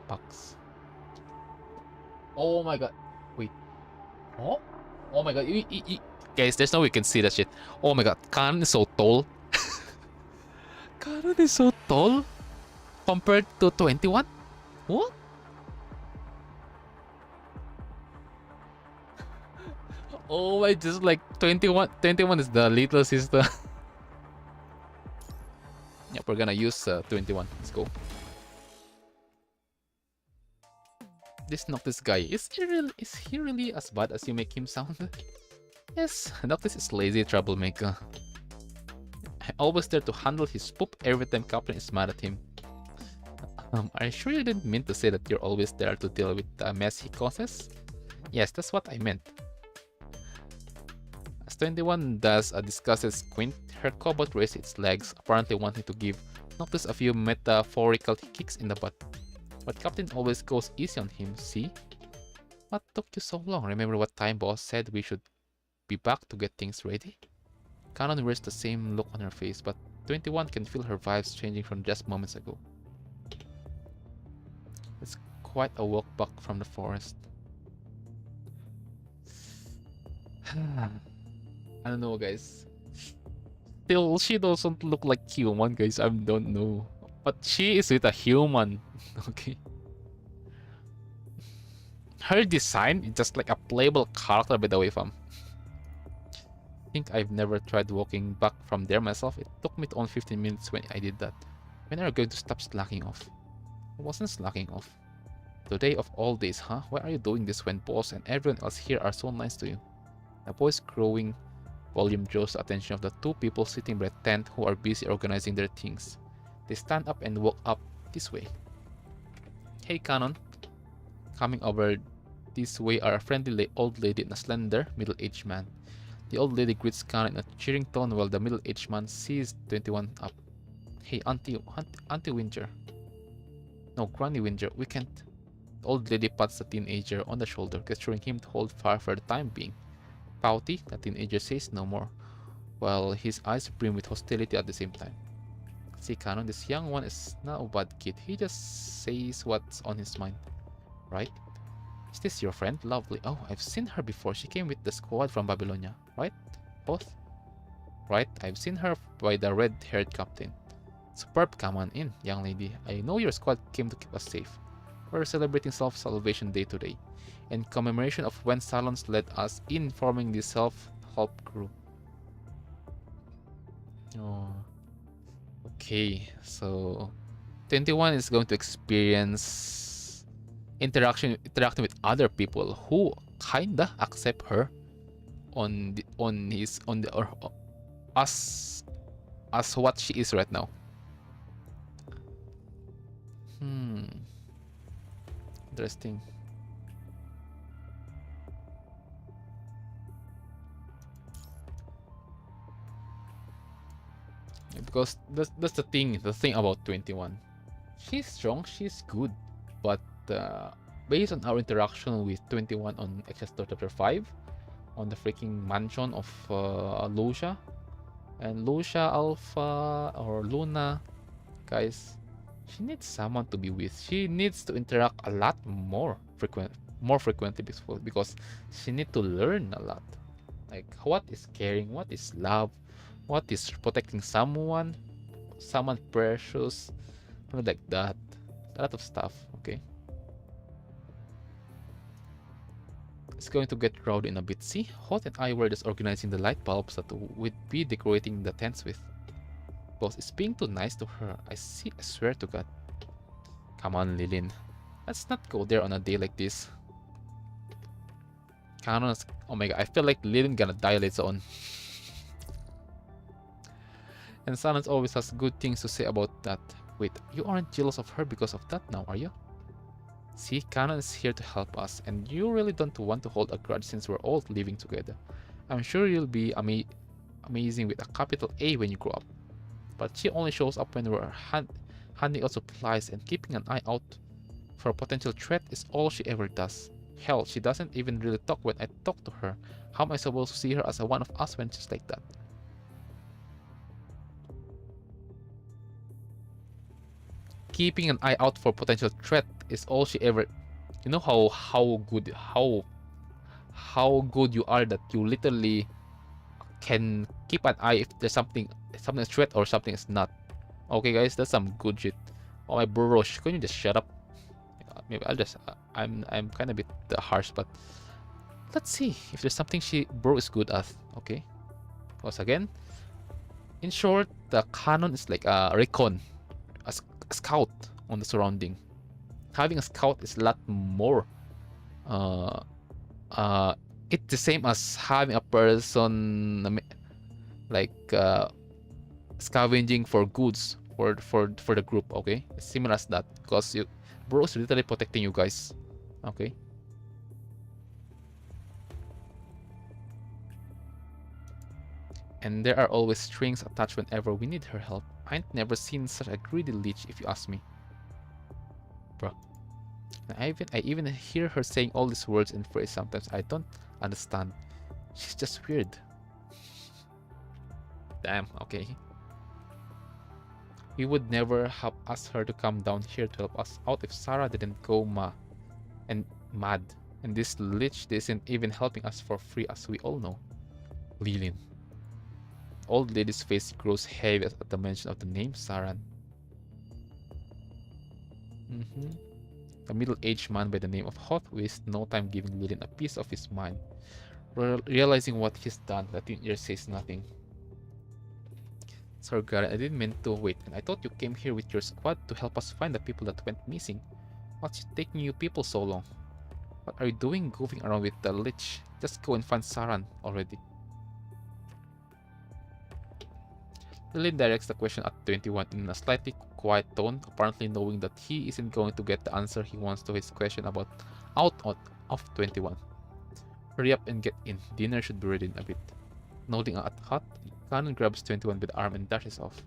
Bucks. Oh my god. Wait. Oh? Oh my god. Guys, there's no way we can see that shit. Oh my god. Kanon is so tall. Kanon is so tall compared to 21? What? Oh my, just like 21 is the little sister. Yep, we're gonna use 21. Let's go. This Noctis guy, is he really as bad as you make him sound? Yes, Noctis is lazy troublemaker. Always there to handle his poop every time Captain is mad at him. Are you sure you didn't mean to say that you're always there to deal with the mess he causes? Yes, that's what I meant. As 21 discusses Quint, her cobalt raises its legs, apparently wanting to give Noctis a few metaphorical kicks in the butt. But Captain always goes easy on him, see? What took you so long? Remember what time boss said we should be back to get things ready? Canon wears the same look on her face, but 21 can feel her vibes changing from just moments ago. It's quite a walk back from the forest. I don't know, guys. Still, she doesn't look like human, guys. I don't know. But she is with a human. Okay. Her design is just like a playable character, by the way, fam. I think I've never tried walking back from there myself. It took me only 15 minutes when I did that. When are you going to stop slacking off? I wasn't slacking off. Today of all days, huh? Why are you doing this when boss and everyone else here are so nice to you? The voice growing volume draws the attention of the two people sitting by the tent who are busy organizing their things. They stand up and walk up this way. Hey, Canon. Coming over this way are a friendly old lady and a slender, middle-aged man. The old lady greets Canon in a cheering tone while the middle-aged man sees 21 up. Hey, Auntie Winter. No, Granny Winter, we can't. The old lady pats the teenager on the shoulder, gesturing him to hold fire for the time being. Pouty, the teenager says no more, while his eyes brim with hostility at the same time. See, Canon, this young one is not a bad kid. He just says what's on his mind. Right? Is this your friend? Lovely. Oh, I've seen her before. She came with the squad from Babylonia. Right? Both? Right? I've seen her by the red-haired captain. Superb. Come on in, young lady. I know your squad came to keep us safe. We're celebrating Self-Salvation Day today, in commemoration of when Salons led us in forming the self-help group. Oh. Okay, so 21 is going to experience interacting with other people who kinda accept her as what she is right now. Interesting. Because that's the thing about 21. She's strong, she's good, but based on our interaction with 21 on Extra Chapter 5, on the freaking mansion of Lucia and Lucia Alpha or Luna, guys, she needs someone to be with. She needs to interact a lot more frequently because she needs to learn a lot, like what is caring, what is love, what is protecting someone precious, like that. A lot of stuff. Okay, it's going to get crowded in a bit. See, Hot and I were just organizing the light bulbs that we'd be decorating the tents with. Boss is being too nice to her. I swear to God. Come on, Lilin. Let's not go there on a day like this. Canon's. Oh my God, I feel like Lilin gonna die later on. And Silence always has good things to say about that. Wait, you aren't jealous of her because of that now, are you? See, Canon is here to help us, and you really don't want to hold a grudge since we're all living together. I'm sure you'll be amazing with a capital A when you grow up. But she only shows up when we're handing out supplies, and keeping an eye out for a potential threat is all she ever does. Hell, she doesn't even really talk when I talk to her. How am I supposed to see her as a one of us when she's like that? Keeping an eye out for potential threat is all she ever. You know how good you are that you literally can keep an eye if there's something is threat or something is not. Okay, guys, that's some good shit. Oh my brosh, can you just shut up? Maybe I'll just. I'm kind of a bit harsh, but let's see if there's something bro is good at. Okay, because again, in short, the canon is like a recon, a scout on the surrounding. Having a scout is a lot more. It's the same as having a person like scavenging for goods for the group. Okay, it's similar as that because bro is literally protecting you guys. Okay. And there are always strings attached whenever we need her help. I ain't never seen such a greedy leech, if you ask me. Bro. I even hear her saying all these words and phrases sometimes. I don't understand. She's just weird. Damn, okay. We would never have asked her to come down here to help us out if Sarah didn't go mad. And this lich isn't even helping us for free, as we all know. Lilin. Old lady's face grows heavy at the mention of the name Saran. A middle-aged man by the name of Hoth wastes no time giving Lilin a piece of his mind. Realizing what he's done, the teenager says nothing. Sir Garen, I didn't mean to wait, and I thought you came here with your squad to help us find the people that went missing. What's taking you people so long? What are you doing goofing around with the lich? Just go and find Saran already. Lilin directs the question at 21 in a slightly quiet tone, apparently knowing that he isn't going to get the answer he wants to his question about out of 21. Hurry up and get in. Dinner should be ready in a bit. Nodding at Hot, Canon grabs 21 by the arm and dashes off.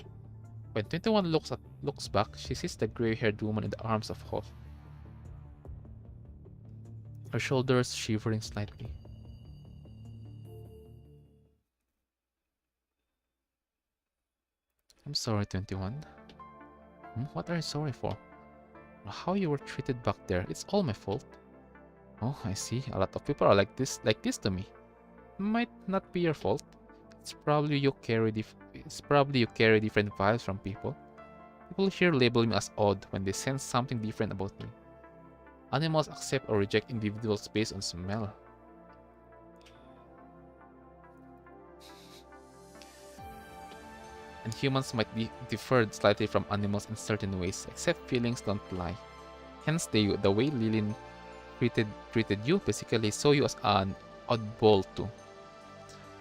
When 21 looks back, she sees the gray-haired woman in the arms of Hoth. Her shoulders shivering slightly. I'm sorry, 21. What are you sorry for? How you were treated back there. It's all my fault. Oh, I see. A lot of people are like this to me. Might not be your fault. It's probably you carry different vibes from people. People here label me as odd when they sense something different about me. Animals accept or reject individuals based on smell. And humans might be differed slightly from animals in certain ways, except feelings don't lie. Hence, the way Lilin treated you basically saw you as an oddball too.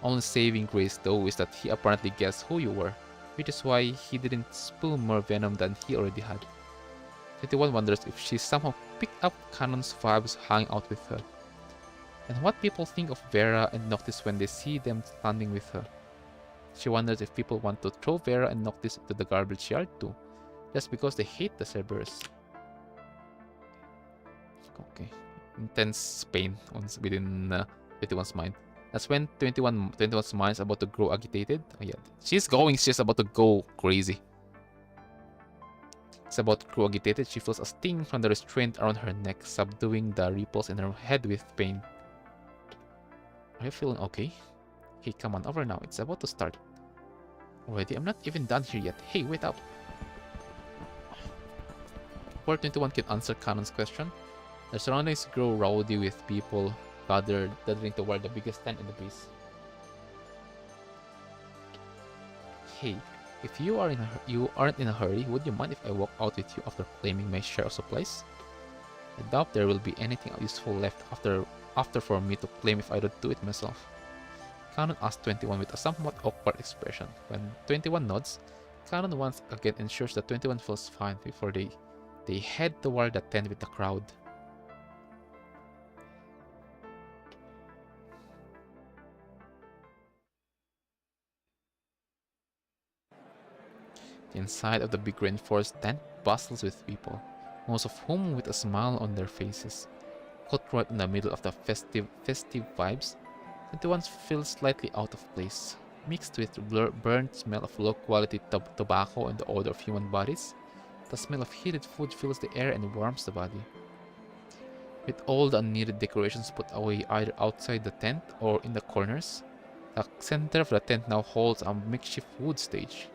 Only saving grace though is that he apparently guessed who you were, which is why he didn't spew more venom than he already had. 21 wonders if she somehow picked up Canon's vibes hanging out with her, and what people think of Vera and Noctis when they see them standing with her. She wonders if people want to throw Vera and Noctis into the garbage yard too, just because they hate the Cerberus. Okay, intense pain within 21's mind. That's when 21's mind is about to grow agitated. Oh yeah, she's about to go crazy. It's about to grow agitated. She feels a sting from the restraint around her neck, subduing the ripples in her head with pain. Are you feeling okay? Hey, come on over now. It's about to start. Already? I'm not even done here yet. Hey, wait up. Before 21 can answer Canon's question, the surroundings grow rowdy with people gathering toward the biggest tent in the base. Hey, if you aren't in a hurry, would you mind if I walk out with you after claiming my share of supplies? I doubt there will be anything useful left after for me to claim if I don't do it myself. Canon asks 21 with a somewhat awkward expression. When 21 nods, Canon once again ensures that 21 feels fine before they head toward the tent with the crowd. The inside of the big reinforced tent bustles with people, most of whom with a smile on their faces. Caught right in the middle of the festive vibes, 21 feels slightly out of place. Mixed with the burnt smell of low-quality tobacco and the odor of human bodies, the smell of heated food fills the air and warms the body. With all the unneeded decorations put away either outside the tent or in the corners, the center of the tent now holds a makeshift wood stage.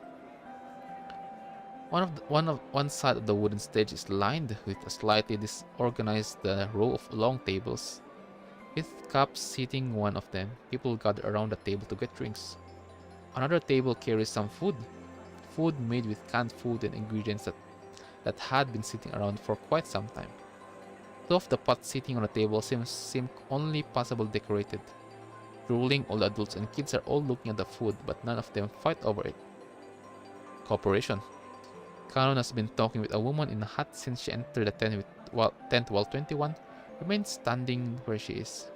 One side of the wooden stage is lined with a slightly disorganized row of long tables. With cups seating one of them, people gather around the table to get drinks. Another table carries some food made with canned food and ingredients that had been sitting around for quite some time. Two of the pots sitting on the table seem only possibly decorated. Drooling, all the adults and kids are all looking at the food, but none of them fight over it. Cooperation. Canon has been talking with a woman in a hat since she entered the tent while 21 remains standing where she is.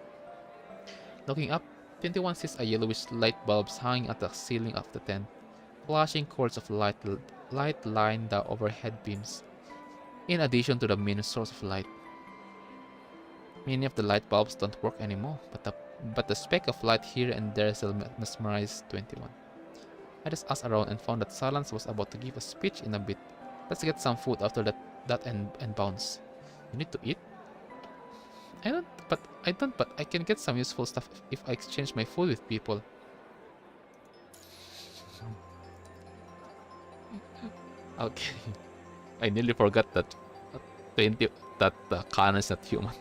Looking up, 21 sees a yellowish light bulbs hanging at the ceiling of the tent. Flashing cords of light line the overhead beams, in addition to the main source of light. Many of the light bulbs don't work anymore, but the speck of light here and there still mesmerizes 21. I just asked around and found that Silence was about to give a speech in a bit. Let's get some food after that and bounce. You need to eat? But I can get some useful stuff if I exchange my food with people. Okay. I nearly forgot that 20 that Kana is not human.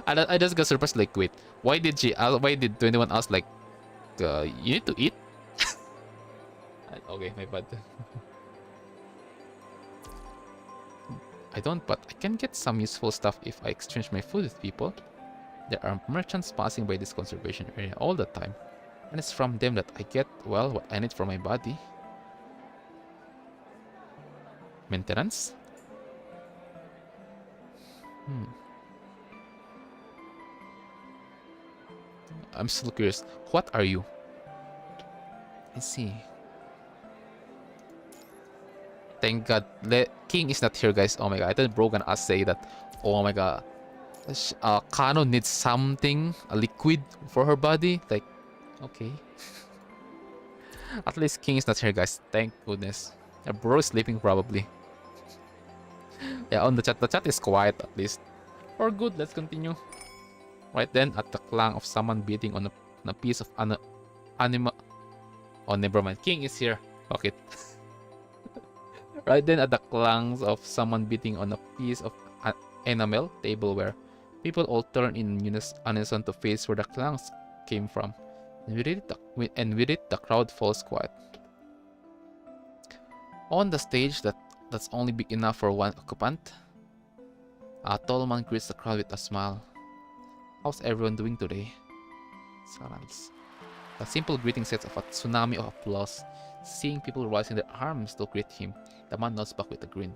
I just got surprised, like, wait, why did 21 ask, like, you need to eat? Okay, my bad. I don't, but I can get some useful stuff if I exchange my food with people. There are merchants passing by this conservation area all the time, and it's from them that I get, well, what I need for my body. Maintenance? I'm still curious. What are you? I see. Thank God, King is not here, guys. Oh my God, I thought bro gonna us say that. Oh my God, Kano needs something, a liquid for her body. Like, okay. At least King is not here, guys. Thank goodness. Bro is sleeping probably. Yeah, on the chat is quiet at least. Or good, let's continue. Right then, at the clang of someone beating on a piece of anima. Oh, never mind. King is here. Fuck it. Right then, at the clangs of someone beating on a piece of enamel tableware, people all turn in unison to face where the clangs came from. And with it, the crowd falls quiet. On the stage that's only big enough for one occupant, a tall man greets the crowd with a smile. How's everyone doing today? Silence. A simple greeting sets off a tsunami of applause. Seeing people raising their arms to greet him, the man nods back with a grin.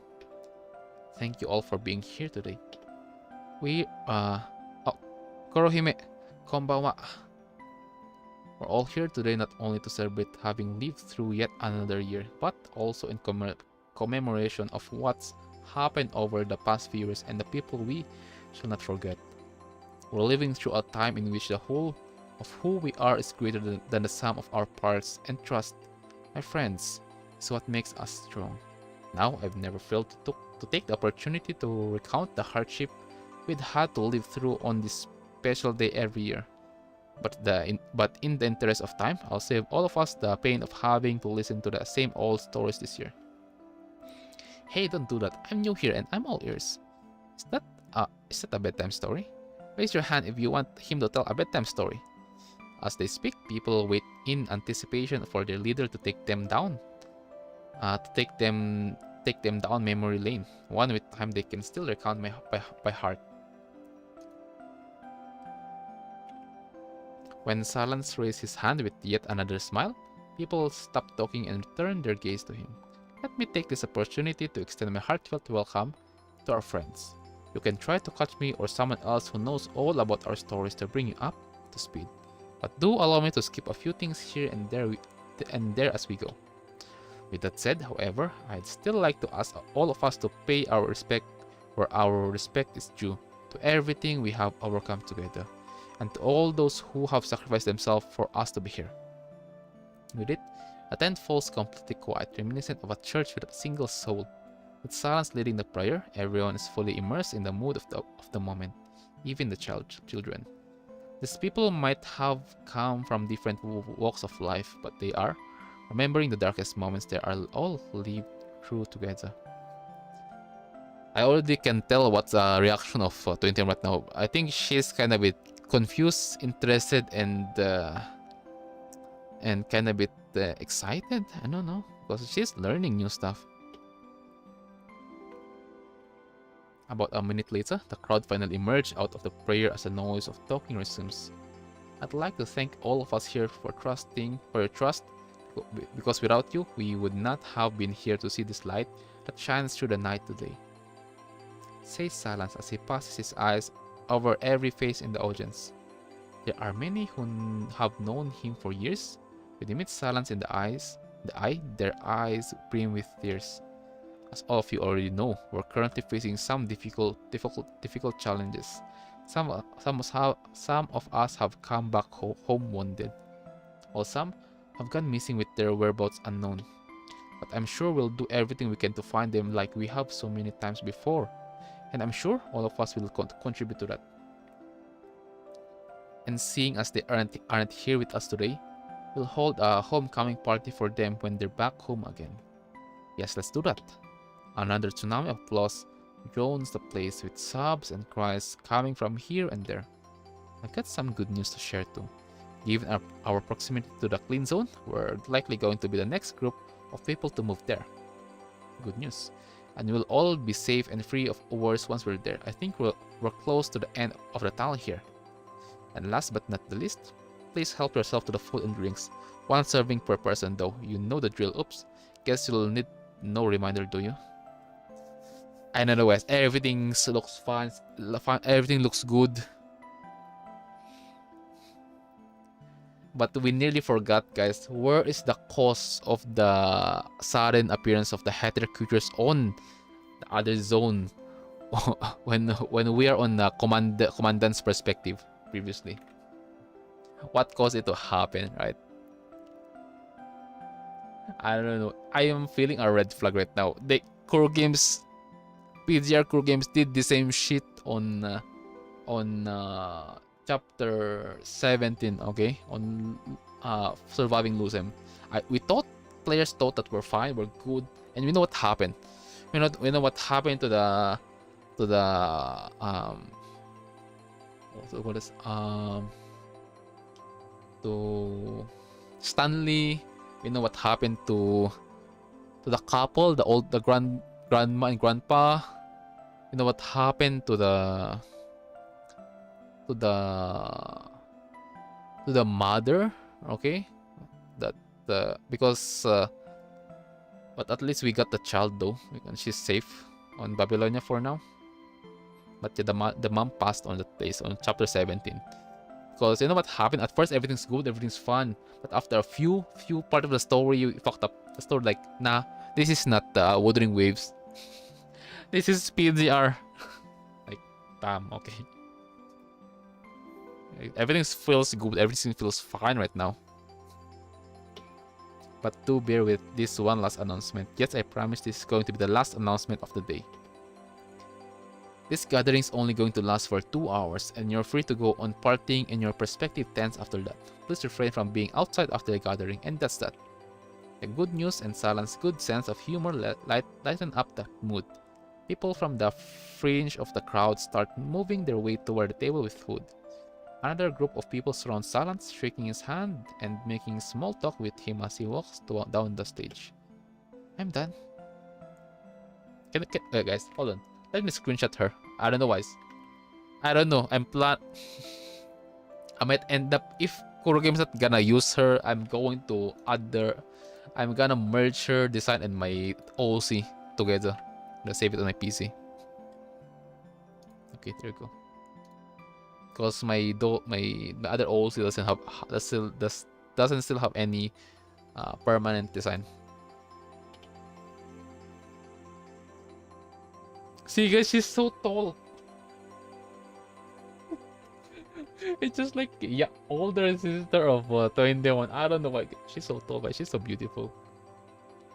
Thank you all for being here today. Korohime, konbanwa. We're all here today not only to celebrate having lived through yet another year, but also in commemoration of what's happened over the past few years and the people we shall not forget. We're living through a time in which the whole of who we are is greater than the sum of our parts, and trust, my friends, is what makes us strong. Now, I've never failed to take the opportunity to recount the hardship we'd had to live through on this special day every year. But in the interest of time, I'll save all of us the pain of having to listen to the same old stories this year. Hey, don't do that. I'm new here and I'm all ears. Is that a bedtime story? Raise your hand if you want him to tell a bedtime story. As they speak, people wait in anticipation for their leader to take them down. Take them down memory lane, one with time they can still recount by heart. When Silence raised his hand with yet another smile, people stopped talking and turned their gaze to him. Let me take this opportunity to extend my heartfelt welcome to our friends. You can try to catch me or someone else who knows all about our stories to bring you up to speed. But do allow me to skip a few things here and there as we go. With that said, however, I'd still like to ask all of us to pay our respect where our respect is due, to everything we have overcome together, and to all those who have sacrificed themselves for us to be here. With it, the tent falls completely quiet, reminiscent of a church without a single soul. With Silence leading the prayer, everyone is fully immersed in the mood of the moment, even the children. These people might have come from different walks of life, but they are remembering the darkest moments they are all lived through together. I already can tell what's the reaction of 21 right now. I think she's kind of a bit confused, interested, and kind of a bit excited. I don't know, because she's learning new stuff. About a minute later, the crowd finally emerged out of the prayer as the noise of talking resumes. I'd like to thank all of us here for your trust, because without you, we would not have been here to see this light that shines through the night today. Says Silence as he passes his eyes over every face in the audience. There are many who have known him for years. When they meet Silence in the eye, their eyes brim with tears. As all of you already know, we're currently facing some difficult challenges. Some of us have come back home wounded, while some have gone missing with their whereabouts unknown. But I'm sure we'll do everything we can to find them like we have so many times before. And I'm sure all of us will contribute to that. And seeing as they aren't here with us today, we'll hold a homecoming party for them when they're back home again. Yes, let's do that. Another tsunami of applause drones the place with sobs and cries coming from here and there. I've got some good news to share too. Given our proximity to the clean zone, we're likely going to be the next group of people to move there. Good news. And we'll all be safe and free of wars once we're there. I think we're close to the end of the tunnel here. And last but not the least, please help yourself to the food and drinks. One serving per person though, you know the drill. Oops, guess you'll need no reminder, do you? I know the West, everything looks fine, everything looks good. But we nearly forgot, guys, where is the cause of the sudden appearance of the Hatter creatures on the other zone when we are on the commandant's perspective previously? What caused it to happen, right? I don't know. I am feeling a red flag right now. The core games, PGR core games did the same shit on chapter 17, okay, on surviving Lusem. Players thought that we're fine, we're good, and we know what happened. We know what happened to the to Stanley. We know what happened to the couple, the grandma and grandpa. You know what happened to the mother, okay? Because but at least we got the child though, and she's safe on Babylonia for now. But yeah, the mom passed on that place on chapter 17. Because you know what happened? At first everything's good, everything's fun, but after a few part of the story, you fucked up the story. Like, nah, this is not Wuthering Waves. This is PGR. Like, damn, okay. Everything feels good, everything feels fine right now. But do bear with this one last announcement. Yes, I promise this is going to be the last announcement of the day. This gathering is only going to last for 2 hours, and you're free to go on partying in your respective tents after that. Please refrain from being outside after the gathering, and that's that. The good news and Salan's good sense of humor lighten up the mood. People from the fringe of the crowd start moving their way toward the table with food. Another group of people surrounds Silence, shaking his hand and making small talk with him as he walks down the stage. I'm done. Guys, hold on. Let me screenshot her. I don't know why. I don't know. I might end up, if Kurogame's not gonna use her, I'm gonna merge her design and my OC together. I'm gonna save it on my PC. Okay, there you go. Because my other OC doesn't still have any permanent design. See guys, she's so tall. It's just like, yeah, older sister of 21. I don't know why she's so tall, but she's so beautiful.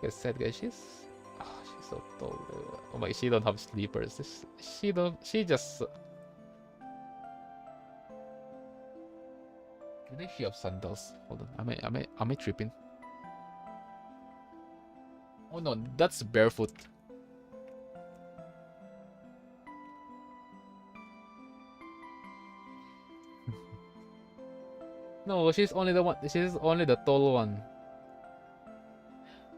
Like I said, guys, she's so tall. Oh my, she don't have sleepers. She just. I think she have sandals. Hold on, am I tripping? Oh no, that's barefoot. No, she's only the one. She's only the tall one.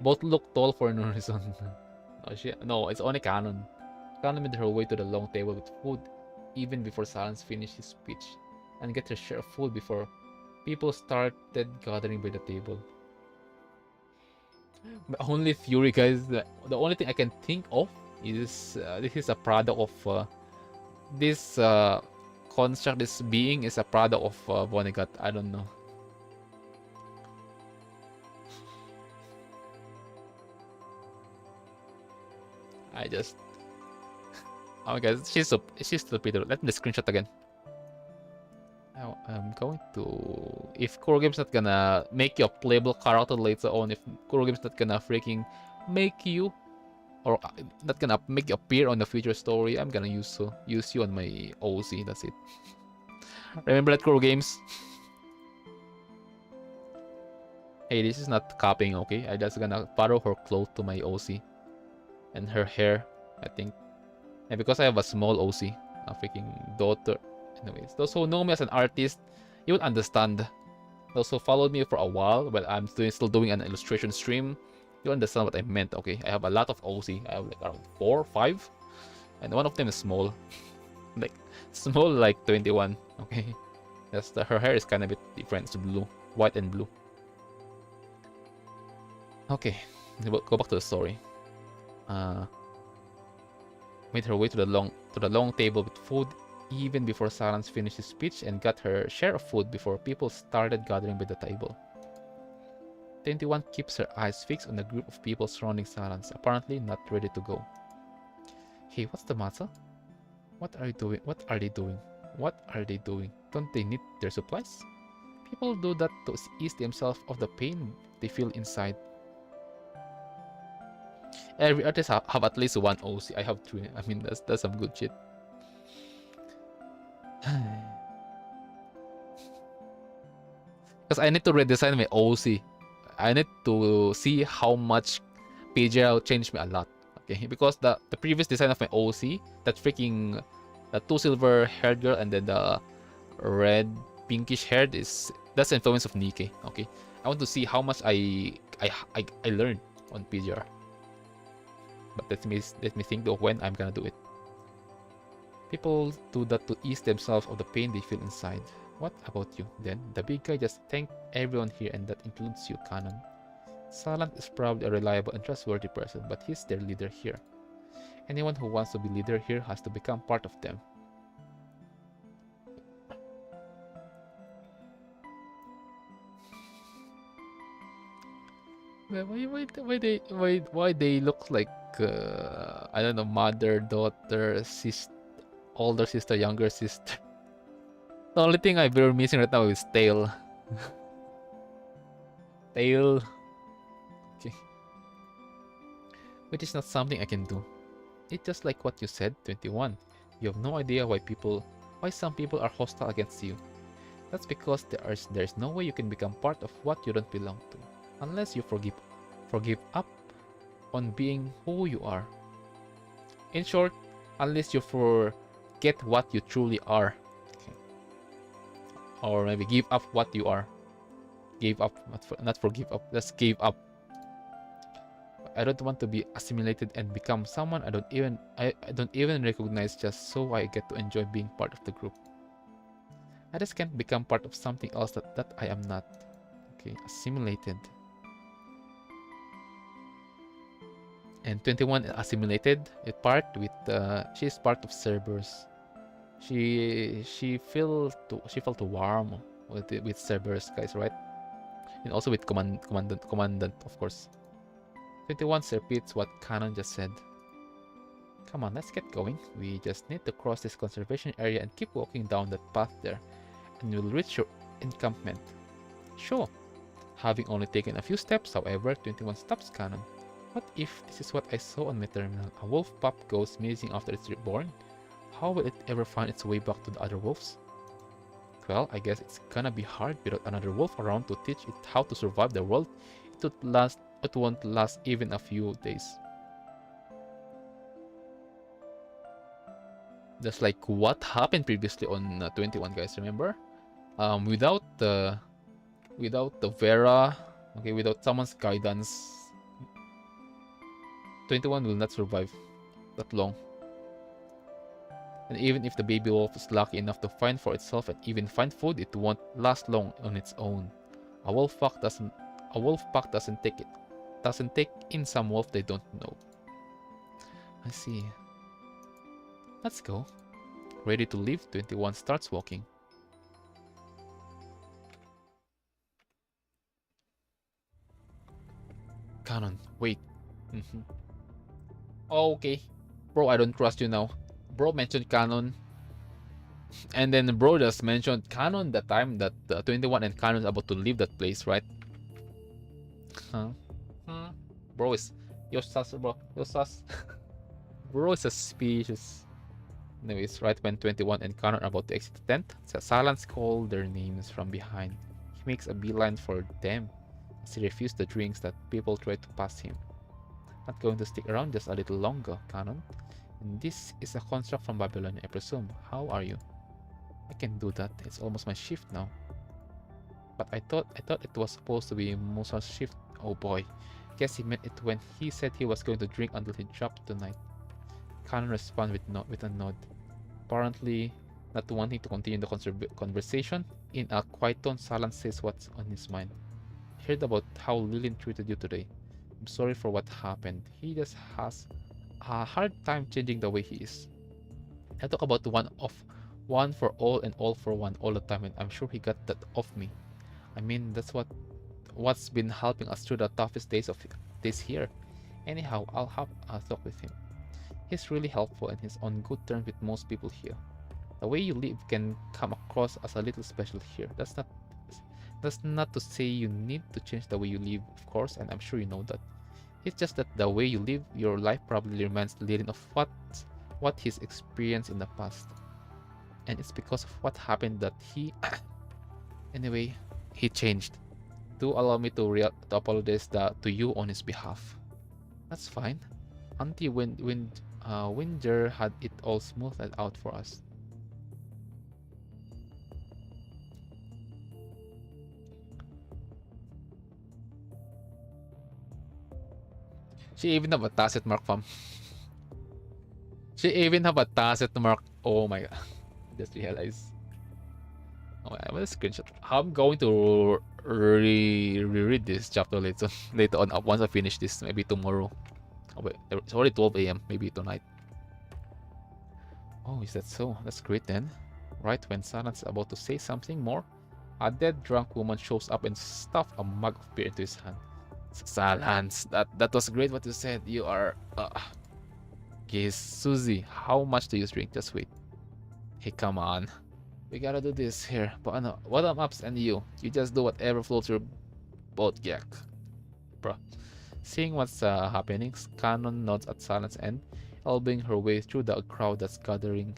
Both look tall for no reason. No, it's only Canon. Canon made her way to the long table with food, even before Silence finished his speech, and get her share of food before people started gathering by the table. My only theory, guys, the only thing I can think of is this is a product of this construct. This being is a product of Vonnegut. I don't know. I just. Oh my god, she's still pretty. Let me screenshot again. I'm going to... If Kurogame's not gonna make you a playable character later on, if Kurogame's not gonna freaking make you, or not gonna make you appear on the future story, I'm gonna use you on my OC, that's it. Remember that, Kurogames? Hey, this is not copying, okay? I just gonna borrow her clothes to my OC. And her hair, I think. And because I have a small OC, a freaking daughter. Anyways, those who know me as an artist, you would understand. Those who followed me for a while, while I'm still doing an illustration stream, you understand what I meant, okay? I have a lot of OC. I have like around 4 or 5. And one of them is small. Like, small like 21, okay? Her hair is kind of a bit different. It's blue. White and blue. Okay, go back to the story. Made her way to the long table with food even before Silence finished his speech, and got her share of food before people started gathering by the table. 21 keeps her eyes fixed on the group of people surrounding Silence, apparently not ready to go. Hey, what's the matter? What are you doing? What are they doing? What are they doing? Don't they need their supplies? People do that to ease themselves of the pain they feel inside. Every artist have at least one OC. I have 3. I mean, that's some good shit. Because I need to redesign my OC. I need to see how much PGL changed me a lot. Okay, because the previous design of my OC, that freaking the 2 silver haired girl and then the red pinkish haired that's influence of NIKKE. Okay, I want to see how much I learned on PGR. But let me think of when I'm gonna do it. People do that to ease themselves of the pain they feel inside. What about you, then? The big guy just thanked everyone here, and that includes you, Canon. Silent is probably a reliable and trustworthy person, but he's their leader here. Anyone who wants to be leader here has to become part of them. Why they look like I don't know, mother, daughter, sister, older sister, younger sister. The only thing we're missing right now is tail. Tail. Okay. Which is not something I can do. It's just like what you said, 21. You have no idea why some people are hostile against you. That's because there's no way you can become part of what you don't belong to, unless you forgive up on being who you are. In short, unless you forget what you truly are. Okay. Or maybe give up what you are. Give up, not forgive up, just give up. I don't want to be assimilated and become someone I don't even recognize just so I get to enjoy being part of the group. I just can't become part of something else that I am not. Okay, assimilated. And 21 assimilated a part with she's part of Cerberus. She felt warm with Cerberus guys, right? And also with commandant of course. 21 repeats what Canon just said. Come on, let's get going. We just need to cross this conservation area and keep walking down that path there, and we'll reach your encampment. Sure. Having only taken a few steps, however, 21 stops Canon. What if this is what I saw on my terminal? A wolf pup goes missing after it's reborn? How will it ever find its way back to the other wolves? Well, I guess it's gonna be hard without another wolf around to teach it how to survive the world. It won't last even a few days. Just like what happened previously on 21, guys. Remember? Without the Vera, okay, without someone's guidance, 21 will not survive that long. And even if the baby wolf is lucky enough to find for itself and even find food, it won't last long on its own. A wolf pack doesn't take in some wolf they don't know. I see. Let's go. Ready to leave, 21 starts walking. Canon, wait. Okay. Bro, I don't trust you now. Bro mentioned Canon. And then bro just mentioned canon that time that 21 and canon is about to leave that place, right? Huh? Bro is you're sus, bro. You're sus. Bro is suspicious. Anyways, right when 21 and Connor are about to exit the tent, Silence calls their names from behind. He makes a beeline for them as he refuses the drinks that people try to pass him. Not going to stick around just a little longer, Canon. And this is a construct from Babylon, I presume. How are you? I can do that. It's almost my shift now. But I thought it was supposed to be Musa's shift. Oh boy. Guess he meant it when he said he was going to drink until he dropped tonight. Canon responds with a nod, apparently not wanting to continue the conversation. In a quiet tone, Silence says what's on his mind. I heard about how Lillian treated you today. I'm sorry for what happened. He just has a hard time changing the way he is. I talk about one for all and all for one all the time, and I'm sure he got that off me. I mean, that's what's been helping us through the toughest days of this here. Anyhow, I'll have a talk with him. He's really helpful and he's on good terms with most people here. The way you live can come across as a little special here. That's not to say you need to change the way you live, of course, and I'm sure you know that. It's just that the way you live your life probably reminds Lillian of what he's experienced in the past. And it's because of what happened that he anyway, he changed. Do allow me to apologize to you on his behalf. That's fine. Auntie Winger had it all smoothed out for us. She even have a tacit mark, fam. She even have a tacit mark. Oh my god. Just realized. Oh, I want a screenshot. I'm going to reread this chapter later on once I finish this, maybe tomorrow. Oh wait, it's already 12 a.m. Maybe tonight. Oh, is that so? That's great then. Right when Silence is about to say something more, a dead drunk woman shows up and stuffs a mug of beer into his hand. Silence, that was great what you said. You are okay, Susie, how much do you drink? Just wait. Hey, come on. We gotta do this here. But no, what I'm ups and you just do whatever floats your boat, Jack. Bruh. Seeing what's happening, Canon nods at Silence and elbowing her way through the crowd that's gathering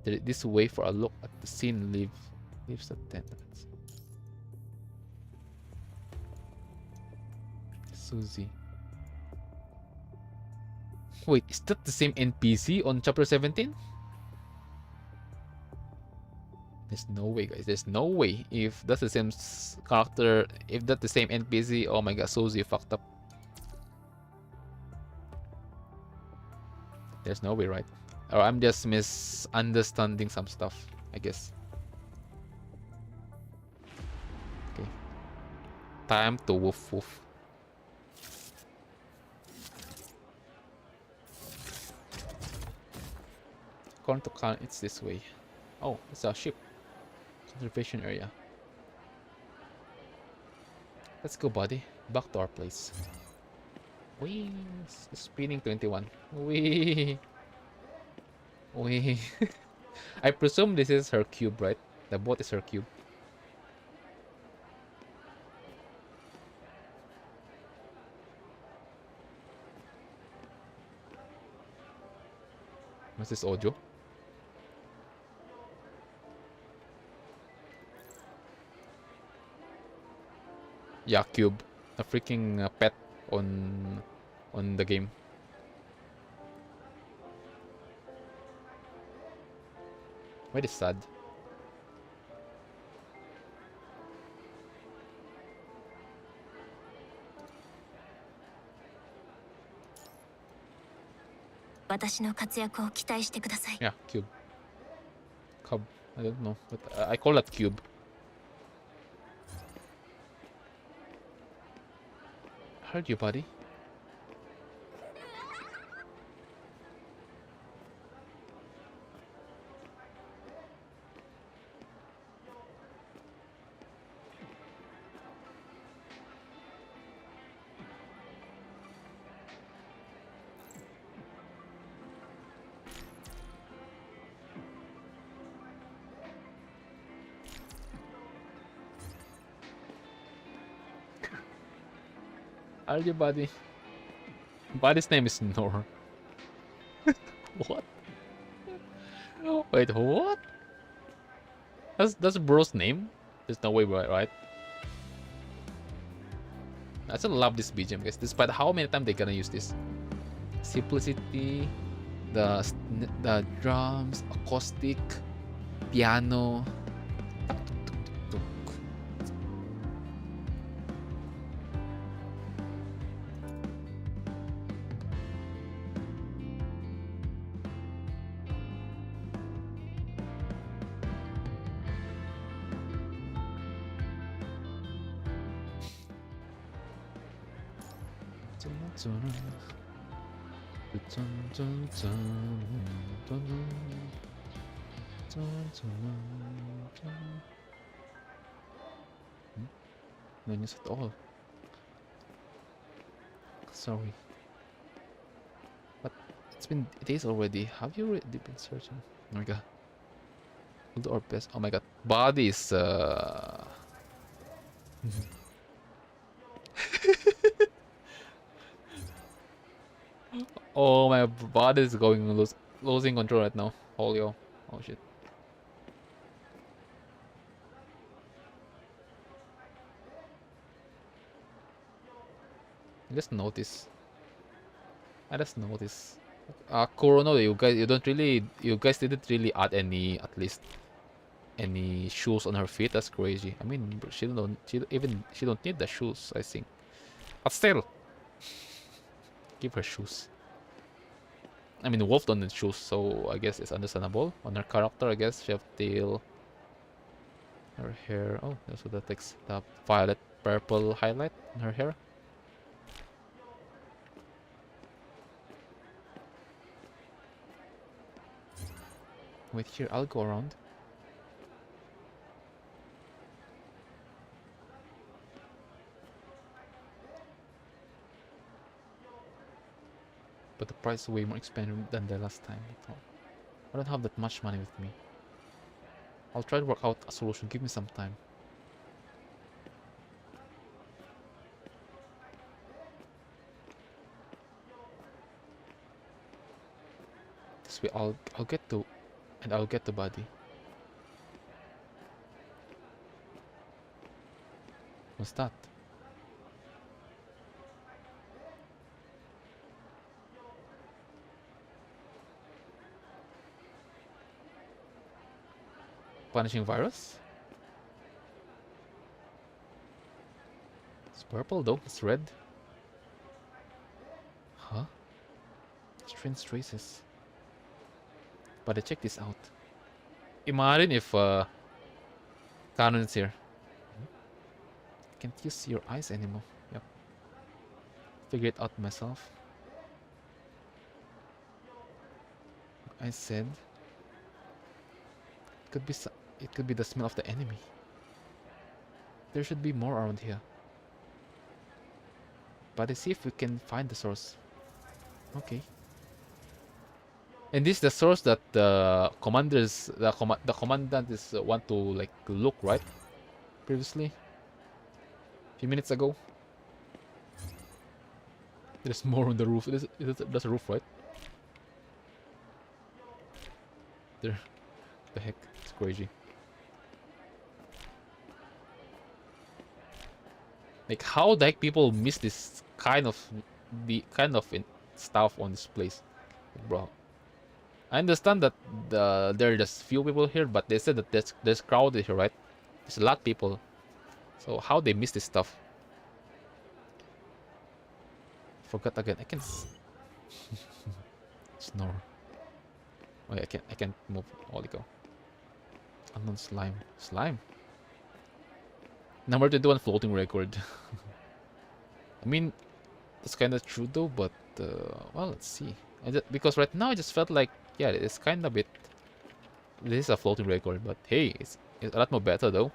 this way for a look at the scene leaves the tent. Susie. Wait, is that the same NPC on chapter 17? There's no way, guys. There's no way. If that's the same character, if that's the same NPC, oh my god, Susie fucked up. There's no way, right? Or I'm just misunderstanding some stuff, I guess. Okay. Time to woof woof. According to Khan, it's this way. Oh, it's a ship. Conservation area. Let's go, buddy. Back to our place. Wee. Spinning 21. Wee. Wee. I presume this is her cube, right? The boat is her cube. What's this audio? Yeah, cube. A freaking pet on the game. Wait, it's sad. Yeah, cube. Cub. I don't know, but I call that cube. Heard you, buddy. How's your buddy? Buddy's name is Nor. What? Wait, what? That's bro's name? There's no way, right? I still love this BGM, guys. Despite how many times they're gonna use this. Simplicity, the drums, acoustic, piano. No news at all. Sorry. But it's been days already. Have you really been searching? Oh my god. We'll do our best. Oh my god. Body is Oh, my body is going losing control right now. Holy oh. Oh shit. I just noticed. Kurono, you guys didn't really add any, at least any shoes on her feet. That's crazy. I mean, she don't need the shoes, I think. But still, give her shoes. I mean, Wolf don't need shoes, so I guess it's understandable. On her character, I guess she have tail. Her hair. Oh, that's what that takes. The violet purple highlight on her hair. Wait here, I'll go around. But the price is way more expensive than the last time. I don't have that much money with me. I'll try to work out a solution. Give me some time. This way I'll get to, and I'll get the body. What's that? Punishing virus? It's purple though, it's red. Huh? Strange traces. But I check this out. Imagine if Canon's here. I can't use your eyes anymore. Yep. Figure it out myself. I said it could be the smell of the enemy. There should be more around here. But let's see if we can find the source. Okay. And this is the source that the commandant is want to like look, right? Previously, a few minutes ago. There's more on the roof. That's a roof, right? There. The heck? It's crazy. Like, how the heck people miss this kind of stuff on this place, like, bro? I understand that there are just few people here, but they said that there's crowded here, right? There's a lot of people. So how they miss this stuff? Forgot again. I can snore. Oh yeah, I can't move. Holy cow. Unknown slime. Slime. Number 21 floating record. I mean, that's kind of true though, but well, let's see. Because right now I just felt like, yeah, it's kind of bit. This is a floating record, but hey, it's a lot more better though.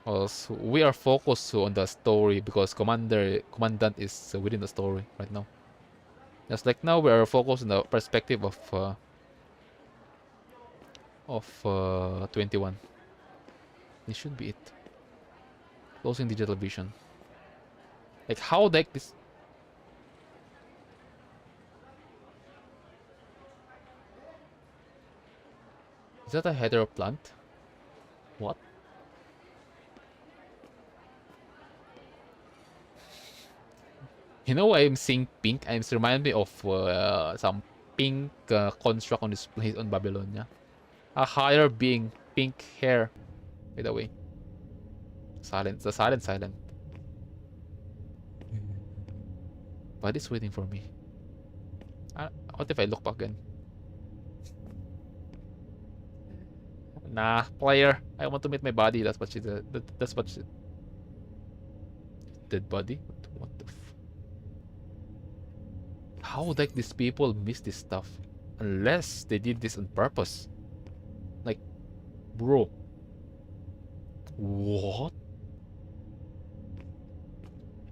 Also, we are focused on the story because commandant is within the story right now. Just like now, we are focused on the perspective of 21. This should be it. Closing digital vision. Like how the heck this? Is that a hetero plant? What? You know why I'm seeing pink? It's reminding me of some pink construct on this place on Babylonia. A higher being, pink hair. By the way. Silent, the silent. But it's waiting for me. What if I look back again? Nah, player. I want to meet my body. That's what she did. That's what she... Dead body? What the f... How like these people miss this stuff? Unless they did this on purpose. Like, bro. What?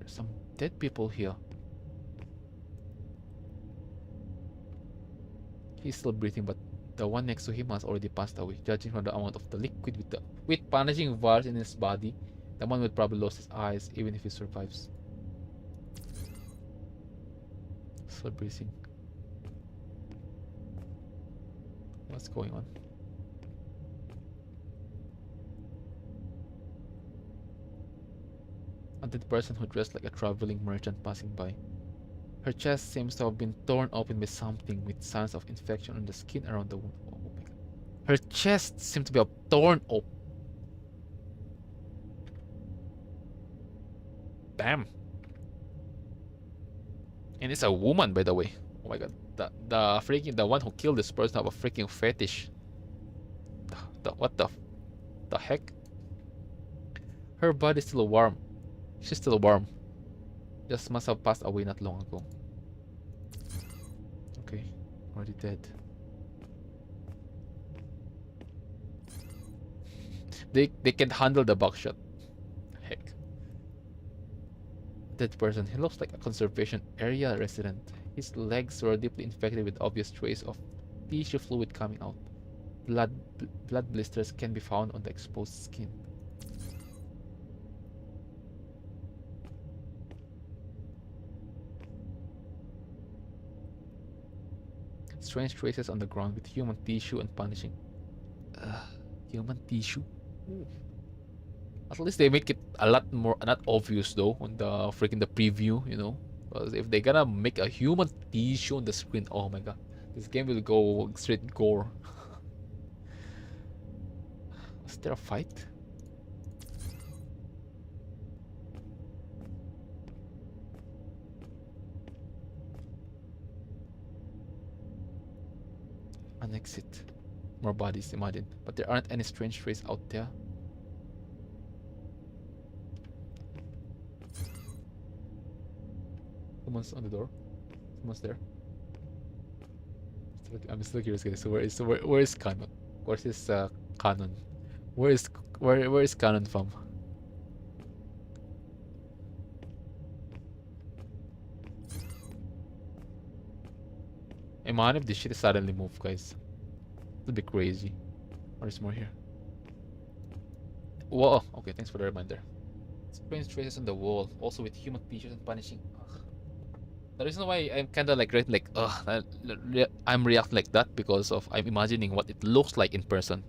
There's some dead people here. He's still breathing, but the one next to him has already passed away. Judging from the amount of the liquid with vanishing virus in his body, the one would probably lose his eyes even if he survives. Still breathing. What's going on? A dead person who dressed like a traveling merchant passing by. Her chest seems to have been torn open by something with signs of infection on the skin around the wound. Oh my god. Her chest seems to be torn open. Damn. And it's a woman, by the way. Oh my god. The one who killed this person have a freaking fetish. What the heck? Her body's still warm. She's still warm. Just must have passed away not long ago. Okay, already dead. They can handle the buckshot. Heck. Dead person. He looks like a conservation area resident. His legs were deeply infected with obvious traces of tissue fluid coming out. Blood blisters can be found on the exposed skin. Strange traces on the ground with human tissue and punishing. Human tissue? Ooh. At least they make it a lot more not obvious though on the freaking the preview, you know. Because if they're gonna make a human tissue on the screen, oh my god, this game will go straight gore. Was there a fight? An exit. More bodies, imagine. But there aren't any strange traces out there. Someone's on the door. Someone's there. I'm still curious, guys. So where is Canon? Where's his Canon? Where is Canon from? Imagine if this shit suddenly moved, guys. It'll be crazy. Or is more here? Whoa, okay, thanks for the reminder. Strange traces on the wall, also with human features and punishing. Ugh. The reason why I'm kinda like I'm reacting like that because of I'm imagining what it looks like in person.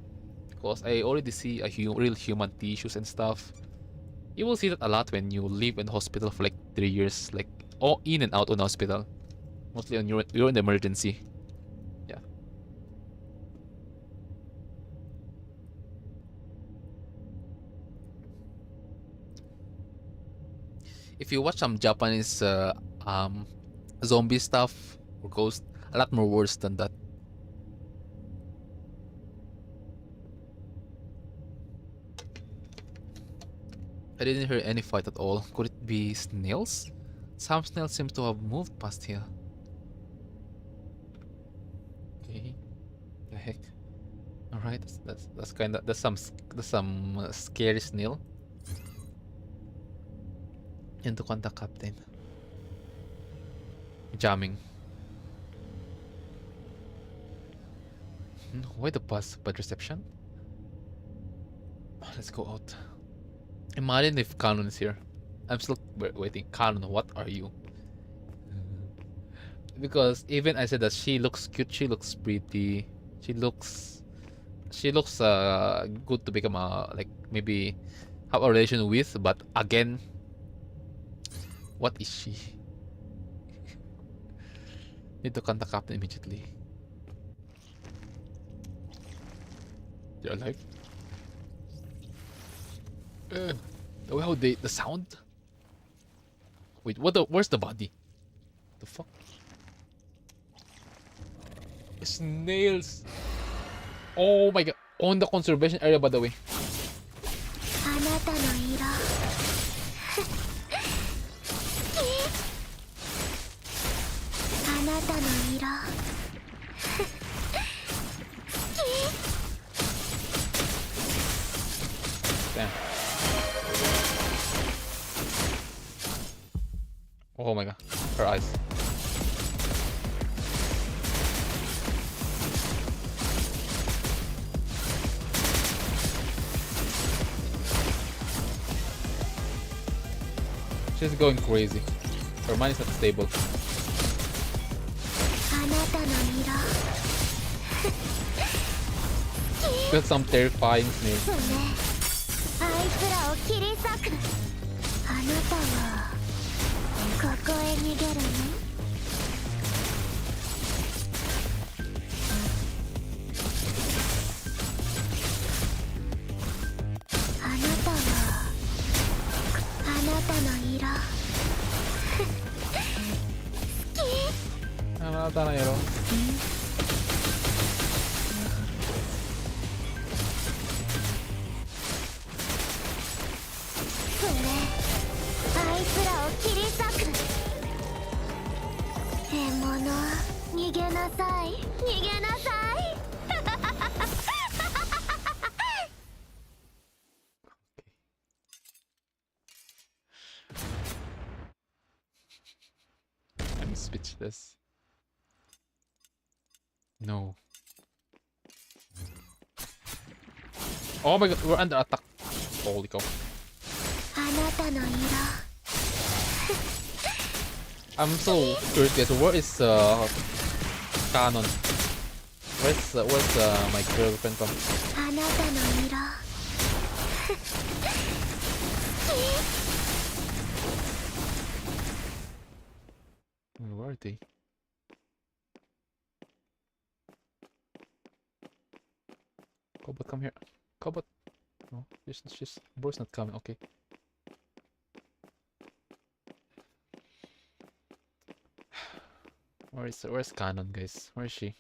Because I already see a real human tissues and stuff. You will see that a lot when you live in hospital for like 3 years, like in and out on hospital. Mostly on you're in the emergency. Yeah. If you watch some Japanese zombie stuff or ghost, a lot more worse than that. I didn't hear any fight at all. Could it be snails? Some snails seem to have moved past here. Okay, the heck. All right, that's kind of that's some scary snail. Into contact, Captain. Jamming. Why the bus? Bad reception? Let's go out. Imagine if Canon is here. I'm still waiting. Canon, what are you? Because even I said that she looks cute, she looks pretty, she looks good to become a like maybe have a relation with, but again, what is she? Need to contact Captain immediately. They're alive. Wow, the sound. Wait, where's the body? The fuck? Snails. Oh my god. On the conservation area, by the way. あなたの色あなたの色 Damn. Oh my god. Her eyes. She's going crazy. Her mind is not stable. あなたの色 Got some terrifying snails. ねあいつらを切り裂くあなたはここへ逃げるのあなたはあなたの色好きあなたの色。それあいつらを切り裂く獲物逃げなさい逃げなさい I'm speechless. No. Oh my god, we're under attack. Holy cow. あなたの色 I'm so curious, guys. Where is Canon? Where's my girlfriend from? あなたの色 Where are they? Cobalt, come here. Cobalt. No, she's Bro's not coming. Okay. Where's Canon, guys? Where is she?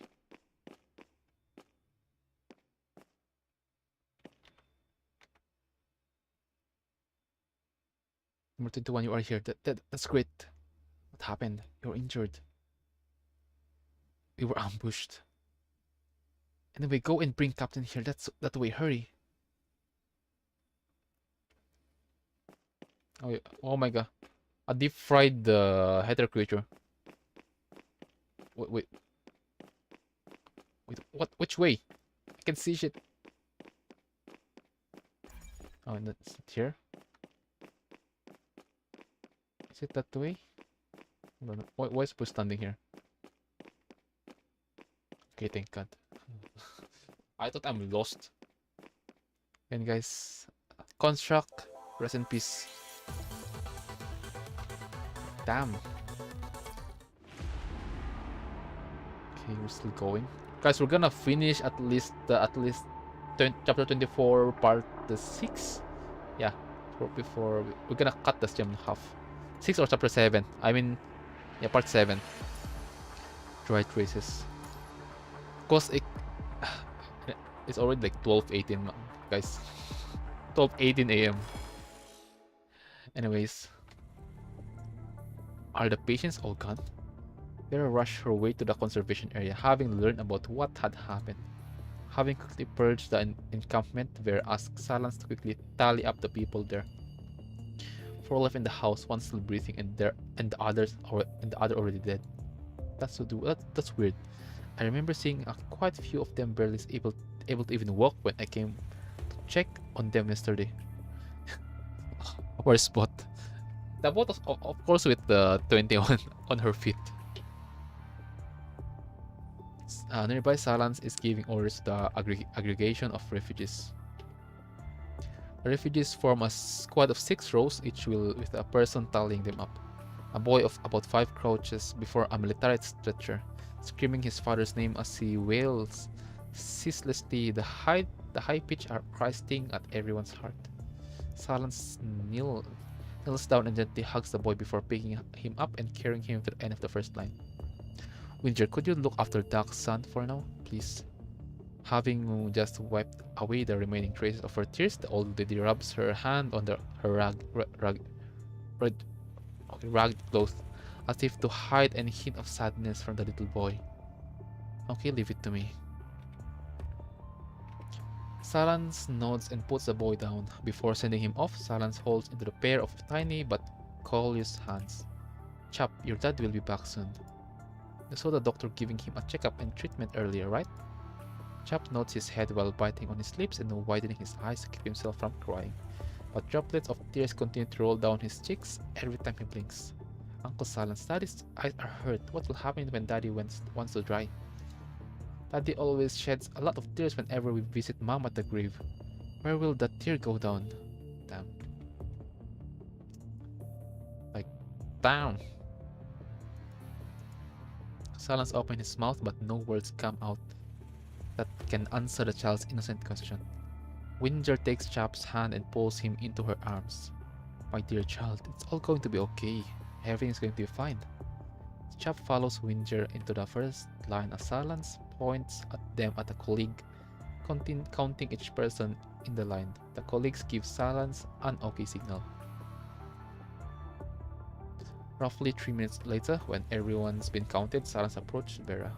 Number 21, you are here. That's great. What happened? You're injured. We were ambushed. Anyway, go and bring Captain here. That way. Hurry. Oh my god. A deep fried header creature. Wait. What? Which way? I can see shit. Oh, and that's it here. Is it that way? Hold on. Why is Boo standing here? Okay, thank God. I thought I'm lost. And guys, construct, rest in peace. Damn. Okay, we're still going, guys. We're gonna finish at least chapter 24, part 6. Yeah, before we're gonna cut this gem in half. 6 or chapter 7. I mean, yeah, part 7. Dry traces. Cause it's already like 12:18, guys. 12:18 a.m. Anyways, are the patients all gone? Vera rushed her way to the conservation area, having learned about what had happened. Having quickly purged the encampment, Vera asked Salans to quickly tally up the people there. 4 left in the house, 1 still breathing, and the other already dead. That's weird. I remember seeing quite a few of them barely able to even walk when I came to check on them yesterday. Where's Spot? The boat, of course, with the 21 on her feet. Nearby Salans is giving orders to the aggregation of refugees. The refugees form a squad of 6 rows, each with a person tallying them up. A boy of about 5 crouches before a military stretcher, screaming his father's name as he wails ceaselessly. The high-pitched cries sting at everyone's heart. Salans kneels down and gently hugs the boy before picking him up and carrying him to the end of the first line. Winger, could you look after Duck's son for now, please? Having just wiped away the remaining traces of her tears, the old lady rubs her hand on her ragged clothes, as if to hide any hint of sadness from the little boy. Okay, leave it to me. Salans nods and puts the boy down. Before sending him off, Salans holds into the pair of tiny but callous hands. Chap, your dad will be back soon. You saw the doctor giving him a checkup and treatment earlier, right? Chap nods his head while biting on his lips and widening his eyes to keep himself from crying. But droplets of tears continue to roll down his cheeks every time he blinks. Uncle Salans, Daddy's eyes are hurt. What will happen when Daddy wants to dry? Daddy always sheds a lot of tears whenever we visit Mom at the grave. Where will that tear go down? Damn. Like, damn. Salans opens his mouth, but no words come out that can answer the child's innocent question. Winger takes Chap's hand and pulls him into her arms. My dear child, it's all going to be okay. Everything is going to be fine. Chap follows Winger into the first line as Salans points at them at a colleague, counting each person in the line. The colleagues give Salans an okay signal. Roughly 3 minutes later, when everyone's been counted, Salans approaches Vera.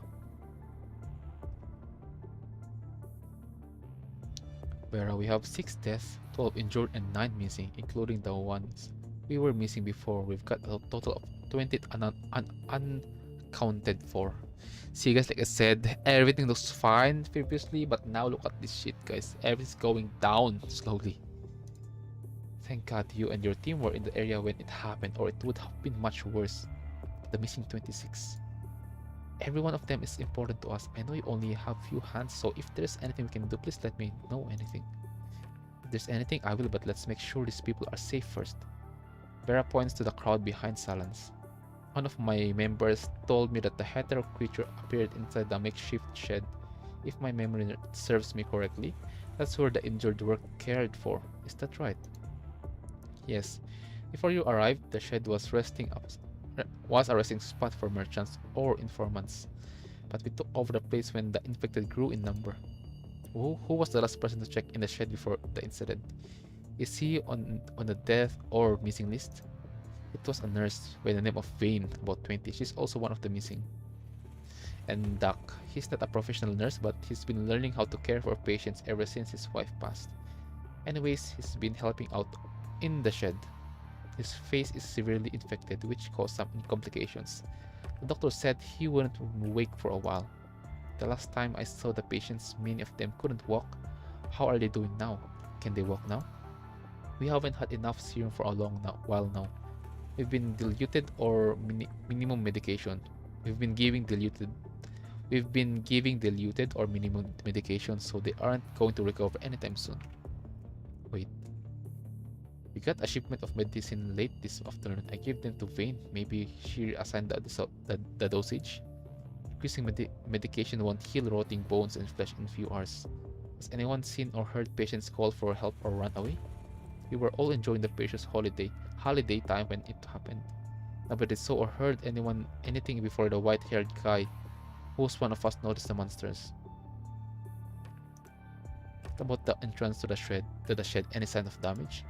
Vera, we have 6 deaths, 12 injured and 9 missing, including the ones we were missing before. We've got a total of 20 uncounted for. See guys, like I said, everything looks fine previously, but now look at this shit guys. Everything's going down slowly. Thank God you and your team were in the area when it happened, or it would have been much worse. The missing 26. Every one of them is important to us. I know you only have few hands, so if there's anything we can do, please let me know anything. If there's anything, I will, but let's make sure these people are safe first. Vera points to the crowd behind Salans. One of my members told me that the hetero creature appeared inside the makeshift shed. If my memory serves me correctly, that's where the injured were cared for. Is that right? Yes. Before you arrived, the shed was a resting spot for merchants or informants. But we took over the place when the infected grew in number. Who was the last person to check in the shed before the incident? Is he on the death or missing list? It was a nurse by the name of Vane, about 20. She's also one of the missing. And Duck, he's not a professional nurse, but he's been learning how to care for patients ever since his wife passed. Anyways, he's been helping out in the shed. His face is severely infected, which caused some complications. The doctor said he wouldn't wake for a while. The last time I saw the patients, many of them couldn't walk. How are they doing now? Can they walk now? We haven't had enough serum for a while now. We've been diluted or minimum medication. We've been giving diluted or minimum medication, so they aren't going to recover anytime soon. Wait. We got a shipment of medicine late this afternoon. I gave them to Vane. Maybe she reassigned the dosage. Increasing medication won't heal rotting bones and flesh in few hours. Has anyone seen or heard patients call for help or run away? We were all enjoying the precious holiday time when it happened. Nobody saw or heard anything before the white-haired guy, who's one of us, noticed the monsters. What about the entrance to the shed? Any sign of damage?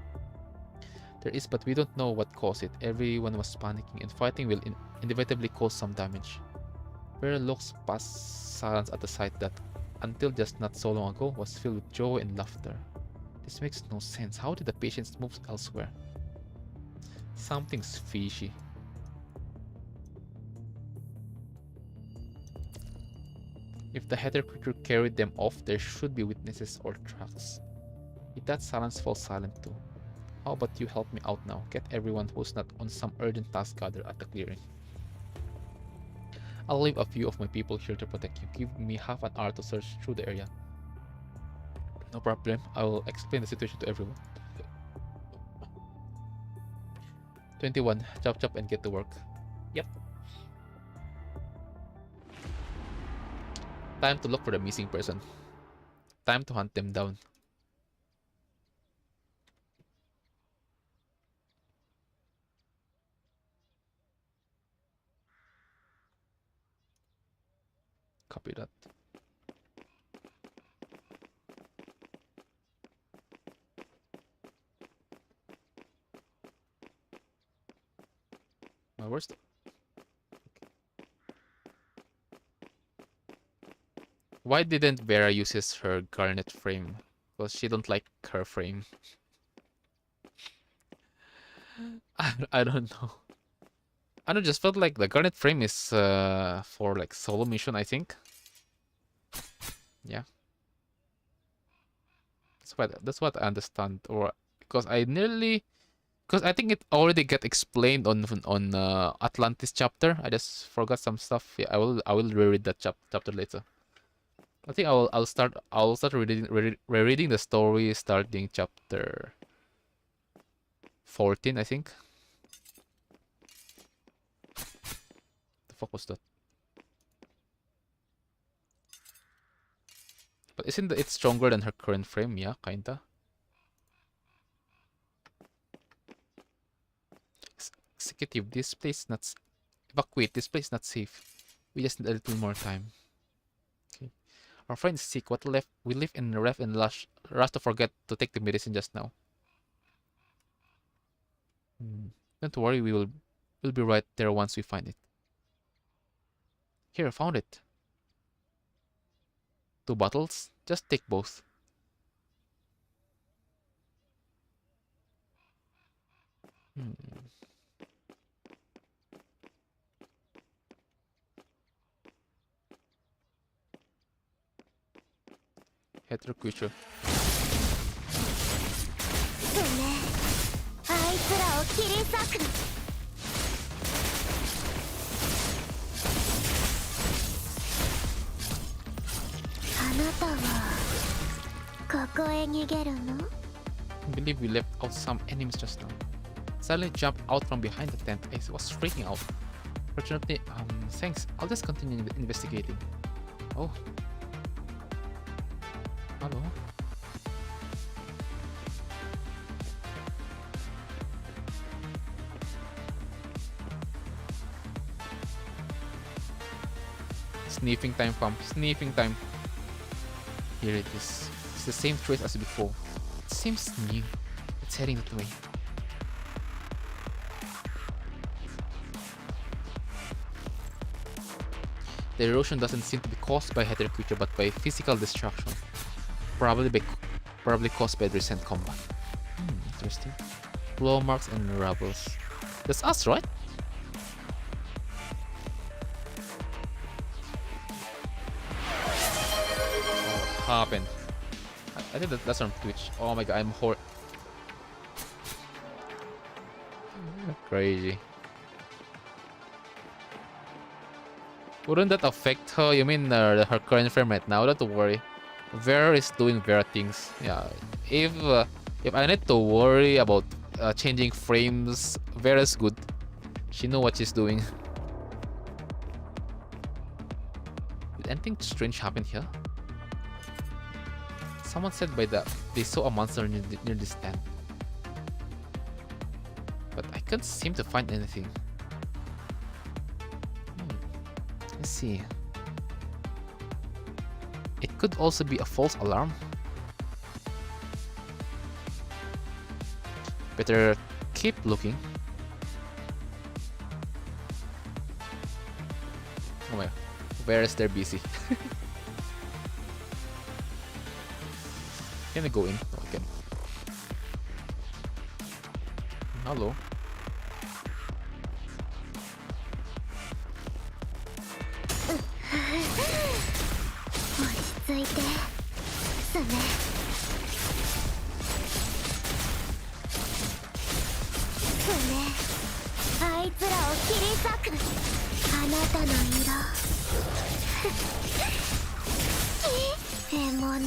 There is, but we don't know what caused it. Everyone was panicking, and fighting will inevitably cause some damage. Vera looks past Silence at the sight that, until just not so long ago, was filled with joy and laughter. This makes no sense. How did the patients move elsewhere? Something's fishy. If the header creature carried them off, there should be witnesses or tracks. If that Silence falls silent too. How about you help me out now? Get everyone who's not on some urgent task gathered at the clearing. I'll leave a few of my people here to protect you. Give me half an hour to search through the area. No problem. I will explain the situation to everyone. 21. Chop chop and get to work. Yep. Time to look for the missing person. Time to hunt them down. Copy that. Where's the... Why didn't Vera uses her garnet frame? Because she don't like her frame. I don't know. I don't just felt like the garnet frame is for like solo mission, I think. Yeah. That's what I understand. Or because I think it already get explained on Atlantis chapter. I just forgot some stuff. Yeah, I will reread that chapter later. I think I'll start rereading the story starting chapter 14, I think. The fuck was that? But isn't it stronger than her current frame? Yeah, kinda. Executive, this place not evacuate. This place not safe. We just need a little more time. Okay. Our friend is sick. What left? We live in ref and rush to forget to take the medicine just now. Don't worry, we'll be right there once we find it. Here, I found it. 2 bottles. Just take both. Hetero creature. そうね。あいつらを切り裂く。あなたはここへ逃げるの？ I believe we left out some enemies just now. Suddenly jumped out from behind the tent. I was freaking out. Fortunately, thanks. I'll just continue investigating. Oh. Hello. Sniffing time, pump. Sniffing time. Here it is. It's the same trace as before. It seems new. It's heading that way. The erosion doesn't seem to be caused by hetero creature but by physical destruction. Probably caused by recent combat. Interesting. Claw marks and rubbles. That's us, right? What happened? I think that's on Twitch. Oh my god, I'm crazy. Wouldn't that affect her? You mean her current frame right now? Don't worry. Vera is doing Vera things. Yeah. If I need to worry about changing frames, Vera's good. She knows what she's doing. Did anything strange happen here? Someone said they saw a monster near this tent. But I can't seem to find anything. Let's see. It could also be a false alarm. Better keep looking. Oh my god. Where is there busy? Can I go in? No, I can. Hello. いつらを切り裂くあなたの色獲物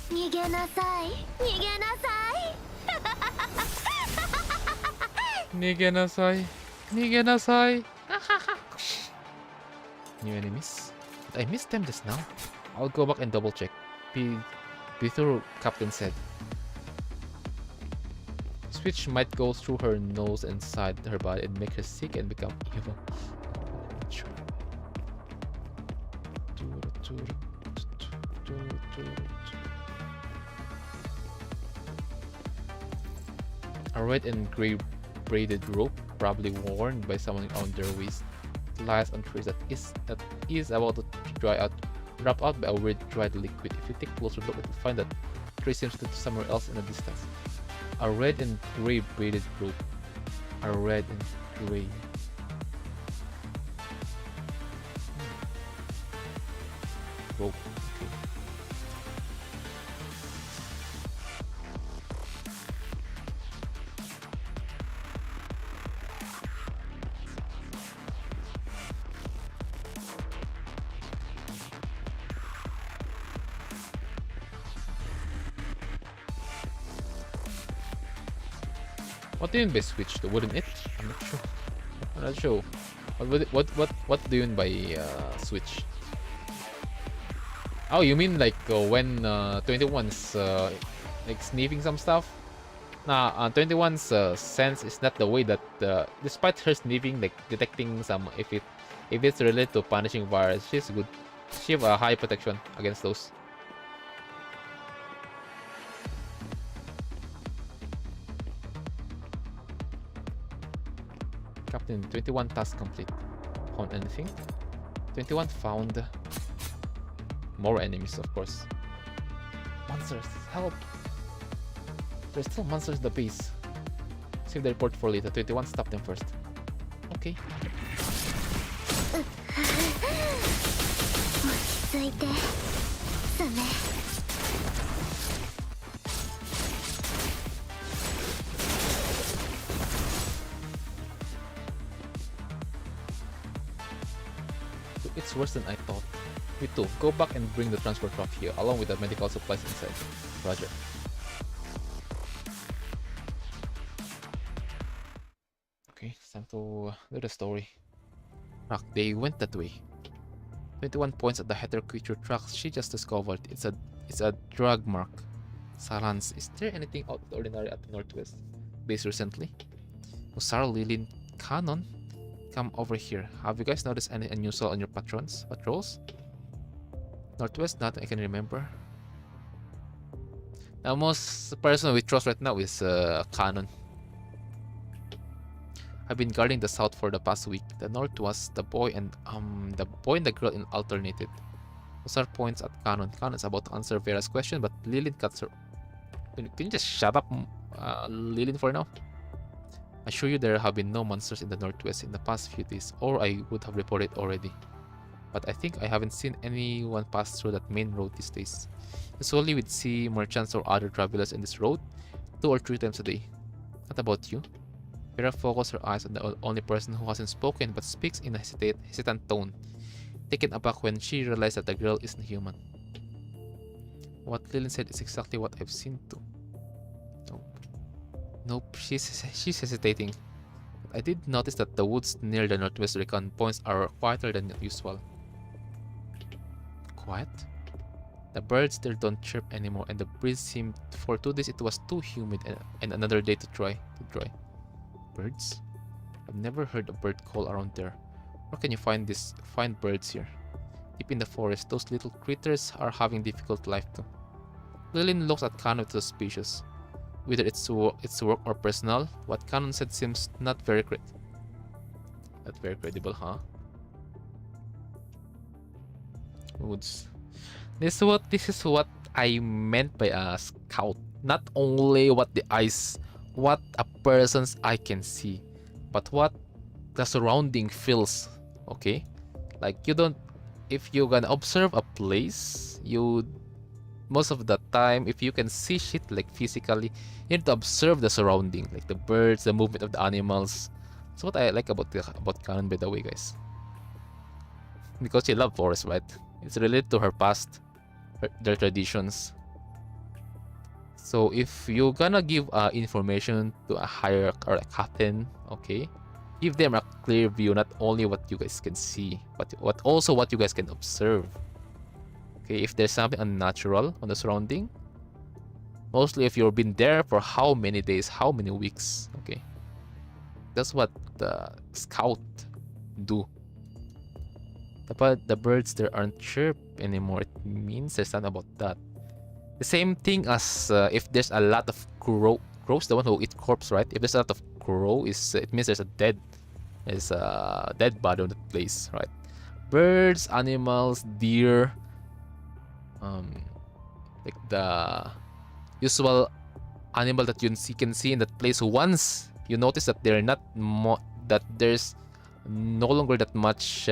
逃げなさい逃げなさい Nigenasai. Nigenasai. New enemies. But I missed them just now. I'll go back and double check. Before Captain said. Switch might go through her nose and inside her body and make her sick and become evil. Sure. A red and grey braided rope, probably worn by someone on their waist, lies on trees that is about to dry out, wrapped out by a weird dried liquid. If you take a closer look, you'll find that tree seems to be somewhere else in the distance. A red and grey braided rope. A red and grey. Rope. Okay. What do you mean by switch though? Wouldn't it? I'm not sure. I'm not sure. What do you mean by switch? Oh, you mean like when 21's like sniffing some stuff? Nah, 21's sense is not the way that despite her sniffing, like detecting some if it's related to punishing virus, she's good. She have a high protection against those. Captain, 21 task complete. Found anything? 21 found more enemies, of course. Monsters, help! There's still monsters in the base. Save the report for later. 21, stop them first. Okay. 落ち着いてサメ It's worse than I thought. Me too. Go back and bring the transport truck here, along with the medical supplies inside. Roger. Okay, it's time to do the story. Rock, they went that way. 21 points at the header creature tracks she just discovered. It's a drag mark. Silence. Is there anything out of the ordinary at the northwest base recently? Usar, Lilin, Canon? Come over here. Have you guys noticed any unusual on your patrols? Northwest, nothing I can remember. The most person we trust right now is Canon. I've been guarding the south for the past week. The north was the boy and the girl in alternated. Usar points at Canon. Canon is about to answer Vera's question, but Lilin cuts her. Can you just shut up, Lilin, for now? I assure you there have been no monsters in the northwest in the past few days, or I would have reported already. But I think I haven't seen anyone pass through that main road these days. Usually we'd see merchants or other travelers in this road 2 or 3 times a day. What about you? Vera focused her eyes on the only person who hasn't spoken but speaks in a hesitant tone, taken aback when she realized that the girl isn't human. What Lilin said is exactly what I've seen too. Nope, she's hesitating. I did notice that the woods near the northwest recon points are quieter than usual. Quiet? The birds there don't chirp anymore, and the breeze seemed for 2 days it was too humid and another day to dry. Birds? I've never heard a bird call around there. Where can you find birds here? Deep in the forest, those little critters are having difficult life too. Lilin looks at Canon with suspicious. Whether it's work or personal, what Canon said seems not very credible, huh? Woods. This is what I meant by a scout. Not only what a person's eye can see, but what the surrounding feels. Okay, like if you're gonna observe a place, most of the time, if you can see shit like physically, you need to observe the surrounding, like the birds, the movement of the animals, So what I like about Canon, by the way, guys, because she loves forest, right? It's related to her past, their traditions. So if you're gonna give information to a higher or a captain, okay, give them a clear view, not only what you guys can see, but also what you guys can observe. Okay, if there's something unnatural on the surrounding, mostly if you've been there for how many days, how many weeks, okay, that's what the scout do. But the birds there aren't chirp anymore. It means there's something about that. The same thing as if there's a lot of crows, the one who eat corpse, right? If there's a lot of crow, it means there's a dead body on that place, right? Birds, animals, deer, like the usual animal that you can see in that place. Once you notice that that there's no longer that much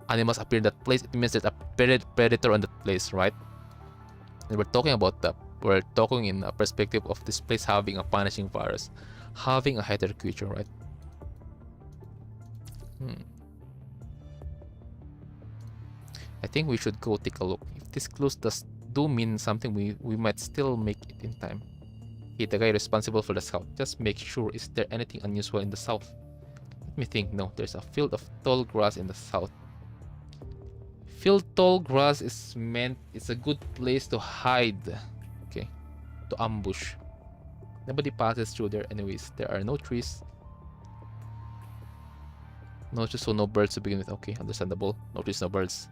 animals appear in that place, it means there's a predator on that place, right? And we're talking in a perspective of this place having a punishing virus, having a hater creature, right? I think we should go take a look. If this clues do mean something, we might still make it in time. Hey, the guy responsible for the scout, just make sure, is there anything unusual in the south? Let me think. No, there's a field of tall grass in the south. Field tall grass is meant it's a good place to hide, okay, to ambush. Nobody passes through there anyways. There are no trees, so no birds to begin with. Okay, understandable. No trees, no birds.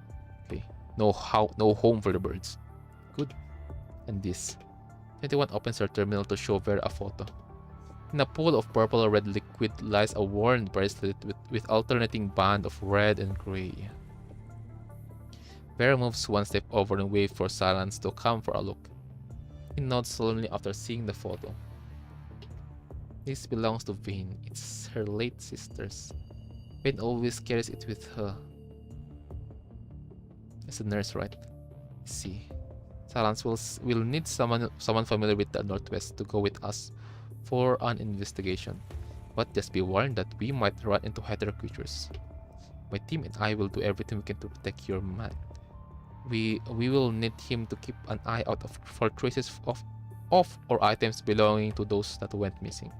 Okay, no home for the birds. Good. And this 21 opens her terminal to show Vera a photo. In a pool of purple or red liquid lies a worn bracelet with alternating band of red and gray. Vera moves one step over and waits for Silence to come for a look. He nods solemnly after seeing the photo. This belongs to Vane. It's her late sister's. Vane always carries it with her. As a nurse, right? See. Silence will need someone familiar with the Northwest to go with us for an investigation. But just be warned that we might run into hater creatures. My team and I will do everything we can to protect your man. We will need him to keep an eye out for traces of or items belonging to those that went missing.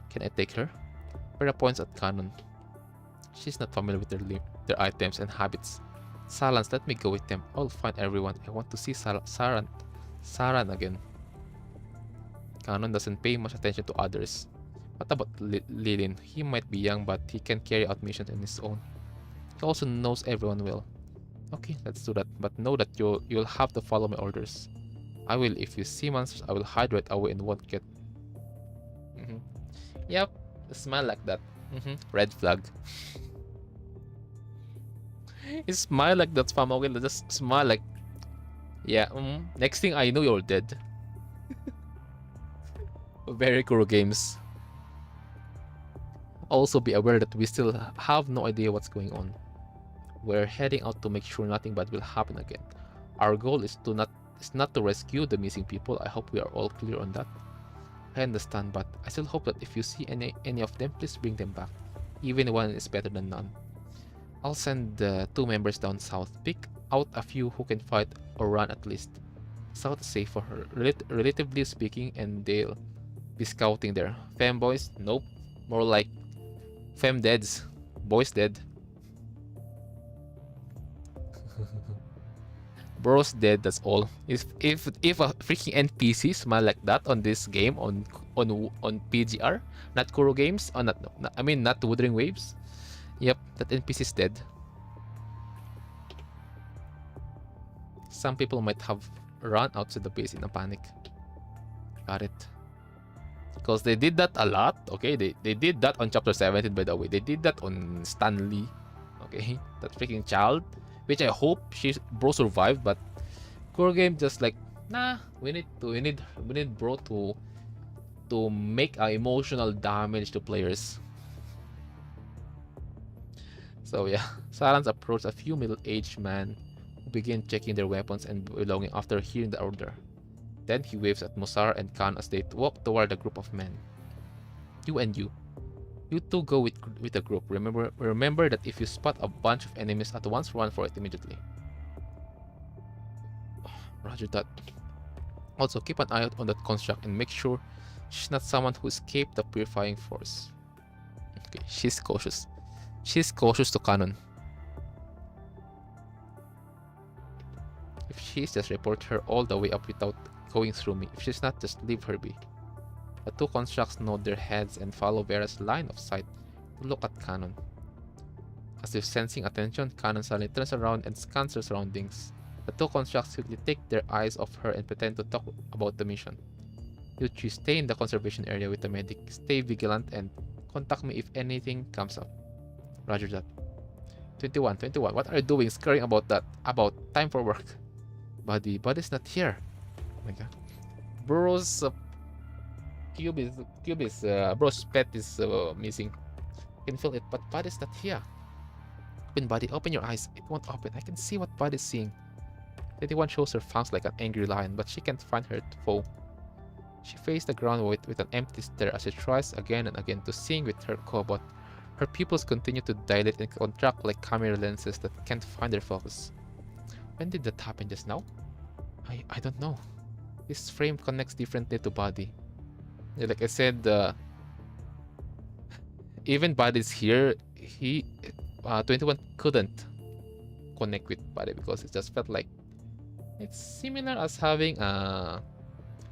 Can I take her? Vera points at Cannon. She's not familiar with their items and habits. Silence, let me go with them. I'll find everyone. I want to see Saran again. Cannon doesn't pay much attention to others. What about Lilin? He might be young, but he can carry out missions on his own. He also knows everyone well. Okay, let's do that. But know that you'll have to follow my orders. I will. If you see monsters, I will hide right away and won't get. Yep, smile like that. Red flag. You smile like that, fam. Okay, just smile like. Yeah. Next thing I know, you're dead. Very cool games. Also, be aware that we still have no idea what's going on. We're heading out to make sure nothing bad will happen again. Our goal is not to rescue the missing people. I hope we are all clear on that. I understand, but I still hope that if you see any of them, please bring them back. Even one is better than none. I'll send 2 members down south. Pick out a few who can fight or run at least. South is safe for her, relatively speaking, and they'll be scouting there. Femboys? Nope. More like femdeads. Boys dead. Bros dead, that's all. If a freaking NPC smile like that on this game on PGR, not Kuro games, not Wuthering Waves. Yep, that NPC is dead. Some people might have run outside the base in a panic. Got it. Because they did that a lot, okay? They did that on chapter 17, by the way. They did that on Stanley, okay? That freaking child, which I hope bro survived, but core game just like, nah, we need bro to make emotional damage to players. So yeah, Silence approached a few middle-aged men who began checking their weapons and belongings after hearing the order. Then he waves at Musar and Khan as they walk toward a group of men. You and you. You two go with a group. Remember that if you spot a bunch of enemies at once, run for it immediately. Roger that. Also, keep an eye out on that construct and make sure she's not someone who escaped the purifying force. Okay, she's cautious. She's cautious to canon. If she's, just report her all the way up without going through me. If she's not, just leave her be. The two constructs nod their heads and follow Vera's line of sight to look at Canon. As if sensing attention, Canon suddenly turns around and scans her surroundings. The two constructs quickly take their eyes off her and pretend to talk about the mission. You three stay in the conservation area with the medic. Stay vigilant and contact me if anything comes up. Roger that. 21, what are you doing scurrying about that? About time for work. Buddy's not here. Oh my god. Bro's bro's pet is missing. I can feel it, but Buddy's not here. Open, Buddy, open your eyes. It won't open. I can see what Buddy's seeing. 21 shows her fangs like an angry lion, but she can't find her foe. She faced the ground with an empty stare as she tries again and again to sing with her cobot. Her pupils continue to dilate and contract like camera lenses that can't find their focus. When did that happen? Just now? I don't know. This frame connects differently to Body. Yeah, like I said, even Body's here, 21 couldn't connect with Body because it just felt like it's similar as having a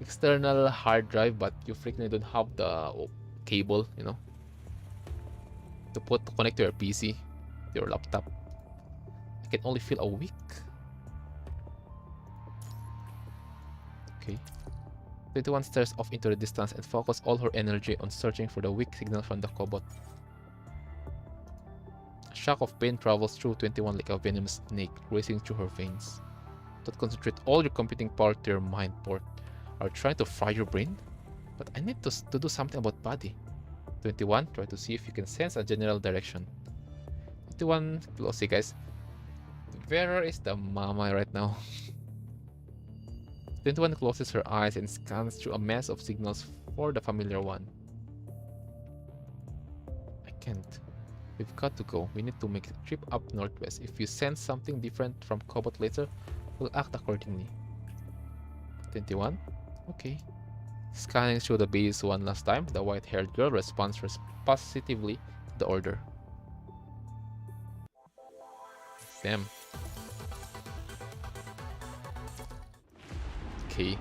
external hard drive, but you freaking don't have the cable, you know, to connect to your PC, your laptop. I can only feel a week. Okay. 21 stares off into the distance and focuses all her energy on searching for the weak signal from the cobot. A shock of pain travels through 21 like a venomous snake racing through her veins. Don't concentrate all your computing power to your mind port. Are you trying to fry your brain? But I need to do something about Body. 21, try to see if you can sense a general direction. 21, closely guys. Vera is the mama right now. 21 closes her eyes and scans through a mess of signals for the familiar one. I can't. We've got to go. We need to make a trip up northwest. If you sense something different from Cobot later, we'll act accordingly. 21? Okay. Scanning through the base one last time, the white-haired girl responds positively to the order. Damn. Okay.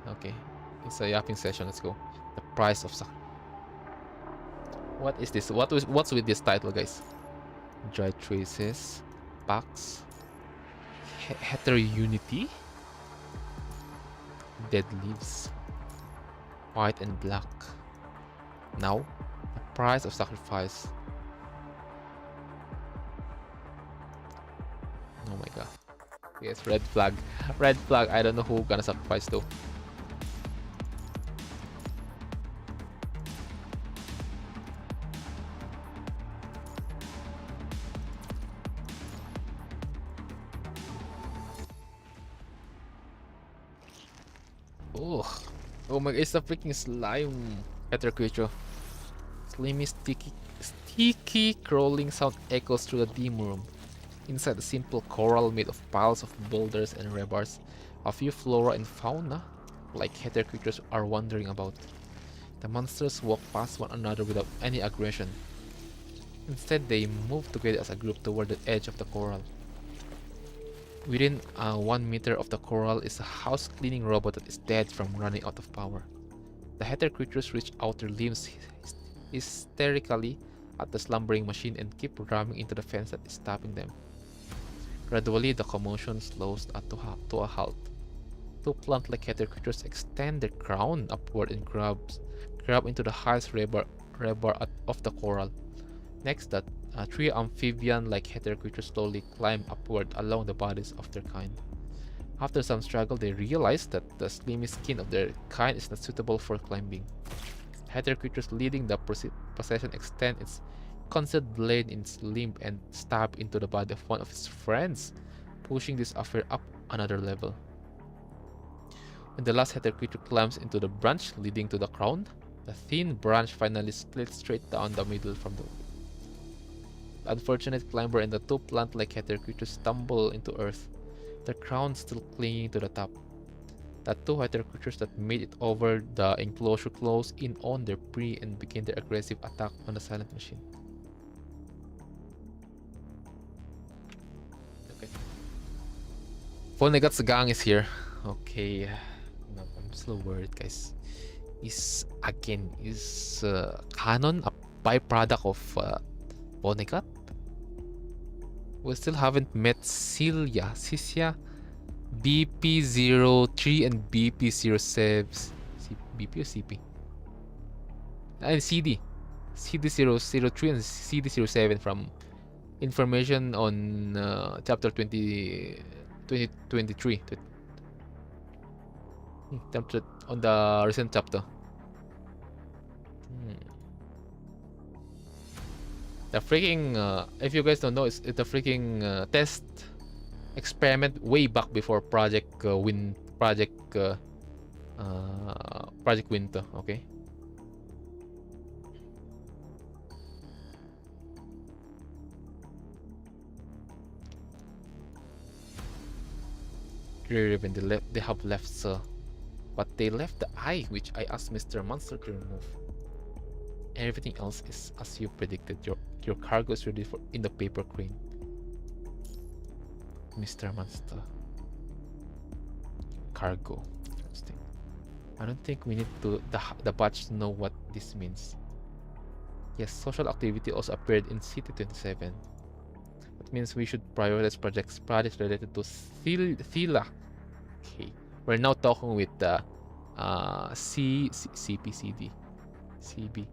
Okay. It's a yapping session. Let's go. The price of suck. What is this? What's with this title, guys? Dry traces, packs, heterounity, dead leaves, white and black. Now, the price of sacrifice. Oh my god. Yes, red flag. Red flag. I don't know who gonna sacrifice though. Oh, oh my god, it's a freaking slime. Heter creature. Slimy, sticky crawling sound echoes through the dim room. Inside a simple corral made of piles of boulders and rebars, a few flora and fauna, like heter creatures, are wandering about. The monsters walk past one another without any aggression. Instead, they move together as a group toward the edge of the corral. Within 1 meter of the corral is a house cleaning robot that is dead from running out of power. The heter creatures reach out their limbs hysterically at the slumbering machine and keep ramming into the fence that is stopping them. Gradually, the commotion slows to a halt. Two plant-like heter creatures extend their crown upward and grab into the highest rebar of the corral. Next, the three amphibian-like heter creatures slowly climb upward along the bodies of their kind. After some struggle, they realize that the slimy skin of their kind is not suitable for climbing. Heter creatures leading the procession extend its concealed blade in its limb and stab into the body of one of his friends, pushing this affair up another level. When the last heter creature climbs into the branch leading to the crown, The thin branch finally split straight down the middle from the unfortunate climber and the two plant-like heather creatures stumble into earth, their crowns still clinging to the top. The two heather creatures that made it over the enclosure closed in on their prey and began their aggressive attack on the silent machine. Okay. Vonegat's gang is here. Okay. No, I'm still worried, guys. Is Canon a byproduct of Vonegat? We still haven't met Sisya, BP03 and BP07. BP or CP? And CD003 and CD07 from information on chapter 2023. On the recent chapter. The freaking if you guys don't know, it's the freaking test experiment way back before Project Winter. Okay. They have left, sir. But they left the eye, which I asked Mr. Monster to remove. Everything else is as you predicted. Your cargo is ready for in the paper crane. Mr. Monster. Cargo. Interesting. I don't think we need to the batch to know what this means. Yes, social activity also appeared in City 27. That means we should prioritize projects related to Thila. Okay. We're now talking with the CPCD. CB.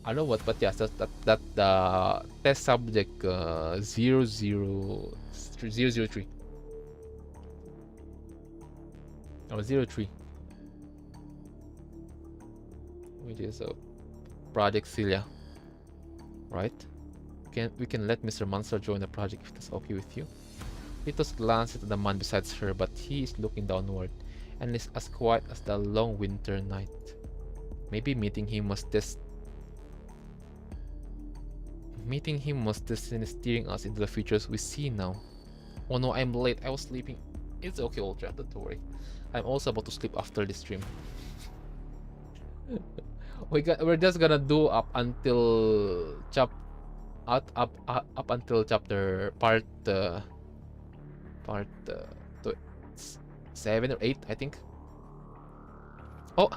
I don't know what, but yes, that test subject 003. Oh, 03. Which is a Project Celia. Right? We can let Mr. Monster join the project if that's okay with you. Litos glances at the man beside her, but he is looking downward and is as quiet as the long winter night. Maybe meeting him was destiny steering us into the futures we see now. Oh no, I'm late. I was sleeping. It's okay, Ultra. Don't worry. I'm also about to sleep after this stream. We're just gonna do up until up until chapter part 7 or 8, I think. Oh,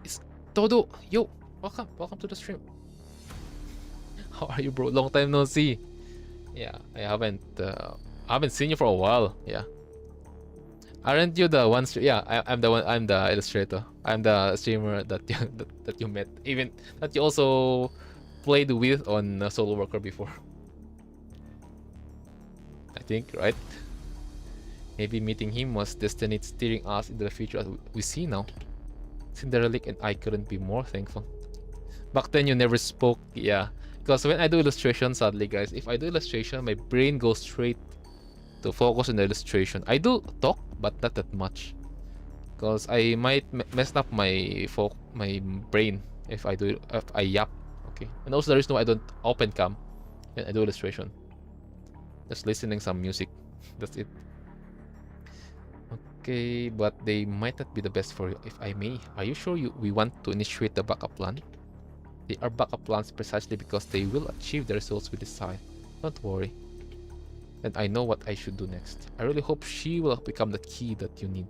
it's Todo. Yo, welcome to the stream. How are you, bro? Long time no see. Yeah, I haven't seen you for a while. Yeah. Aren't you the one? Yeah, I'm the one. I'm the illustrator. I'm the streamer that you met. Even that you also played with on Solo Worker before. I think, right? Maybe meeting him was destiny steering us into the future as we see now. Cinderella and I couldn't be more thankful. Back then you never spoke, yeah. Because when I do illustration, sadly guys, if I do illustration, my brain goes straight to focus on the illustration. I do talk, but not that much. Because I might mess up my brain if I yap. Okay. And also the reason why I don't open cam when I do illustration. Just listening some music. That's it. Okay, but they might not be the best for you, if I may. Are you sure we want to initiate the backup plan? They are backup plans precisely because they will achieve the results we decide. Don't worry. And I know what I should do next. I really hope she will become the key that you need.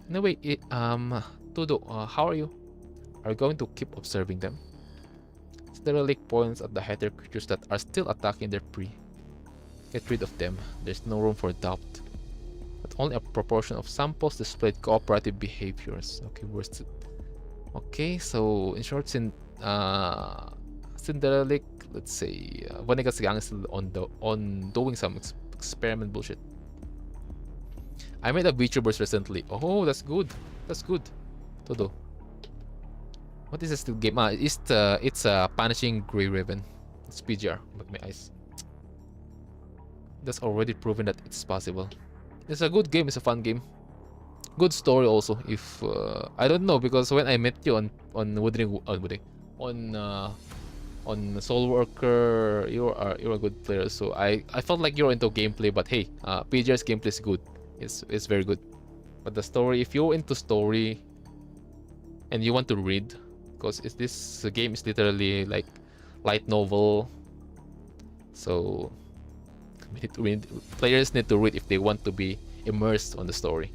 Anyway, Todo, how are you? Are you going to keep observing them? Sterling points at the heather creatures that are still attacking their prey. Get rid of them. There's no room for doubt. But only a proportion of samples displayed cooperative behaviors. Okay, worst. Okay, so in short, Cinderella, let's say, Vonegat's gang is still on doing some experiment bullshit. I made a VTubers recently. Oh, that's good. That's good. Todo. What is this game? It's Punishing Grey Raven. It's PGR. But my eyes. That's already proven that it's possible. It's a good game. It's a fun game. Good story also. If I don't know, because when I met you on on Soul Worker, you're a good player. So I felt like you're into gameplay, but hey, PJ's gameplay is good. It's very good. But the story, if you're into story and you want to read, because this game is literally like light novel, so we need to read, players need to read if they want to be immersed on the story.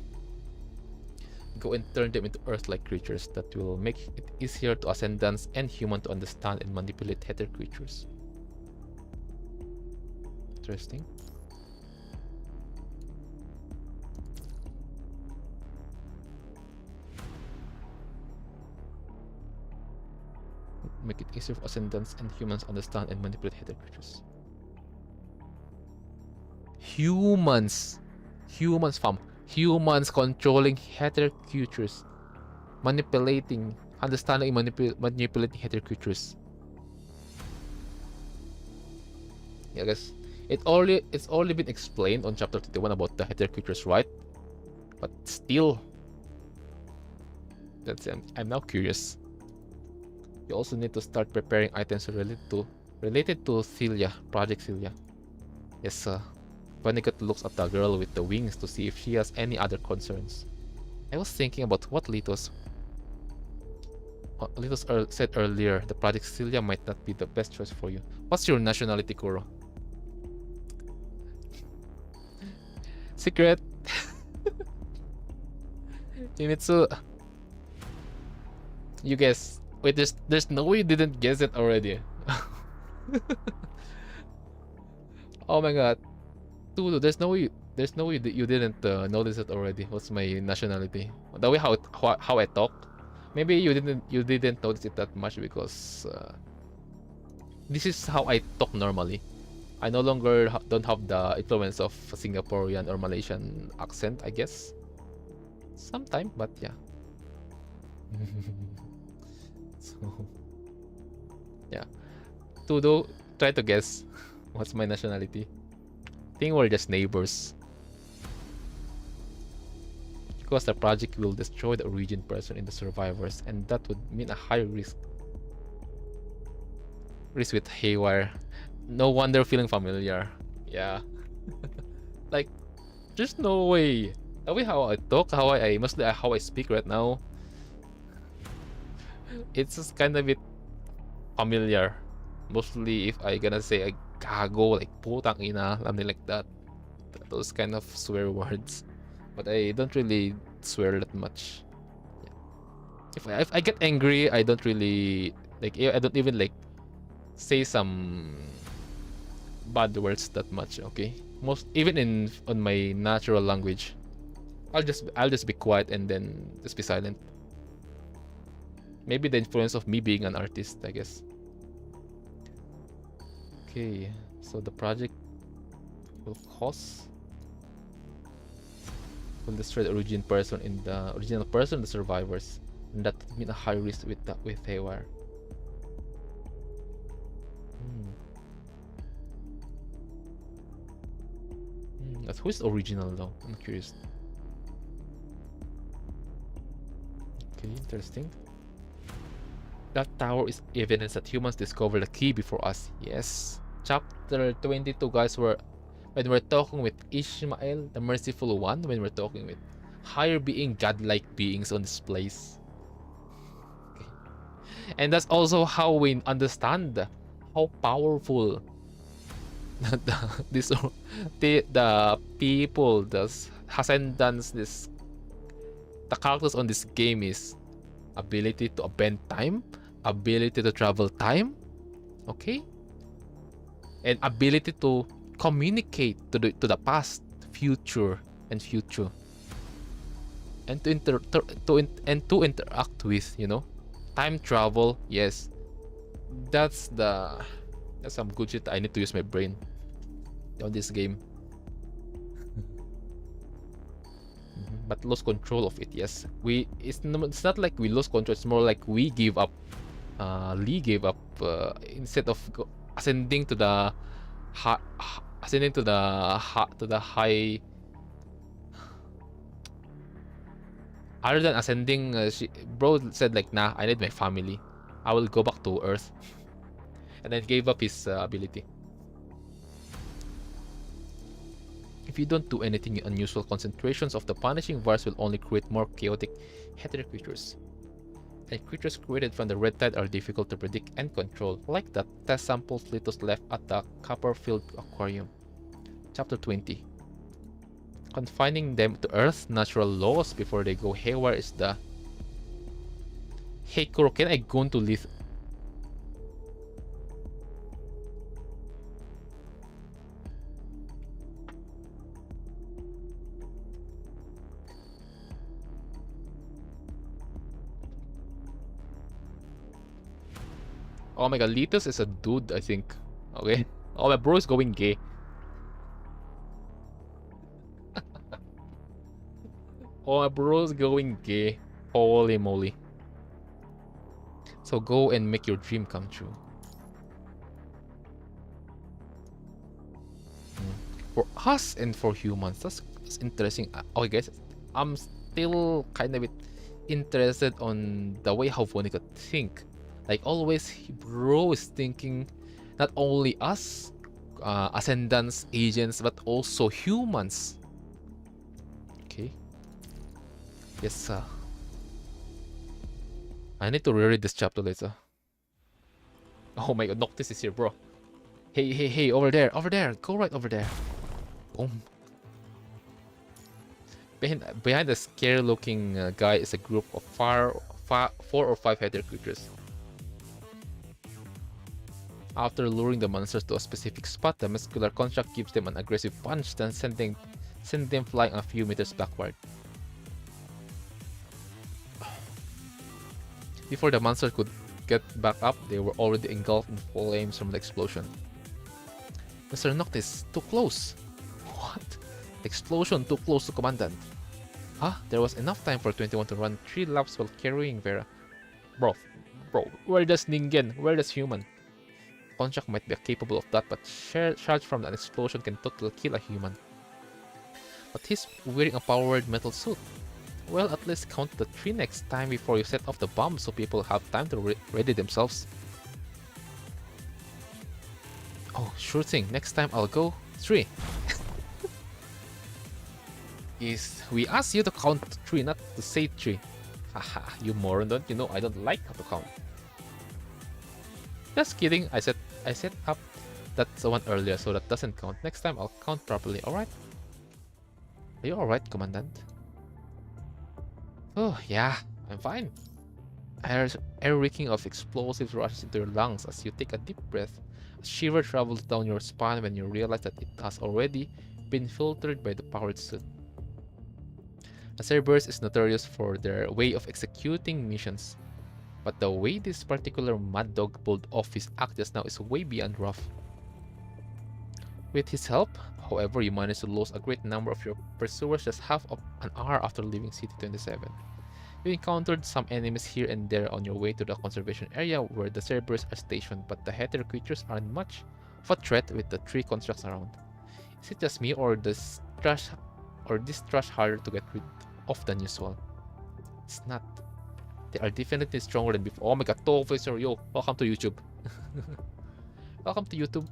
Go and turn them into Earth-like creatures that will make it easier to Ascendants and human to understand and manipulate Ether creatures. Interesting. Make it easier for Ascendants and humans to understand and manipulate Ether creatures. Humans fam. Humans controlling Ether creatures, manipulating, understanding, manipulating Ether creatures. Yeah, guys, it's only been explained on chapter 21 about the Ether creatures, right? But still, I'm now curious. You also need to start preparing items related to Celia, Project Celia. Yes, sir. Vonnegut looks at the girl with the wings to see if she has any other concerns. I was thinking about what Litos said earlier. The Project Celia might not be the best choice for you. What's your nationality, Kuro? Secret. Himitsu. You guess. Wait, there's no way you didn't guess it already. Oh my god. Dude, there's no way you didn't notice it already. What's my nationality? The way how I talk. Maybe you didn't notice it that much because this is how I talk normally. I no longer don't have the influence of Singaporean or Malaysian accent, I guess. Sometime, but yeah. So yeah. Tudo, try to guess what's my nationality. I think we're just neighbors. Because the project will destroy the origin person in the survivors, and that would mean a high risk with Haywire. No wonder feeling familiar. Yeah. Like, there's no way. The way how I talk, mostly how I speak right now, it's just kind of bit familiar. Mostly if I gonna say gago, like putang ina, something like that. Those kind of swear words. But I don't really swear that much. If I get angry, I don't really I don't even say some bad words that much. Okay, most even on my natural language, I'll just be quiet and then just be silent. Maybe the influence of me being an artist, I guess. Okay, so the project will destroy the original person, the survivors, and that would mean a high risk with Haywire. That's who's original though? I'm curious. Okay, interesting. That tower is evidence that humans discovered the key before us. Yes. Chapter 22, guys, when we're talking with Ishmael, the merciful one, when we're talking with higher being, godlike beings on this place. Okay. And that's also how we understand how powerful the people, the Ascendants, the characters on this game is ability to bend time, ability to travel time, okay, and ability to communicate to the past, future, and future, and to interact with, time travel. Yes, that's some good shit. I need to use my brain on this game. But lost control of it. Yes, it's not like we lost control. It's more like we gave up. Lee gave up instead of ascending to the high. Other than ascending, bro said like, nah, I need my family. I will go back to Earth. And then gave up his ability. If you don't do anything unusual, concentrations of the punishing virus will only create more chaotic hetero creatures. And creatures created from the red tide are difficult to predict and control, like the test samples Litos left at the Copperfield Aquarium. Chapter 20. Confining them to Earth's natural laws before they go haywire is the... Hey Kuro, can I go into Lith... Oh my god, Litos is a dude, I think. Okay. Oh, my bro is going gay. Oh, my bro is going gay. Holy moly. So go and make your dream come true. For us and for humans, that's interesting. Okay, guys, I'm still kind of bit interested on the way how Vonica think. Like always, bro is thinking not only us, ascendants, agents, but also humans. Okay. Yes, sir. I need to reread this chapter later. Oh my god, Noctis is here, bro. Hey, hey, hey, over there, go right over there. Boom. Behind the scary-looking guy is a group of 4 or 5 headed creatures. After luring the monsters to a specific spot, the muscular construct gives them an aggressive punch, then sending them flying a few meters backward. Before the monsters could get back up, they were already engulfed in flames from the explosion. Mr. Noctis, too close! What? Explosion too close to Commandant. Huh? There was enough time for 21 to run 3 laps while carrying Vera. Bro, where does Ningen? Where does human? Construct might be capable of that, but charge from an explosion can totally kill a human. But he's wearing a powered metal suit. Well, at least count the 3 next time before you set off the bomb so people have time to ready themselves. Oh, sure thing. Next time I'll go 3. We asked you to count 3, not to say 3. Haha, you moron, don't you know I don't like how to count. Just kidding, I set up that one earlier, so that doesn't count. Next time I'll count properly, alright? Are you alright, Commandant? Oh, yeah, I'm fine. Air reeking of explosives rushes into your lungs as you take a deep breath. A shiver travels down your spine when you realize that it has already been filtered by the powered suit. The Cerberus is notorious for their way of executing missions, but the way this particular mad dog pulled off his act just now is way beyond rough. With his help, however, you managed to lose a great number of your pursuers just half of an hour after leaving City 27. You encountered some enemies here and there on your way to the conservation area where the Cerberus are stationed, but the hetero creatures aren't much of a threat with the 3 constructs around. Is it just me, or this trash harder to get rid of than usual? It's not. They are definitely stronger than before. Oh my god, Officer, yo, welcome to YouTube. Welcome to YouTube.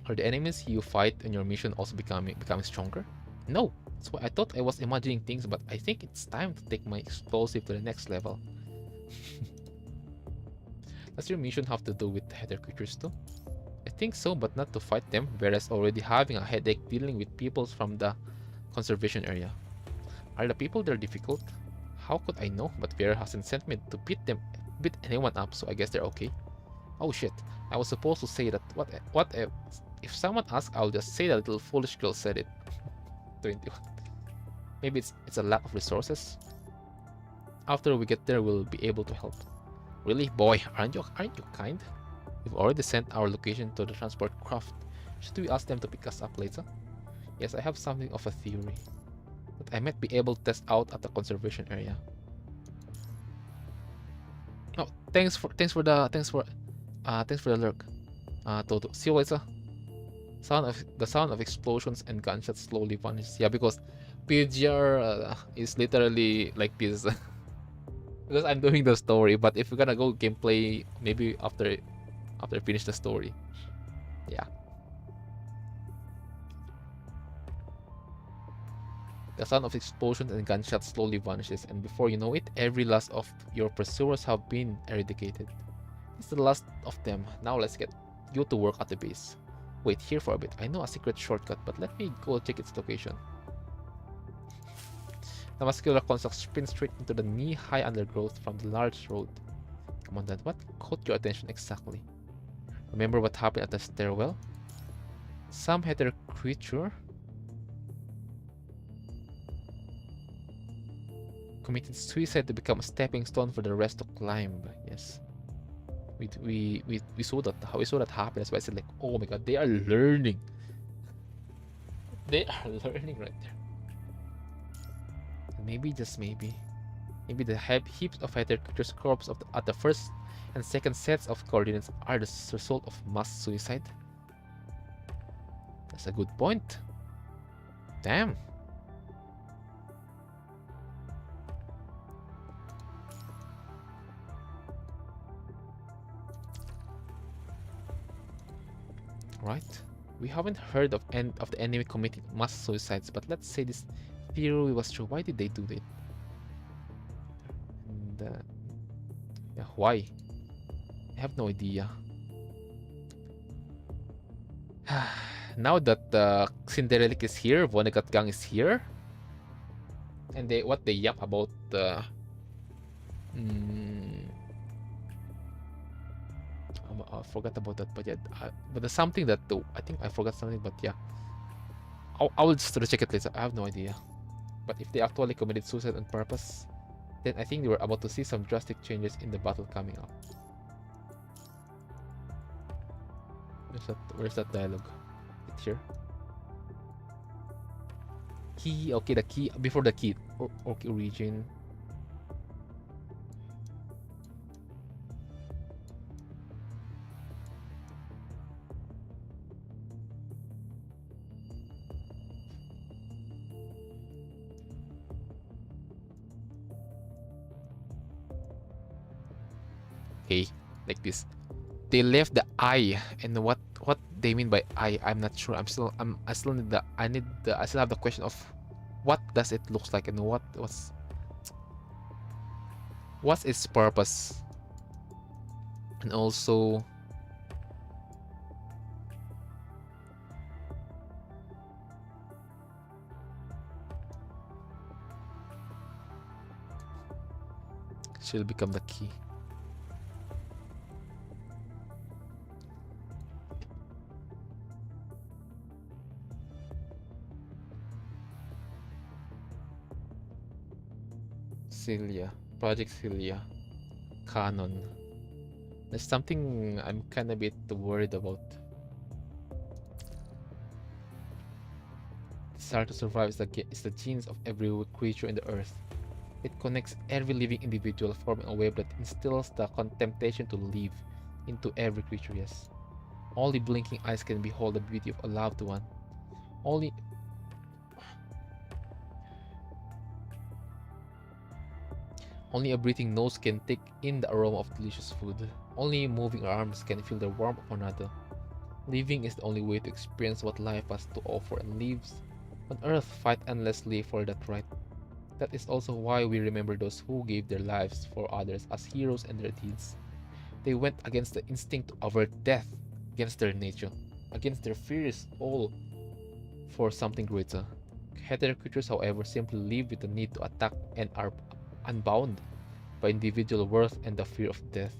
Are the enemies you fight in your mission also becoming stronger? No, that's why I thought I was imagining things, but I think it's time to take my explosive to the next level. Does your mission have to do with hetero creatures too? I think so, but not to fight them, whereas already having a headache dealing with people from the conservation area. Are the people there difficult? How could I know? But Vera hasn't sent me to beat anyone up, so I guess they're okay. Oh shit, I was supposed to say that. What if someone asks, I'll just say the little foolish girl said it. 21. Maybe it's a lack of resources. After we get there, we'll be able to help. Really, boy, aren't you kind? We've already sent our location to the transport craft. Should we ask them to pick us up later? Yes, I have something of a theory that I might be able to test out at the conservation area. Oh, thanks for the lurk. Toto. See you later. The sound of explosions and gunshots slowly vanishes. Yeah, because PGR is literally like this because I'm doing the story. But if we're gonna go gameplay, maybe after I finish the story. Yeah. The sound of explosions and gunshots slowly vanishes, and before you know it, every last of your pursuers have been eradicated. It's the last of them. Now let's get you to work at the base. Wait here for a bit. I know a secret shortcut, but let me go check its location. The muscular construct sprints straight into the knee-high undergrowth from the large road. Come on, then. What caught your attention exactly? Remember what happened at the stairwell? Some heather creature committed suicide to become a stepping stone for the rest to climb. Yes. We saw that happen. That's why I said, like, oh my god, they are learning. They are learning right there. Maybe, just maybe the heaps of heather creatures' corpses at the first and second sets of coordinates are the result of mass suicide. That's a good point. Damn. Right. We haven't heard of the enemy committing mass suicides, but let's say this theory was true. Why did they do that? And yeah, why? I have no idea. Now that Cinderelic is here, Vonnegut Gang is here, and they yap about I forgot about that, but yeah, but there's something that I think I forgot something, but yeah, I will just recheck it later. I have no idea. But if they actually committed suicide on purpose, then I think they were about to see some drastic changes in the battle coming up. Where's that dialogue? It's here. Key, okay, the key before the key. Okay, region. Okay, like this. They left the eye, and what they mean by eye, I'm not sure. I still have the question of what does it look like and what's its purpose, and also she'll become the key. Celia, Project Celia, canon. There's something I'm kind of a bit worried about. Desire to survive is the genes of every creature in the earth. It connects every living individual, forming a web that instills the temptation to live into every creature. Yes, only blinking eyes can behold the beauty of a loved one. Only a breathing nose can take in the aroma of delicious food. Only moving arms can feel the warmth of another. Living is the only way to experience what life has to offer, and lives on earth fight endlessly for that right. That is also why we remember those who gave their lives for others as heroes in their deeds. They went against the instinct to avert death, against their nature, against their fears, all for something greater. Heather creatures, however, simply live with the need to attack and are unbound by individual worth and the fear of death.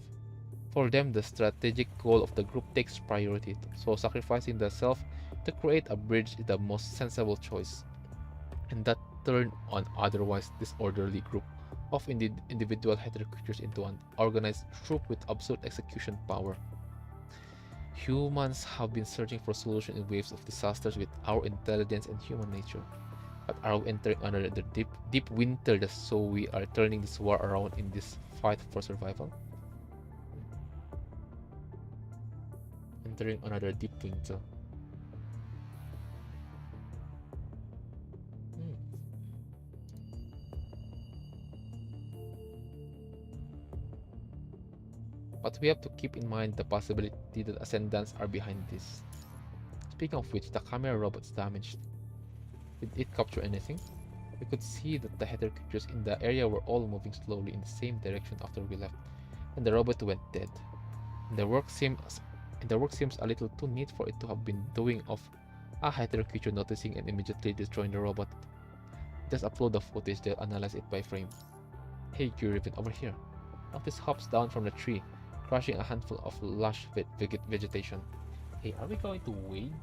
For them, the strategic goal of the group takes priority, so sacrificing the self to create a bridge is the most sensible choice. And that turned an otherwise disorderly group of individual heather creatures into an organized troop with absolute execution power. Humans have been searching for solutions in waves of disasters with our intelligence and human nature. But are we entering another deep winter, so we are turning this war around in this fight for survival? Entering another deep winter. But we have to keep in mind the possibility that Ascendants are behind this. Speaking of which, the camera robot's damaged. Did it capture anything? We could see that the header creatures in the area were all moving slowly in the same direction after we left, and the robot went dead. And the work seems a little too neat for it to have been doing of a header creature noticing and immediately destroying the robot. Just upload the footage, they'll analyze it by frame. Hey Guriven, over here. Noctis hops down from the tree, crushing a handful of lush vegetation. Hey, are we going to wade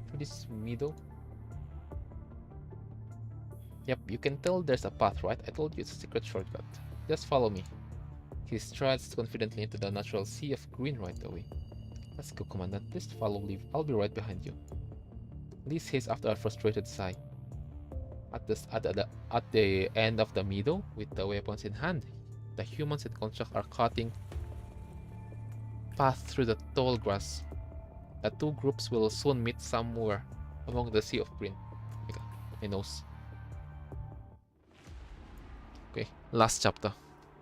through this meadow? Yep, you can tell there's a path, right? I told you it's a secret shortcut. Just follow me. He strides confidently into the natural sea of green right away. Let's go, Commandant. Please follow Lee. I'll be right behind you. Lee says after a frustrated sigh. At the end of the meadow, with the weapons in hand, the humans and constructs are cutting paths through the tall grass. The two groups will soon meet somewhere among the sea of green. My nose. Okay, last chapter.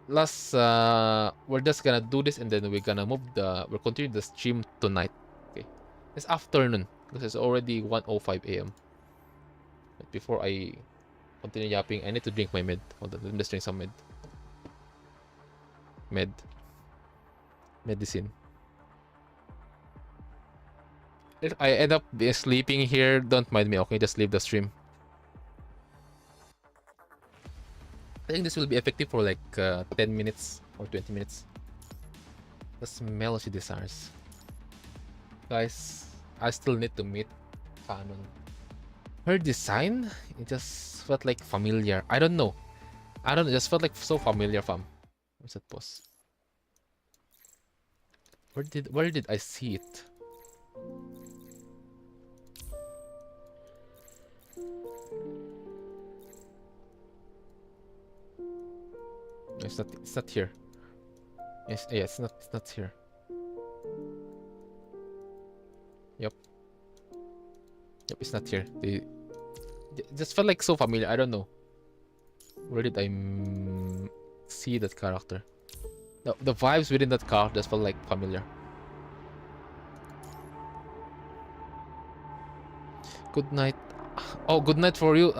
We're just gonna do this and then we're gonna we'll continue the stream tonight. Okay, it's afternoon because it's already 1:05 a.m. But before I continue yapping, I need to drink my med. Hold on, let me just drink some medicine. If I end up sleeping here, don't mind me, okay? Just leave the stream. I think this will be effective for like 10 minutes or 20 minutes. The smell she desires. Guys, I still need to meet Canon. Her design, it just felt like familiar. I don't know. It just felt like so familiar, fam. What's that pose? Where did I see it? It's not here. Yes, yeah, it's not here. Yep, it's not here. It just felt like so familiar. I don't know. Where did I see that character? The vibes within that character just felt like familiar. Good night. Oh, good night for you,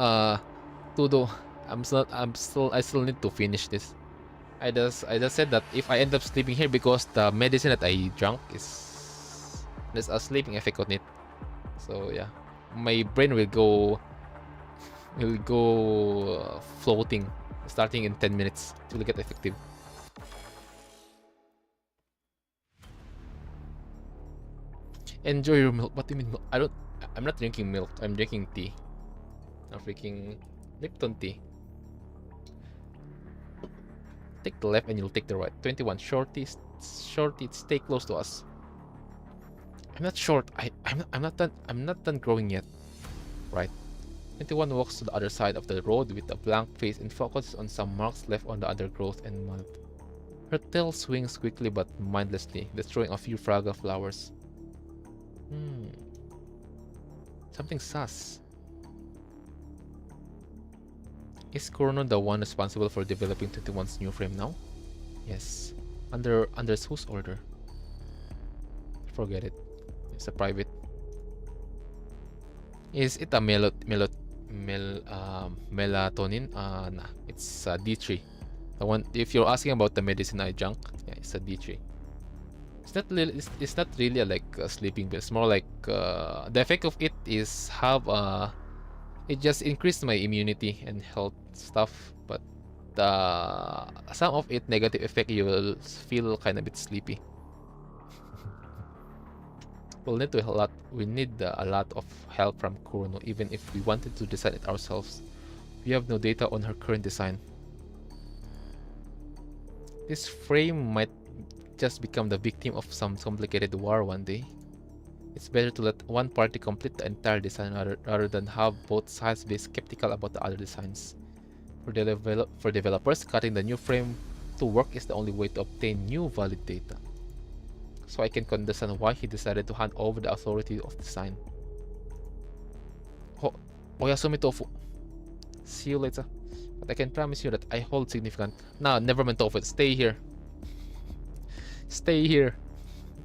Tudo. I still need to finish this. I just said that if I end up sleeping here because the medicine that I drank there's a sleeping effect on it. So yeah, my brain will go floating starting in 10 minutes. It will get effective. Enjoy your milk. What do you mean milk? I'm not drinking milk. I'm drinking tea. I'm freaking Lipton tea. Take the left and you'll take the right. 21. Shorty, stay close to us. I'm not short. I'm not done growing yet. Right. 21 walks to the other side of the road with a blank face and focuses on some marks left on the undergrowth and mud. Her tail swings quickly but mindlessly, destroying a few fragile flowers. Something sus. Is Kurono the one responsible for developing 21's new frame now? Yes. Under whose order? Forget it. It's a private. Is it a melatonin? Nah. It's a D3. The one. If you're asking about the medicine I drank, yeah, it's a D3. It's not really like a sleeping pill. It's more like the effect of it is it just increased my immunity and health stuff, but some of it negative effect, you will feel kind of bit sleepy. We need a lot of help from Kurono, even if we wanted to design it ourselves. We have no data on her current design. This frame might just become the victim of some complicated war one day. It's better to let one party complete the entire design rather than have both sides be skeptical about the other designs. For developers, cutting the new frame to work is the only way to obtain new valid data. So I can understand why he decided to hand over the authority of design. Oyasumi Tofu. See you later. But I can promise you that I hold significant... Nah, never mind Tofu. Stay here. Stay here.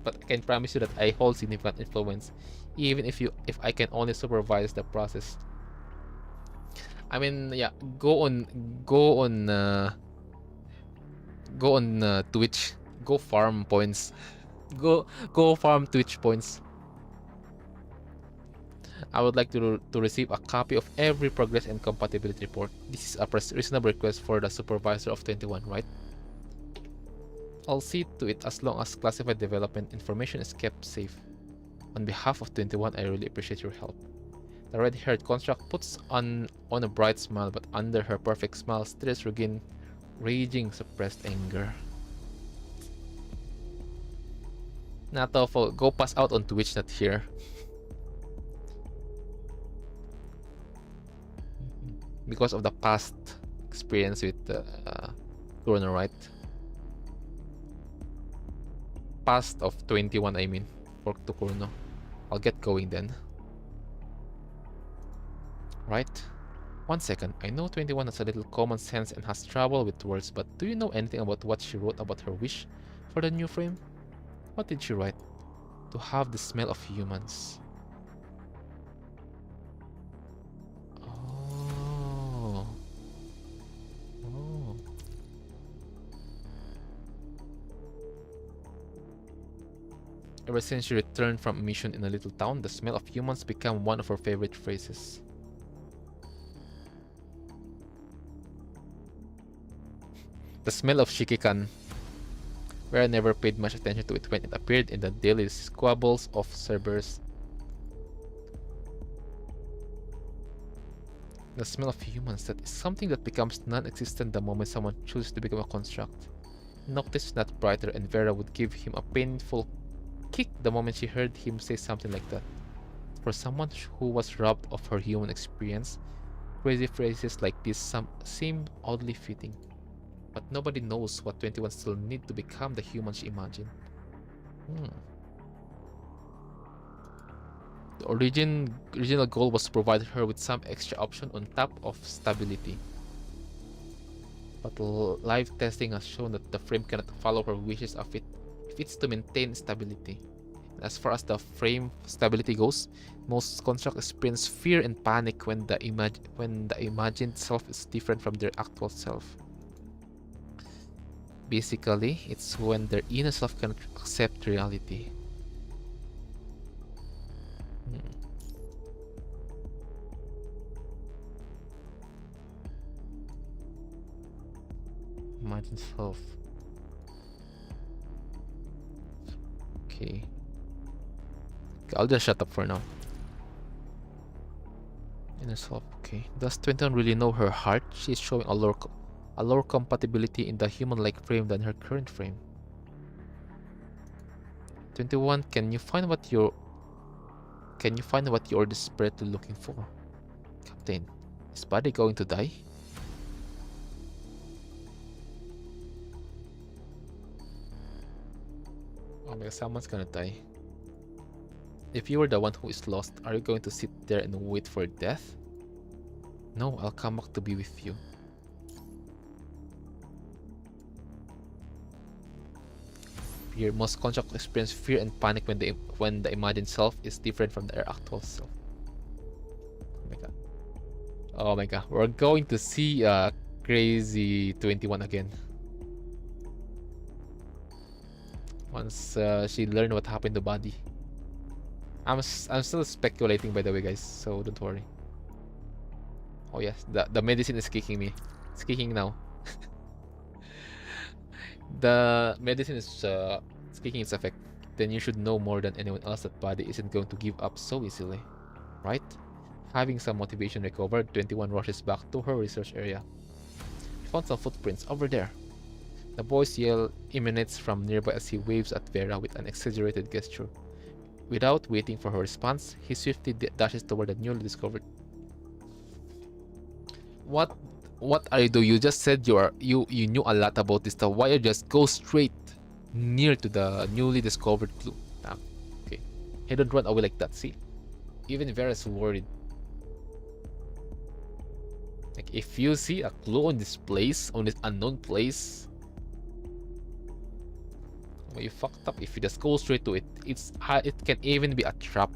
But I can promise you that I hold significant influence, even if I can only supervise the process. I mean, yeah, go on, Twitch. Go farm points. Go farm Twitch points. I would like to receive a copy of every progress and compatibility report. This is a reasonable request for the supervisor of 21, right? I'll see to it as long as classified development information is kept safe. On behalf of 21, I really appreciate your help. The red-haired construct puts on a bright smile, but under her perfect smile stirs again raging suppressed anger. Not awful. Go pass out on Twitch, not here. Because of the past experience with Corona, right? Past of 21, I mean, for to Kurno. I'll get going then. Right? 1 second. I know 21 has a little common sense and has trouble with words, but do you know anything about what she wrote about her wish for the new frame? What did she write? To have the smell of humans. Oh. Oh. Ever since she returned from a mission in a little town, the smell of humans became one of her favorite phrases. The smell of Shikikan, where I never paid much attention to it when it appeared in the daily squabbles of Cerberus. The smell of humans, that is something that becomes non-existent the moment someone chooses to become a construct. Noctis is not brighter, and Vera would give him a painful kick the moment she heard him say something like that. For someone who was robbed of her human experience, crazy phrases like this seem oddly fitting. But nobody knows what 21 still need to become the human she imagined. The original goal was to provide her with some extra option on top of stability. But live testing has shown that the frame cannot follow her wishes if it's to maintain stability. And as far as the frame stability goes, most constructs experience fear and panic when the imagined self is different from their actual self. Basically, it's when their inner self cannot accept reality. Imagined self. Okay. I'll just shut up for now. Inner self. Okay. Does 21 really know her heart? She's showing a lower compatibility in the human-like frame than her current frame. 21, can you find what you're desperately looking for? Captain, is Buddy going to die? Oh my god, someone's gonna die. If you were the one who is lost, are you going to sit there and wait for death? No, I'll come back to be with you. Fear. Most constructs experience fear and panic when the imagined self is different from their actual self. Oh my god. Oh my god. We're going to see crazy 21 again. Once she learned what happened to Buddy. I'm still speculating, by the way, guys, so don't worry. Oh yes, the medicine is kicking me. It's kicking now. The medicine is kicking its effect. Then you should know more than anyone else that Buddy isn't going to give up so easily, right? Having some motivation recovered, 21 rushes back to her research area. She found some footprints over there. The boy's yell emanates from nearby as he waves at Vera with an exaggerated gesture. Without waiting for her response, he swiftly dashes toward the newly discovered. What are you doing? You just said you knew a lot about this stuff. Why you just go straight near to the newly discovered clue? Damn. Okay. Hey, don't run away like that. See, even Vera's worried. Like, if you see a clue on this place, on this unknown place. Oh Oh, you fucked up if you just go straight to it. It can even be a trap.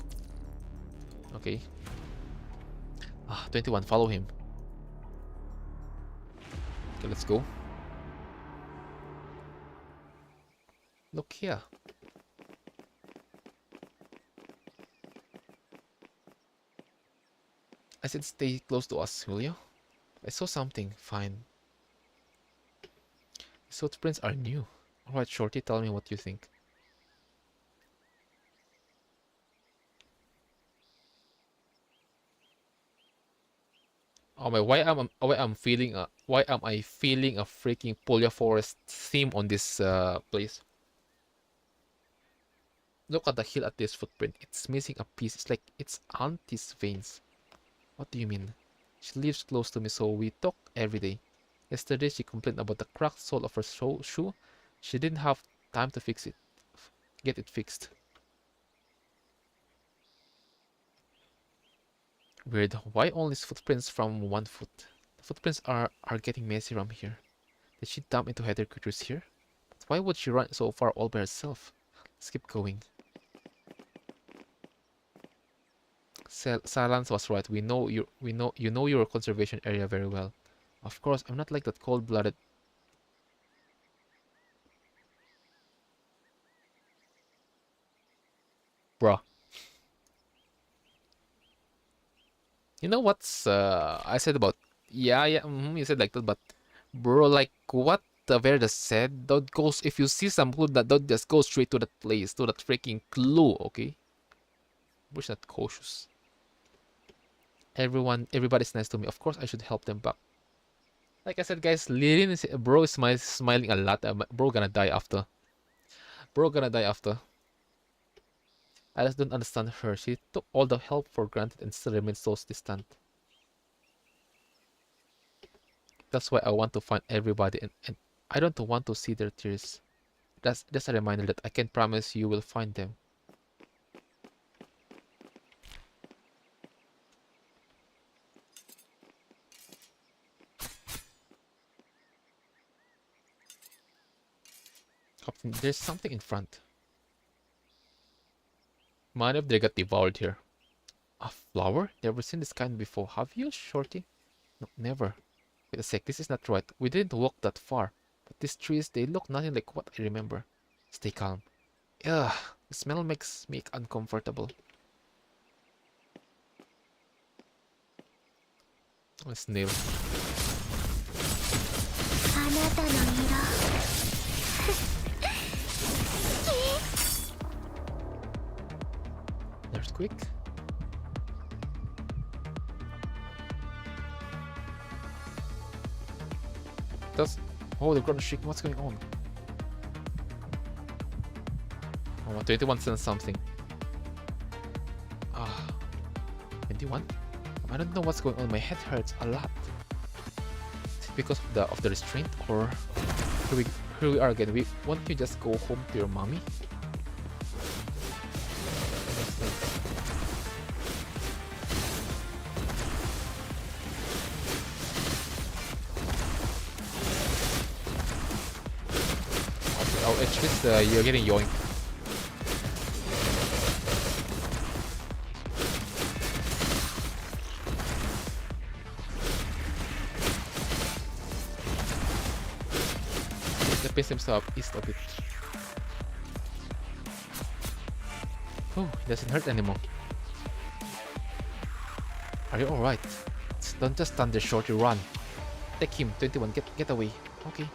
Okay. 21, follow him. Okay, let's go. Look here. I said stay close to us, will you? I saw something. Fine. These footprints are new. Alright, Shorty, tell me what you think. Oh my, why am I feeling a freaking Polya Forest theme on this place? Look at the heel at this footprint. It's missing a piece. It's like it's auntie's veins. What do you mean? She lives close to me, so we talk every day. Yesterday, she complained about the cracked sole of her shoe. She didn't have time to fix it. Get it fixed. Weird. Why only footprints from one foot? The footprints are getting messy around here. Did she dump into heather critters here? But why would she run so far all by herself? Let's keep going. Silence was right. You know your conservation area very well. Of course, I'm not like that cold-blooded. Bruh. You know what's I said about you said like that, but bro, like what the Verda said, don't go if you see some clue that don't just go straight to that place, to that freaking clue, okay? Bro's not cautious. Everybody's nice to me. Of course I should help them back. Like I said, guys, bro is smiling a lot. Bro gonna die after. Bro gonna die after. I just don't understand her. She took all the help for granted and still remains so distant. That's why I want to find everybody and I don't want to see their tears. That's just a reminder that I can promise you will find them. Captain, there's something in front. Many of they got devoured here. A flower? Never seen this kind before. Have you, Shorty? No, never. Wait a sec, this is not right. We didn't walk that far. But these trees, they look nothing like what I remember. Stay calm. Ugh, the smell makes me uncomfortable. A snail. Earthquake? Oh, the ground is shaking. What's going on? Oh, 21 sends something. 21? I don't know what's going on. My head hurts a lot. Is it because of the restraint, or here we are again? Won't you just go home to your mommy? Oh, it's just you're getting yoinked. The pace himself is a bit. Oh, it doesn't hurt anymore. Are you alright? Don't just stand there, Shorty, run. Take him, 21, get away. Okay.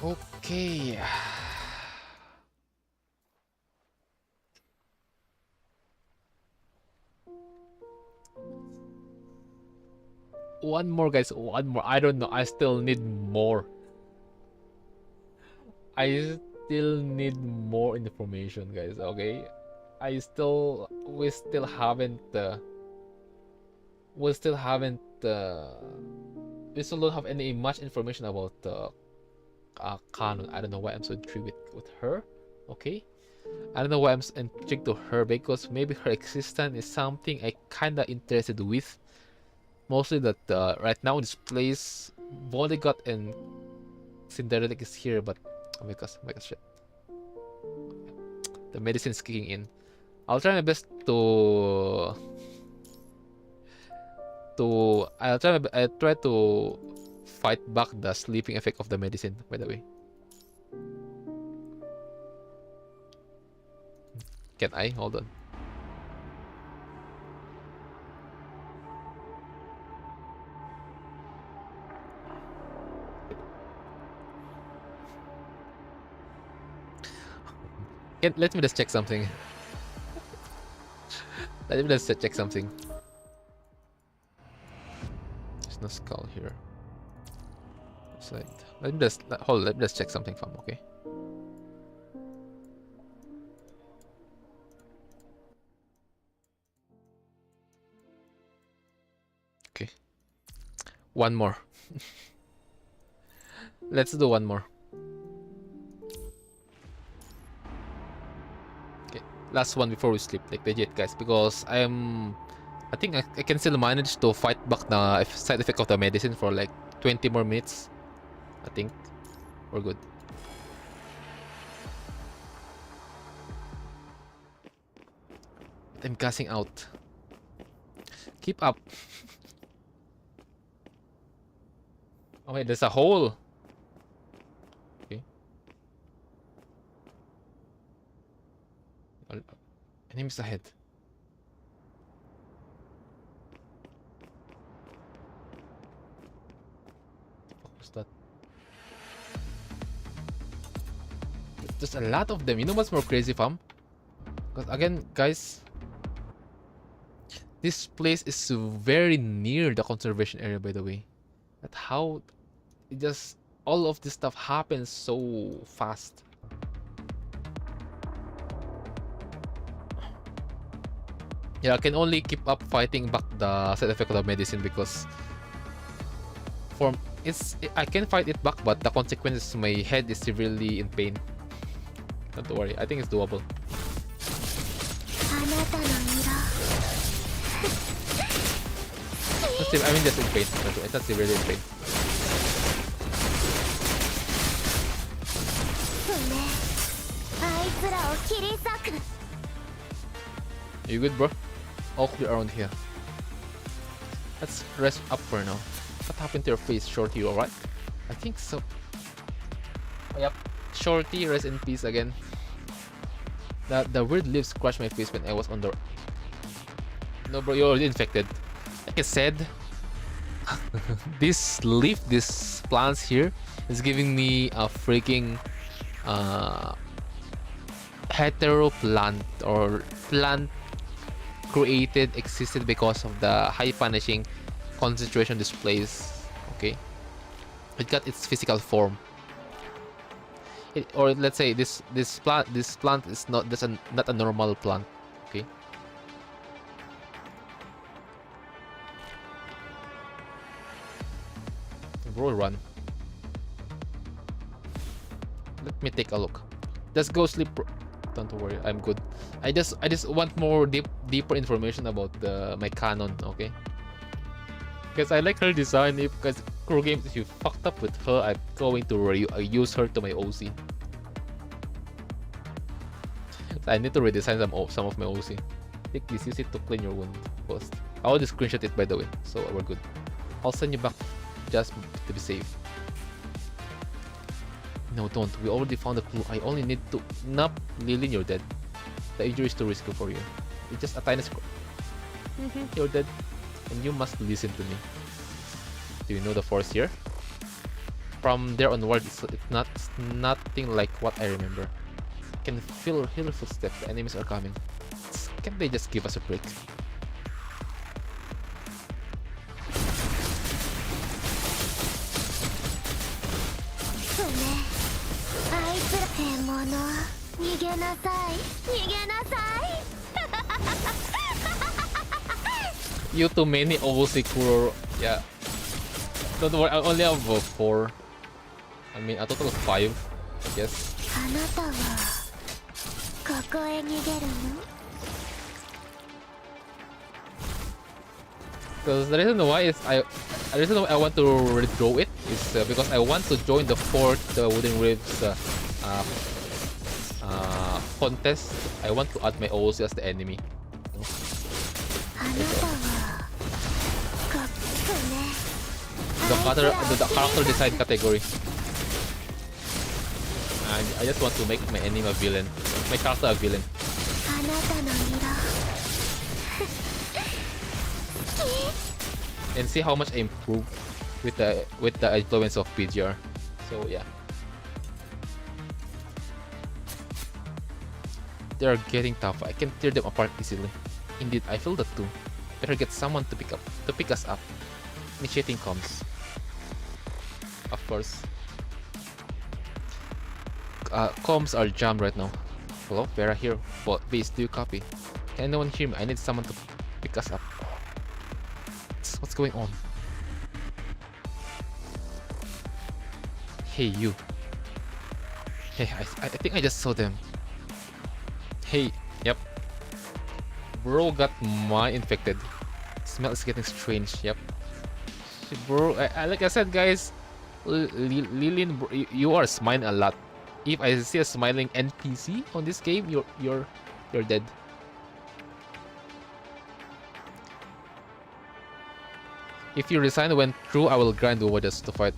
Okay. One more, guys. One more. I don't know. I still need more. still need more information, guys. Okay, we still haven't we still haven't we still don't have any much information about Canon. I don't know why I'm so intrigued with her. Okay, I don't know why I'm so intrigued to her, because maybe her existence is something I kinda interested with. Mostly that right now in this place, Bodyguard and Cinderella is here, but oh my gosh, shit. The medicine is kicking in. I'll try my best to I'll try to fight back the sleeping effect of the medicine, by the way. Can I? Hold on. Let me just check something. Let me just check something. There's no skull here. It's like, let me just check something, fam. Okay. Okay. One more. Let's do one more. Okay, last one before we sleep, like legit, guys, because I think I can still manage to fight back the side effect of the medicine for like 20 more minutes. I think we're good. I'm gassing out. Keep up. Oh wait, there's a hole. Okay. Enemies ahead. What's that? There's a lot of them. You know what's more crazy, fam? Because again, guys, this place is very near the conservation area, by the way. At how it just all of this stuff happens so fast. Yeah, I can only keep up fighting back the side effect of the medicine because I can fight it back, but the consequences, my head is severely in pain. Don't worry, I think it's doable. I mean, just in pain. It's not severely in pain. You good, bro? All clear around here. Let's rest up for now. What happened to your face, Shorty? You alright? I think so. Oh, yep. Shorty, rest in peace again. The weird leaves crushed my face when I was on the... No, bro, you're already infected. Like I said, this leaf, this plants here, is giving me a freaking hetero plant, or plant existed because of the high punishing concentration displays. Okay, it got its physical form. Or let's say this plant is not not a normal plant. Okay. Bro, run. Let me take a look. Just go sleep, bro. Don't worry, I'm good. I just want more deeper information about my canon, okay? Because I like her design. Because crew games, if you fucked up with her, I'm going to use her to my OC. I need to redesign some of my OC. Take this, use it to clean your wound. Post. I will just screenshot it, by the way, so we're good. I'll send you back just to be safe. No, don't. We already found a clue. I only need to... Nope, Lilin, you're dead. The injury is too risky for you. It's just a tiny scratch. You're dead. And you must listen to me. Do you know the force here? From there onward, it's nothing like what I remember. I can feel her footsteps. The enemies are coming. Can't they just give us a break? なさい逃げなさい You too many OC Kuro. Yeah. Don't worry, I only have 4. I mean, a total of 5, I guess. あなたはここへ逃げるの Because the reason why I want to redraw it is because I want to join the 4th Wooden Ribs contest. I want to add my OC as the enemy. あなたはこっちね The character design category. I just want to make my enemy a villain. My character a villain. あなたの色 And see how much I improve with the influence of PGR. So yeah. They are getting tough. I can tear them apart easily. Indeed, I feel that too. Better get someone to pick us up. Initiating comms. Of course. Comms are jammed right now. Hello, Vera here. What base do you copy? Can anyone hear me? I need someone to pick us up. What's going on? Hey, you. Hey, I think I just saw them. Hey, yep. Bro got mine infected. Smell is getting strange. Yep. Bro, like I said, guys, Lillian, you are smiling a lot. If I see a smiling NPC on this game, you're dead. If you resign when through, I will grind WUWA just to fight.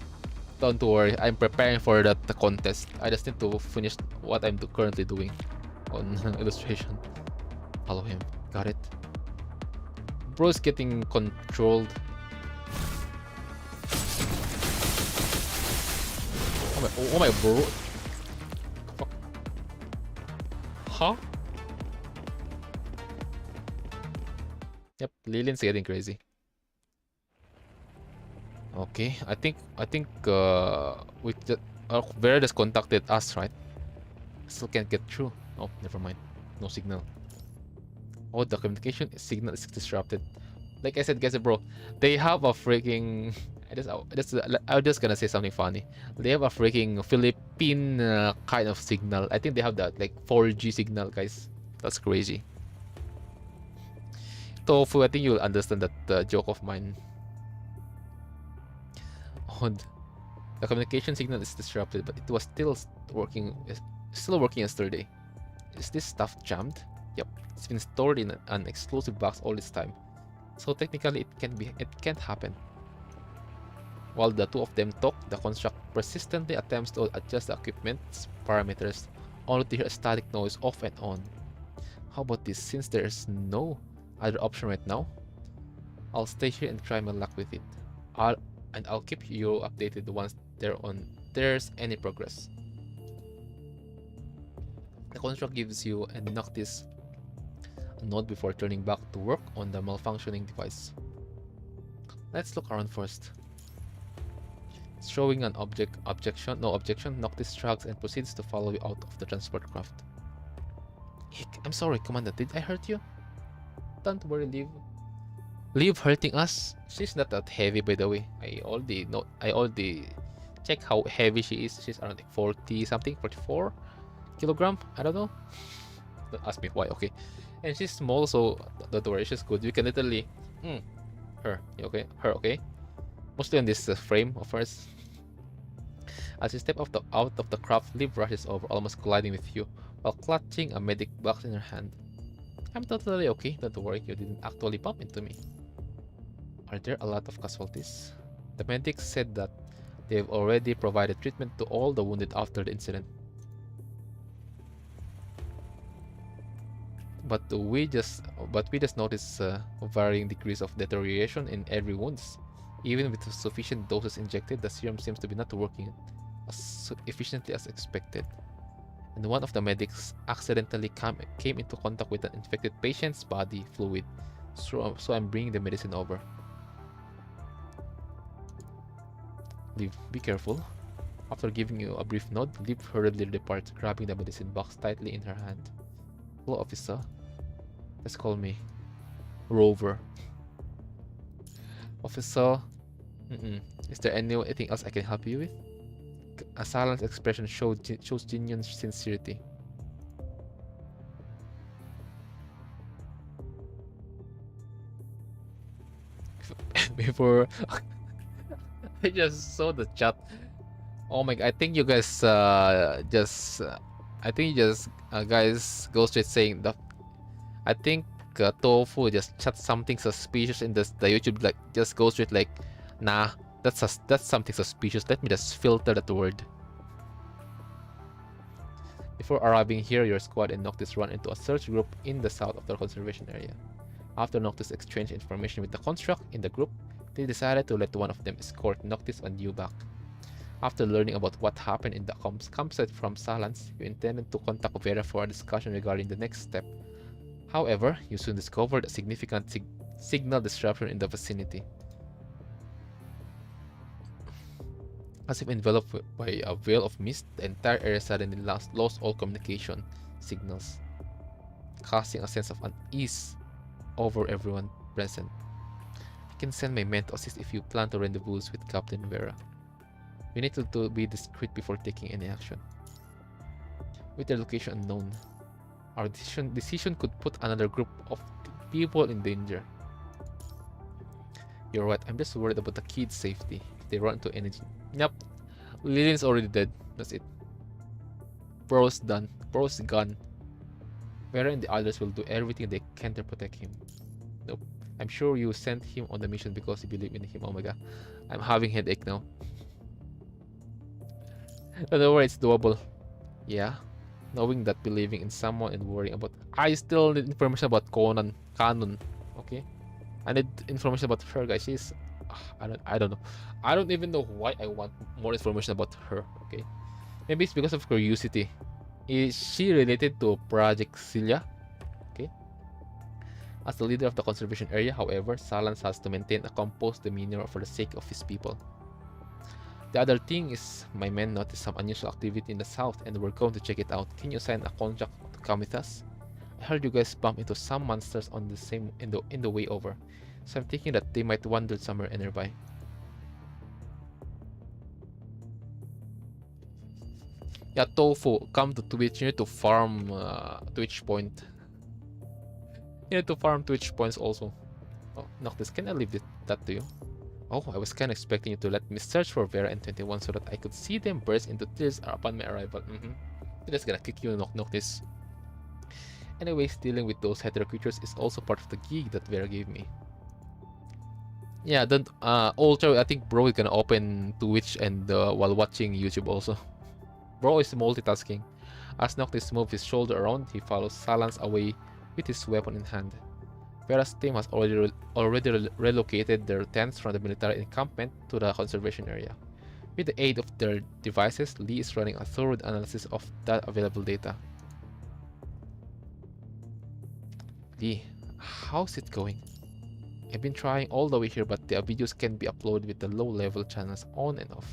Don't worry, I'm preparing for the contest. I just need to finish what I'm currently doing on illustration. Follow him. Got it. Bro's getting controlled. Oh my bro. Fuck. Huh? Yep, Lilian's getting crazy. Okay, I think we just Vera just contacted us, right? Still can't get through. Oh, never mind. No signal. Oh, the communication signal is disrupted. Like I said, guys, bro, they have a freaking. I'm just gonna say something funny. They have a freaking Philippine kind of signal. I think they have that like 4G signal, guys. That's crazy. Tofu, I think you'll understand that joke of mine. Odd. The communication signal is disrupted, but it was still working yesterday. Is this stuff jammed? Yep, it's been stored in an exclusive box all this time. So technically it can't happen. While the two of them talk, the construct persistently attempts to adjust the equipment's parameters, only to hear a static noise off and on. How about this? Since there's no other option right now, I'll stay here and try my luck with it. I'll keep you updated once there's any progress. The construct gives you a Noctis node before turning back to work on the malfunctioning device. Let's look around first. Showing an no objection, Noctis shrugs and proceeds to follow you out of the transport craft. I'm sorry, Commander, did I hurt you? Don't worry, Leave hurting us? She's not that heavy, by the way. I already check how heavy she is. She's around like 40 something, 44 kilogram. I don't know. Don't ask me why. Okay, and she's small, so don't worry. She's good. You can literally, her. Okay, her. Okay, mostly on this frame of hers. As you step out of the craft, Liv rushes over, almost colliding with you, while clutching a medic box in her hand. I'm totally okay. Don't worry. You didn't actually bump into me. Are there a lot of casualties? The medics said that they've already provided treatment to all the wounded after the incident. But we just noticed varying degrees of deterioration in every wound. Even with sufficient doses injected, the serum seems to be not working as efficiently as expected. And one of the medics accidentally came into contact with an infected patient's body fluid. So I'm bringing the medicine over. Be careful. After giving you a brief nod, Lip hurriedly departs, grabbing the medicine box tightly in her hand. Hello, officer. Let's call me Rover. Officer, is there anything else I can help you with? A silent expression shows genuine sincerity. Before I just saw the chat. Oh my god! I think you guys I think you just guys go straight saying that. I think Tofu just chat something suspicious in the YouTube, like just go straight like, nah, that's something suspicious. Let me just filter that word. Before arriving here, your squad and Noctis run into a search group in the south of the conservation area. After Noctis exchanged information with the construct in the group, they decided to let one of them escort Noctis and you back. After learning about what happened in the campsite from Silence, you intended to contact Vera for a discussion regarding the next step. However, you soon discovered a significant signal disruption in the vicinity. As if enveloped by a veil of mist, the entire area suddenly lost all communication signals, casting a sense of unease over everyone present. I can send my men to assist if you plan to rendezvous with Captain Vera. We need to be discreet before taking any action. With their location unknown, our decision could put another group of people in danger. You're right, I'm just worried about the kids' safety. If they run into any... Yep, Lillian's already dead. That's it. Bro's done. Bro's gone. Vera and the others will do everything they can to protect him. Nope. I'm sure you sent him on the mission because you believe in him. Oh my god. I'm having headache now. Don't worry, it's doable. Yeah. Knowing that believing in someone and worrying about... I still need information about Canon. Okay? I need information about her, guys. She's... I don't know. I don't even know why I want more information about her. Okay? Maybe it's because of curiosity. Is she related to Project Celia? Okay? As the leader of the conservation area, however, Silence has to maintain a composed demeanor for the sake of his people. The other thing is, my men noticed some unusual activity in the south and we're going to check it out. Can you assign a contract to come with us? I heard you guys bump into some monsters on the in the way over, so I'm thinking that they might wander somewhere nearby. Yeah, Tofu, come to Twitch. You need to farm Twitch point. You need to farm Twitch points also. Oh, Noctis, can I leave that to you? Oh, I was kind of expecting you to let me search for Vera and 21 so that I could see them burst into tears upon my arrival. They're just gonna kick you, Noctis. Anyways, dealing with those hetero creatures is also part of the gig that Vera gave me. Yeah, don't also I think Bro is gonna open Twitch and while watching YouTube also. Bro is multitasking. As Noctis moves his shoulder around, he follows Silence away with his weapon in hand. Vera's team has already relocated their tents from the military encampment to the conservation area. With the aid of their devices, Lee is running a thorough analysis of that available data. Lee, how's it going? I've been trying all the way here, but the videos can be uploaded with the low-level channels on and off.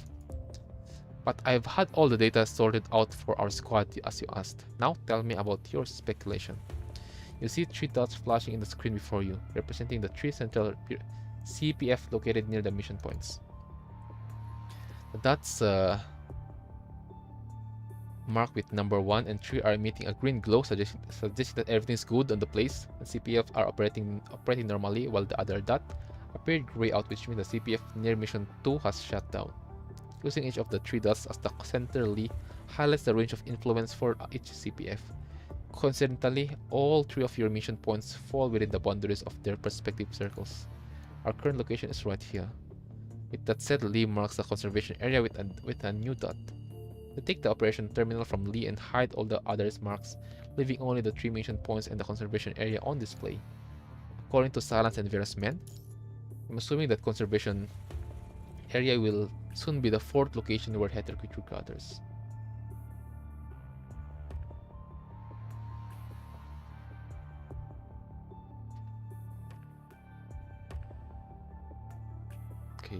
But I've had all the data sorted out for our squad as you asked. Now tell me about your speculation. You see 3 dots flashing in the screen before you, representing the 3 central CPF located near the mission points. The dots marked with number 1 and 3 are emitting a green glow, suggesting that everything's good on the place, and CPF are operating normally, while the other dot appeared gray out, which means the CPF near mission 2 has shut down. Using each of the 3 dots as the center, Lee highlights the range of influence for each CPF. Coincidentally, all 3 of your mission points fall within the boundaries of their respective circles. Our current location is right here. With that said, Lee marks the conservation area with a new dot. We take the operation terminal from Lee and hide all the others marks, leaving only the 3 mission points and the conservation area on display. According to Silence and Vera's men, I'm assuming that conservation area will soon be the 4th location where hetero creature gathers. Okay.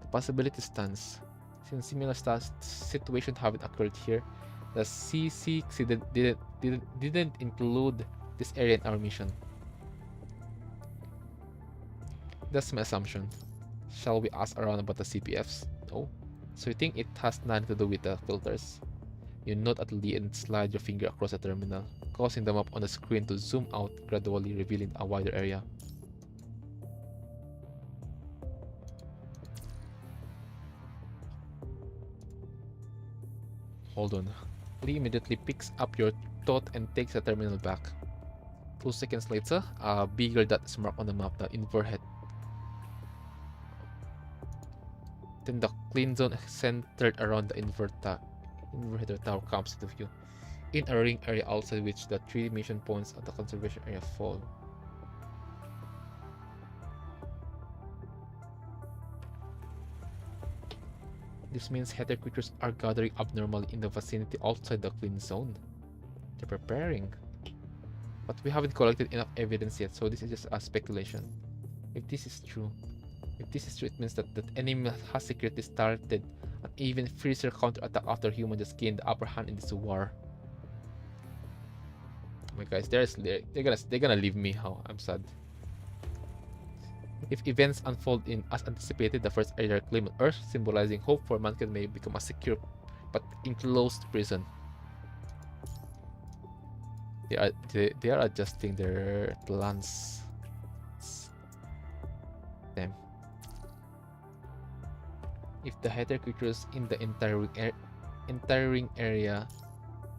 The possibility stands. Since similar situations haven't occurred here, the C6 didn't include this area in our mission. That's my assumption. Shall we ask around about the CPFs? No. So you think it has nothing to do with the filters? You nod at Lee and slide your finger across the terminal, causing the map on the screen to zoom out, gradually revealing a wider area. Hold on. Lee immediately picks up your thought and takes the terminal back. 2 seconds later, a bigger dot is marked on the map, the inverhead. Then the clean zone centered around the inverter tower comes into view, in a ring area outside which the 3 mission points of the conservation area fall. This means heather creatures are gathering abnormally in the vicinity outside the clean zone. They're preparing. But we haven't collected enough evidence yet, so this is just a speculation. If this is true, it means that the enemy has secretly started an even fiercer counterattack after humans just gained the upper hand in this war. Oh my guys, they're gonna leave me. How I'm sad. If events unfold in as anticipated, the first area claim on Earth, symbolizing hope for mankind, may become a secure but enclosed prison. They are adjusting their plans. Damn. If the heather creatures in the entire ring area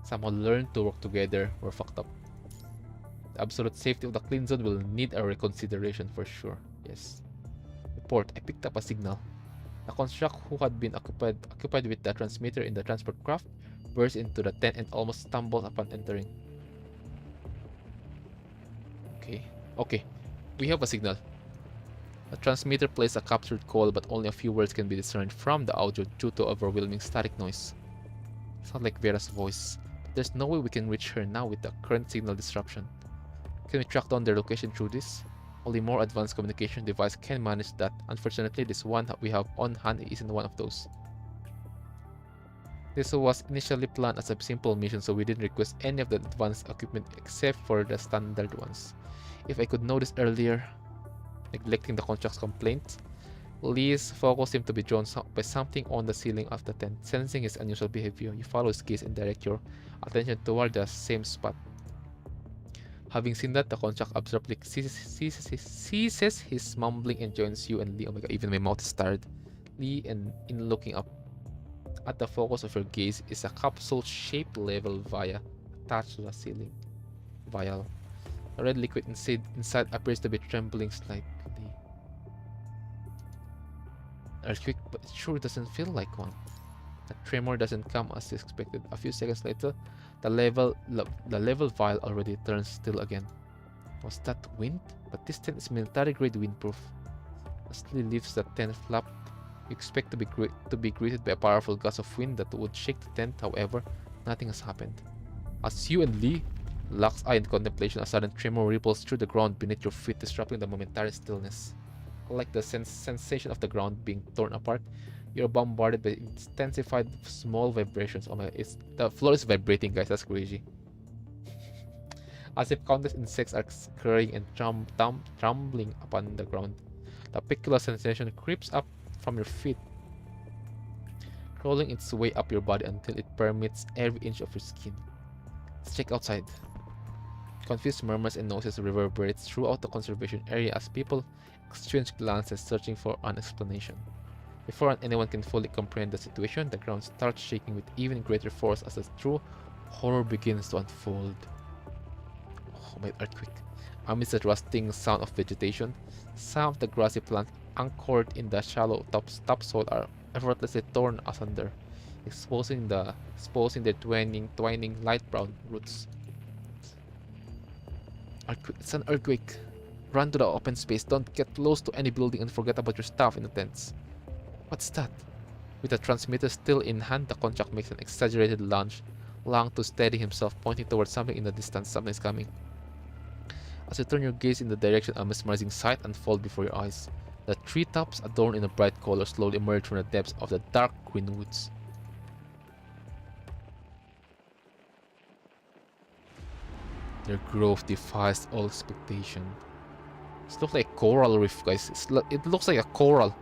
somehow learn to work together, we're fucked up. The absolute safety of the clean zone will need a reconsideration for sure. Yes. Report. I picked up a signal. The construct who had been occupied with the transmitter in the transport craft burst into the tent and almost stumbled upon entering. Okay. We have a signal. The transmitter plays a captured call, but only a few words can be discerned from the audio due to overwhelming static noise. Sounds like Vera's voice. But there's no way we can reach her now with the current signal disruption. Can we track down their location through this? Only more advanced communication device can manage that. Unfortunately, this one that we have on hand isn't one of those. This was initially planned as a simple mission, so we didn't request any of the advanced equipment except for the standard ones. If I could know this earlier. Neglecting the construct's complaints, Lee's focus seemed to be drawn by something on the ceiling of the tent. Sensing his unusual behavior, you follow his gaze and direct your attention toward the same spot. Having seen that, the construct abruptly ceases his mumbling and joins you and Lee. Oh my god, even my mouth is tired. Lee, and in looking up at the focus of your gaze is a capsule-shaped level vial attached to the ceiling. Vial. The red liquid inside appears to be trembling slightly. Earthquake, but it sure doesn't feel like one. The tremor doesn't come as expected. A few seconds later, the level vial already turns still again. Was that wind? But this tent is military-grade windproof. As Lee lifts the tent flap, you expect to be greeted by a powerful gust of wind that would shake the tent. However, nothing has happened. As you and Lee locks eye in contemplation, a sudden tremor ripples through the ground beneath your feet, disrupting the momentary stillness. Like the sensation of the ground being torn apart, you're bombarded by intensified small vibrations. Oh my, the floor is vibrating, guys. That's crazy. As if countless insects are scurrying and trembling upon the ground. The peculiar sensation creeps up from your feet, crawling its way up your body until it permeates every inch of your skin. Let's check outside. Confused murmurs and noises reverberate throughout the conservation area as people exchange glances searching for an explanation. Before anyone can fully comprehend the situation, the ground starts shaking with even greater force as the true horror begins to unfold. Oh my, earthquake. Amidst the rusting sound of vegetation, some of the grassy plants anchored in the shallow topsoil are effortlessly torn asunder, exposing their twining light brown roots. It's an earthquake. Run to the open space. Don't get close to any building and forget about your stuff in the tents. What's that? With the transmitter still in hand, the contract makes an exaggerated lunge, long to steady himself, pointing towards something in the distance. Something is coming. As you turn your gaze in the direction, a mesmerizing sight unfolds before your eyes. The treetops, adorned in a bright color, slowly emerge from the depths of the dark green woods. Their growth defies all expectation. It looks like a coral reef, guys. It looks like a coral.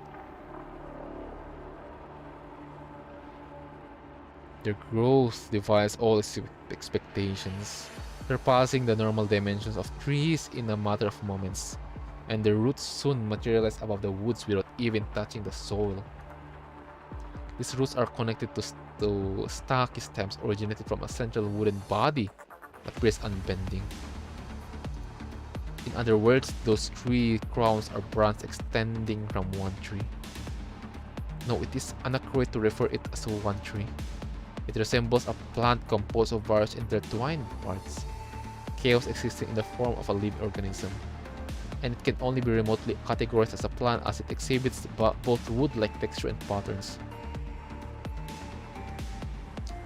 Their growth defies all expectations, surpassing the normal dimensions of trees in a matter of moments, and their roots soon materialize above the woods without even touching the soil. These roots are connected to stocky stems originated from a central wooden body that appears unbending. In other words, those tree crowns are branches extending from one tree. No, it is inaccurate to refer it as one tree. It resembles a plant composed of various intertwined parts, chaos existing in the form of a living organism, and it can only be remotely categorized as a plant as it exhibits both wood-like texture and patterns.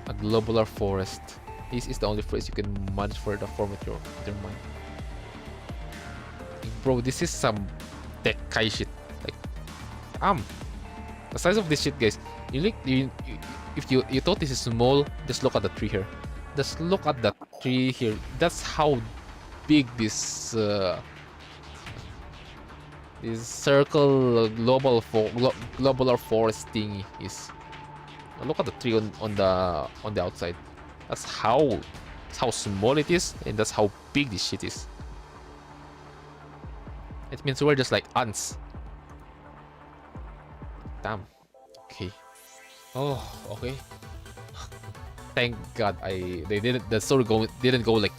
A globular forest. This is the only phrase you can manage for the form with your mind. Bro, this is some Tekkai shit. Like, the size of this shit, guys. If you thought this is small, just look at the tree here. Just look at that tree here. That's how big this this circle globular forest thingy is. Look at the tree on the outside. That's how small it is, and that's how big this shit is. It means we're just like ants. Damn. Okay. Oh, okay. Thank God the story didn't go like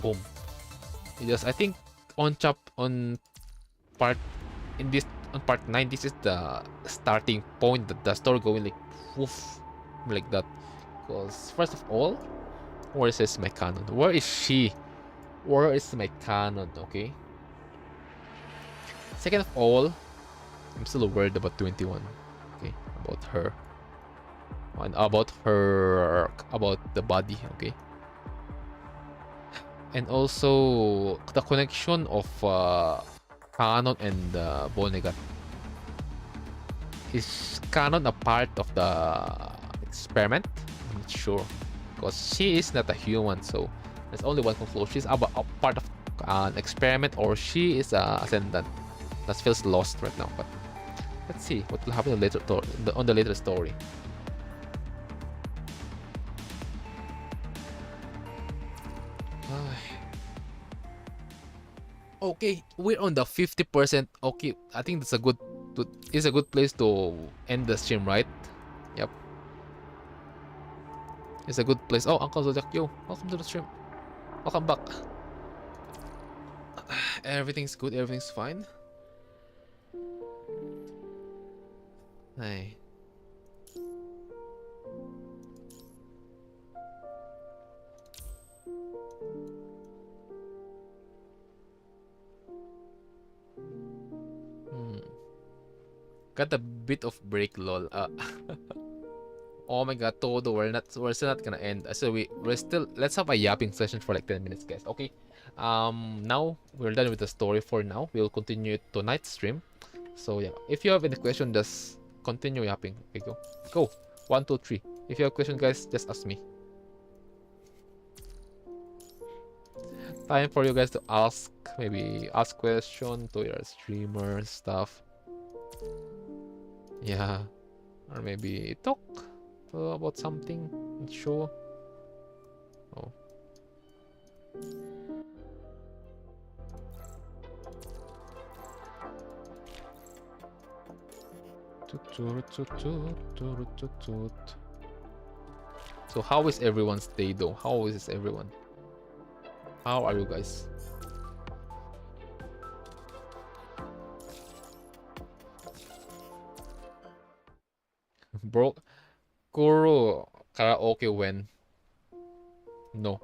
boom. It just, I think on part 9, this is the starting point that the story going like woof like that. Because first of all, where is my canon? Where is she? Where is my canon? Okay. Second of all, I'm still worried about 21. Okay, about her. And about the body, okay? And also the connection of Canon and Bonegat. Is Canon a part of the experiment? I'm not sure, because she is not a human, so there's only one conclusion. She's a part of an experiment, or she is a ascendant. That feels lost right now, but let's see what will happen later on the later story. Okay, we're on the 50%. Okay, I think that's a good place to end the stream, right? Yep. It's a good place. Oh, Uncle Zodiac, yo, welcome to the stream. Welcome back. Everything's good, everything's fine. Hey. Got a bit of break, lol. Oh my god, Todo, we're still not gonna end. So we're still, let's have a yapping session for like 10 minutes, guys. Okay. Now we're done with the story for now. We'll continue it tonight's stream. So yeah, if you have any question, just continue yapping. Okay, go 1 2 3. If you have a question, guys, just ask me. Time for you guys to ask question to your streamer stuff. Yeah, or maybe talk about something. Not sure. Oh. So how is everyone's day though? How is everyone? How are you guys? Bro, Kuro karaoke when? No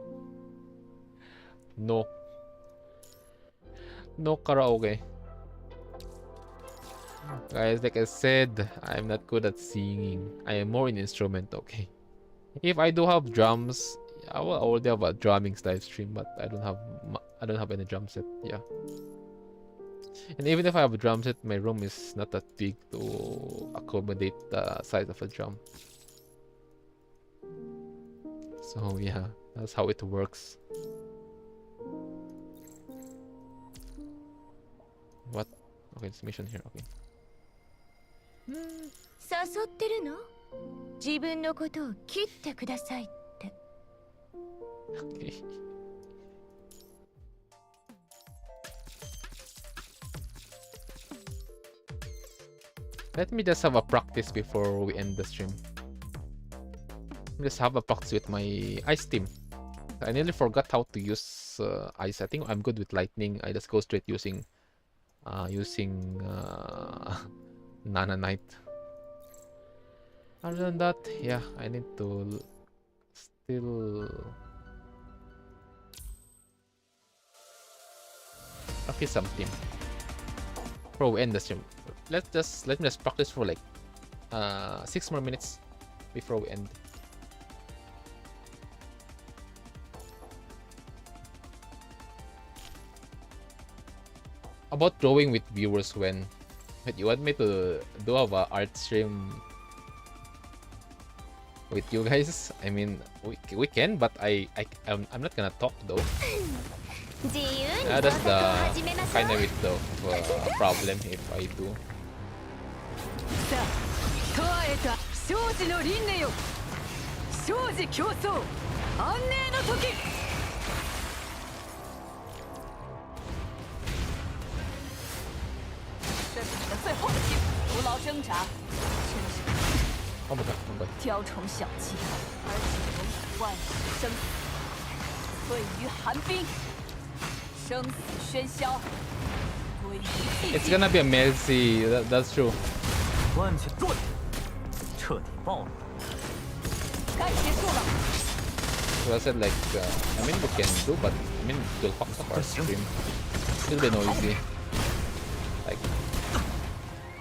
karaoke. Guys, like I said, I'm not good at singing. I am more in instrument, okay? If I do have drums, I will already have a drumming live stream, but I don't have any drum set. Yeah. And even if I have a drum set, my room is not that big to accommodate the size of a drum. So yeah, that's how it works. What? Okay, it's mission here. Okay. 誘ってるの？自分のことを切ってくださいって。Okay. Let me just have a practice before we end the stream. Just have a practice with my ice team. I nearly forgot how to use ice. I think I'm good with lightning. I just go straight using Nana Knight. Other than that, yeah, I need to still practice something before we end the stream. Let me just practice for like 6 more minutes before we end. About drawing with viewers when you want me to do have a art stream with you guys? I mean, we can, but I'm not gonna talk though. That's the kind of bit of problem if I do. さあ、問えた生死の輪廻よ。生死競争、安寧の時。这是你们最后的机会，徒劳挣扎，真是 Oh my god, oh my god. 雕虫小技，而且容万世生死，醉于寒冰，生死喧嚣，归于寂 It's 静。 gonna be a messy. That's true. 万千盾，彻底暴露。该结束了。 So I said like, I mean we can do, but I mean it will fuck up our stream. It'll be noisy. Like,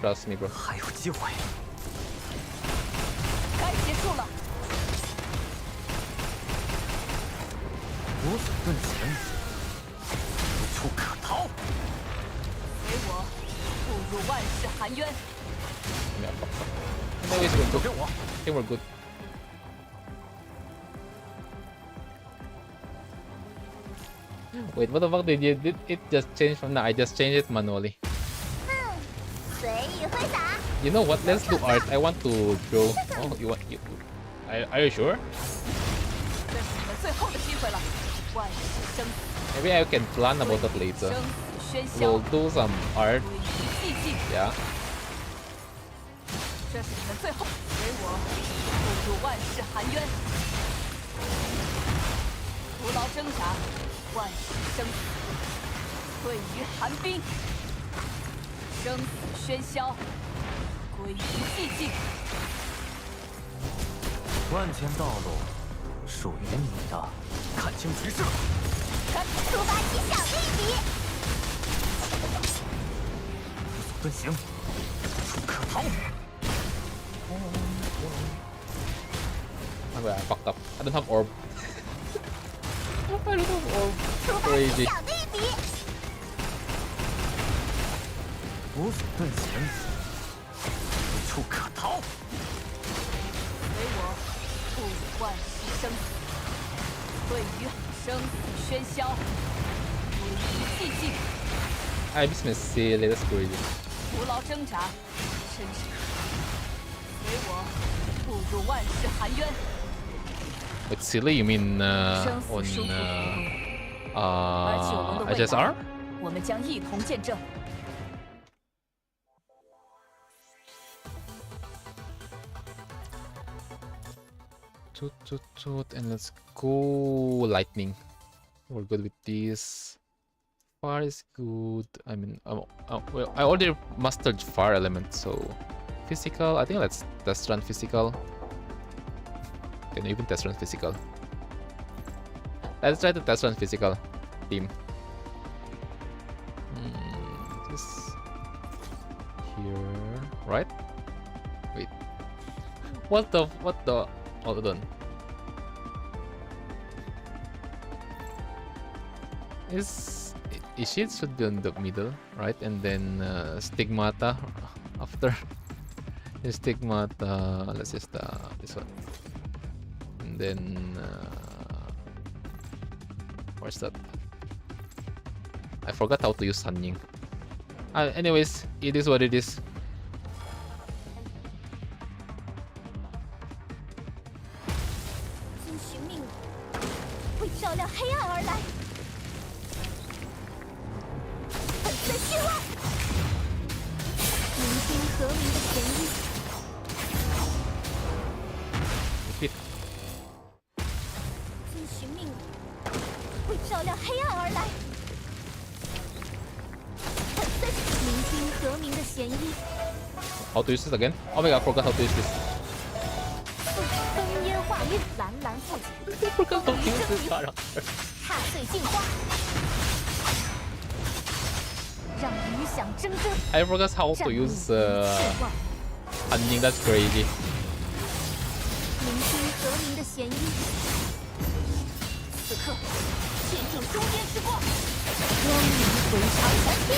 trust me, bro. 还有机会。该结束了。无所遁形，无处可逃。随我步入万世寒渊。 Yeah, fuck up. Anyways, we're 交 good. 给我。 I think we're good. Wait, what the fuck did you did it just change from now? I just changed it manually. 随意挥洒。 You know what? Let's do art. I want to draw. Oh, you want you? Are you sure? 这是你们最后的机会了。万世生死， Maybe I can plan about that 生 later. 死喧嚣， We'll do some art. 归于寂静。 Yeah. 这是你们最后，随我步入万世寒渊。徒劳挣扎，万世生死，醉于寒冰，生死喧嚣，归于寂静。万千道路属于你的，看清局势了。出发起小的一笔。无所遁形，无处可逃。 Oh, I fucked up. I don't have orb. I don't have orb. 出发起 Crazy. 小的一笔。无所遁形，无处可逃。随我步入万世生死，醉于生死喧嚣，归于寂静。 I miss my silly. That's crazy. 徒劳挣扎，真是随我步入万世寒渊。 With silly, you mean 生死 on 殊途而且我们的未 HSR? 来，我们将一同见证。 And let's go lightning. We're good with this. Fire is good. I mean, well, I already mastered fire element, so physical. I think let's test run physical. Can even test run physical. Let's try to test run physical, team. This here, right? Wait. What the? Hold on. Is Ishid should be on the middle, right? And then Stigmata after. Stigmata, let's just this one. And then where's that? I forgot how to use Hanying. Anyways, it is what it is. 遵循命令，为照亮黑暗而来。粉碎虚妄，聆听和鸣的弦音。 Repeat. 遵循命令，为照亮黑暗而来。粉碎，聆听和鸣的弦音。 How to use this again? Oh my god, I forgot how to use this. 风烟化韵，蓝蓝复解。 I forgot how to use this 踏 character. 碎镜花，让余响铮铮。 I forgot how to use Hanying, that's crazy. 聆听和鸣的弦音。此刻，见证中间之光，光明回长蓝天。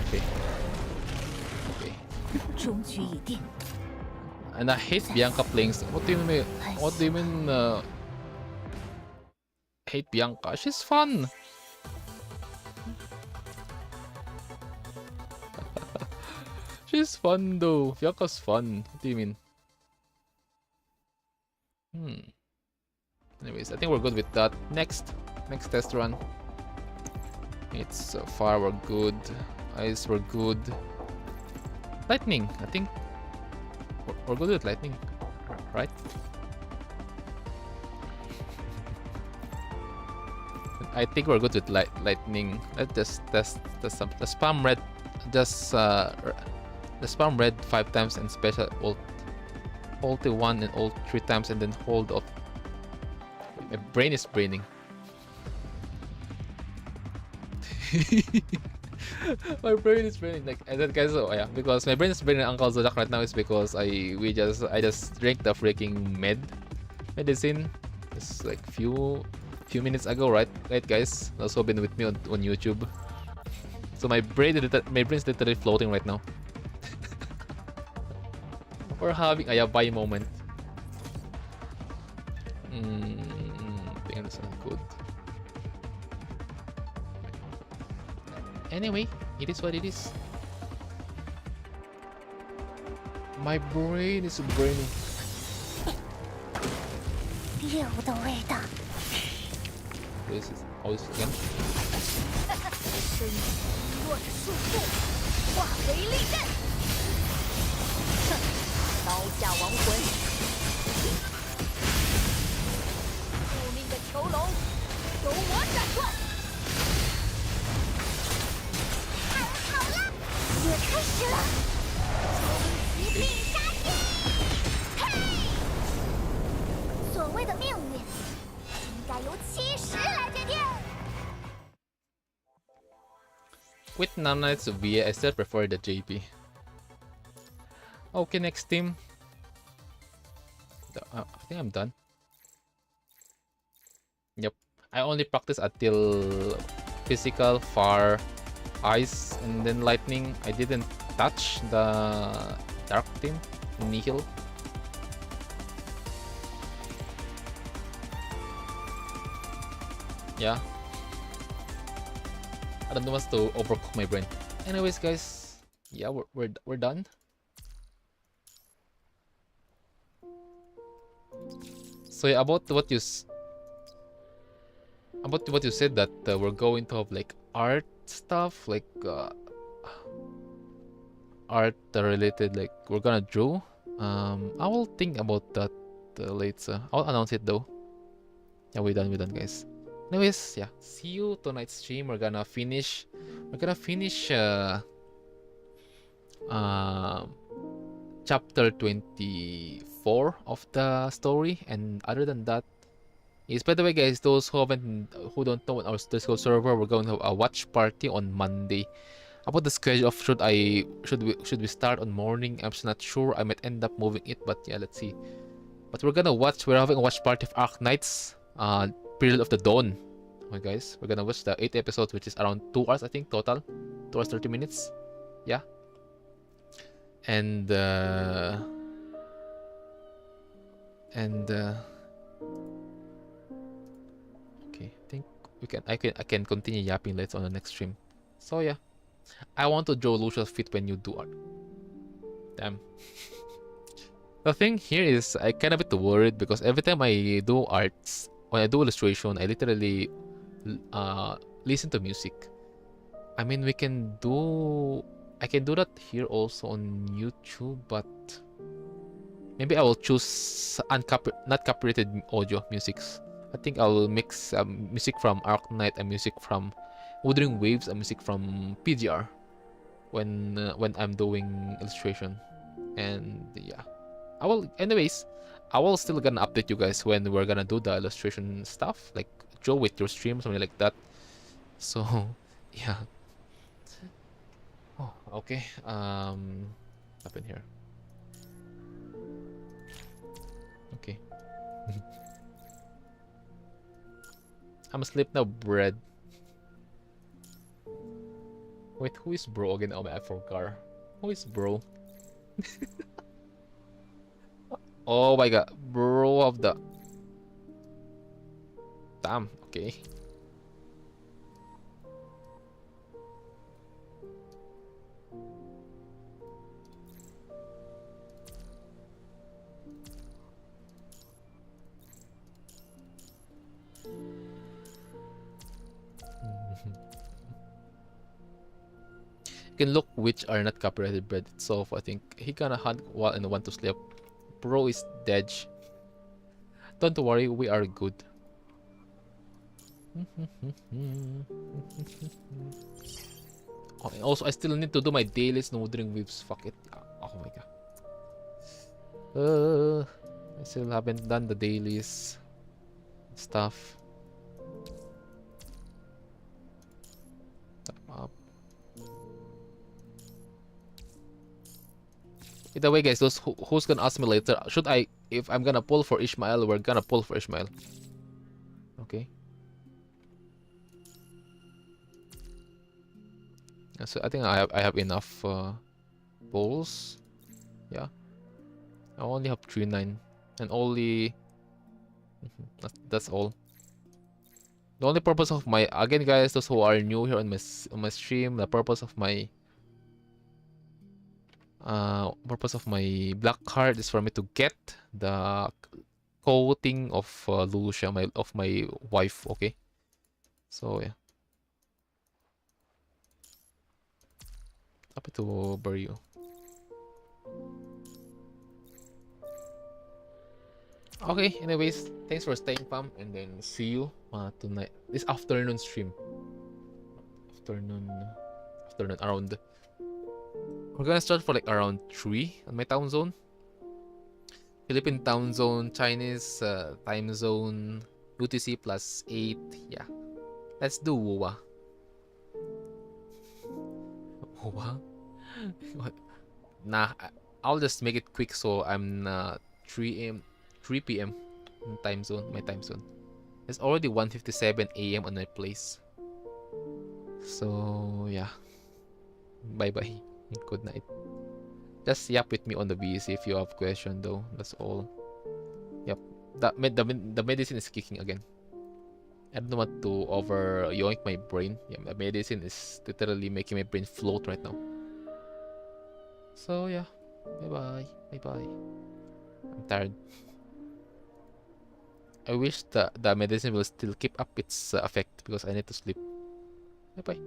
Okay. Okay. 终局已定。 And I hate Bianca playing. What do you mean? What do you mean? Hate Bianca? She's fun. She's fun though. Bianca's fun. What do you mean? Anyways, I think we're good with that. Next test run. It's fire, we're good. Ice, we're good. Lightning, I think we're good with lightning, right? I think we're good with lightning. Let's just test the spam red. Just the spam red 5 times and special ult 1 and ult 3 times and then hold off. My brain is braining. My brain is braining. Like I said, guys. So yeah, because my brain is braining Uncle Zodiac right now is because I just drank the freaking medicine. It's like few minutes ago, right, guys? Also been with me on YouTube. So my brain's literally floating right now. We're having a yabai moment. I think that's not good. Anyway, it is what it is. My brain is braining. 猎物的味道。 This is how this again. 身体若着束缚，化为利刃。哼，刀下亡魂。宿命的囚笼，由我斩断。好了，也开始了。一并杀尽。嘿，所谓的命运，应该由70来决定。 With Nanites VA, I still prefer the JP. Okay, next team. I think I'm done. Yep. I only practice until physical, fire, ice, and then lightning. I didn't touch the dark team, Nihil. Yeah. I don't want to overcook my brain. Anyways, guys, yeah, we're done. So yeah, about what you said that we're going to have like art stuff, like art related, like we're gonna draw. I will think about that later. I'll announce it though. Yeah, we're done, guys. Anyways, yeah, see you tonight's stream. We're gonna finish chapter 24 of the story, and other than that is, by the way, guys, those who don't know our Discord server, we're going to have a watch party on Monday. About the schedule of should we start on morning, I'm still not sure. I might end up moving it, but yeah, let's see. But we're having a watch party of Arc Knights, Period of the Dawn, my guys. We're gonna watch the 8 episodes, which is around 2 hours, I think, total. 2 hours 30 minutes. Yeah. And okay, I think I can continue yapping later on the next stream. So yeah, I want to draw Lucia's feet when you do art. Damn. The thing here is I kind of a bit worried because every time I do arts, when I do illustration, I literally listen to music. I mean, I can do that here also on YouTube, but maybe I will choose not copyrighted audio musics. I think I'll mix music from Arknight and music from Wuthering Waves and music from PGR when I'm doing illustration. And yeah, I will still gonna update you guys when we're gonna do the illustration stuff, like Joe with your stream, something like that. So yeah. Oh, okay. Up in here. Okay. I'm asleep now, bread. Wait, who is bro again? Oh, I forgot. Who is bro? Oh my god, bro of the... Damn, okay. You can look which are not copyrighted bread itself. I think he gonna hunt while and want to sleep. Bro is dead. Don't worry, we are good. Oh, and also, I still need to do my daily snowdring waves. Fuck it. Oh my god. I still haven't done the dailies stuff. Up. Either way, guys, who's gonna ask me later? Should I, if I'm gonna pull for Ishmael, we're gonna pull for Ishmael. Okay. So I think I have enough pulls. Yeah. I only have 3-9 and only that's all. The only purpose of my, again guys, those who are new here on my stream, the purpose of my black card is for me to get the coating of Lucia, of my wife. Okay, so yeah, happy to bury you. Okay, anyways, thanks for staying, fam, and then see you tonight, this afternoon stream. Afternoon around. We're gonna start for like around 3 on my town zone. Philippine town zone, Chinese time zone, UTC +8. Yeah, let's do WUWA. WUWA? What? Nah, I'll just make it quick so I'm 3 p.m. time zone, my time zone. It's already 1:57 a.m. on my place. So yeah, bye bye. Good night. Just yap with me on the BC if you have question though. That's all. Yep. The medicine is kicking again. I don't want to over yoink my brain. Yeah, the medicine is literally making my brain float right now. So yeah. Bye bye. Bye bye. I'm tired. I wish the medicine will still keep up its effect because I need to sleep. Bye bye.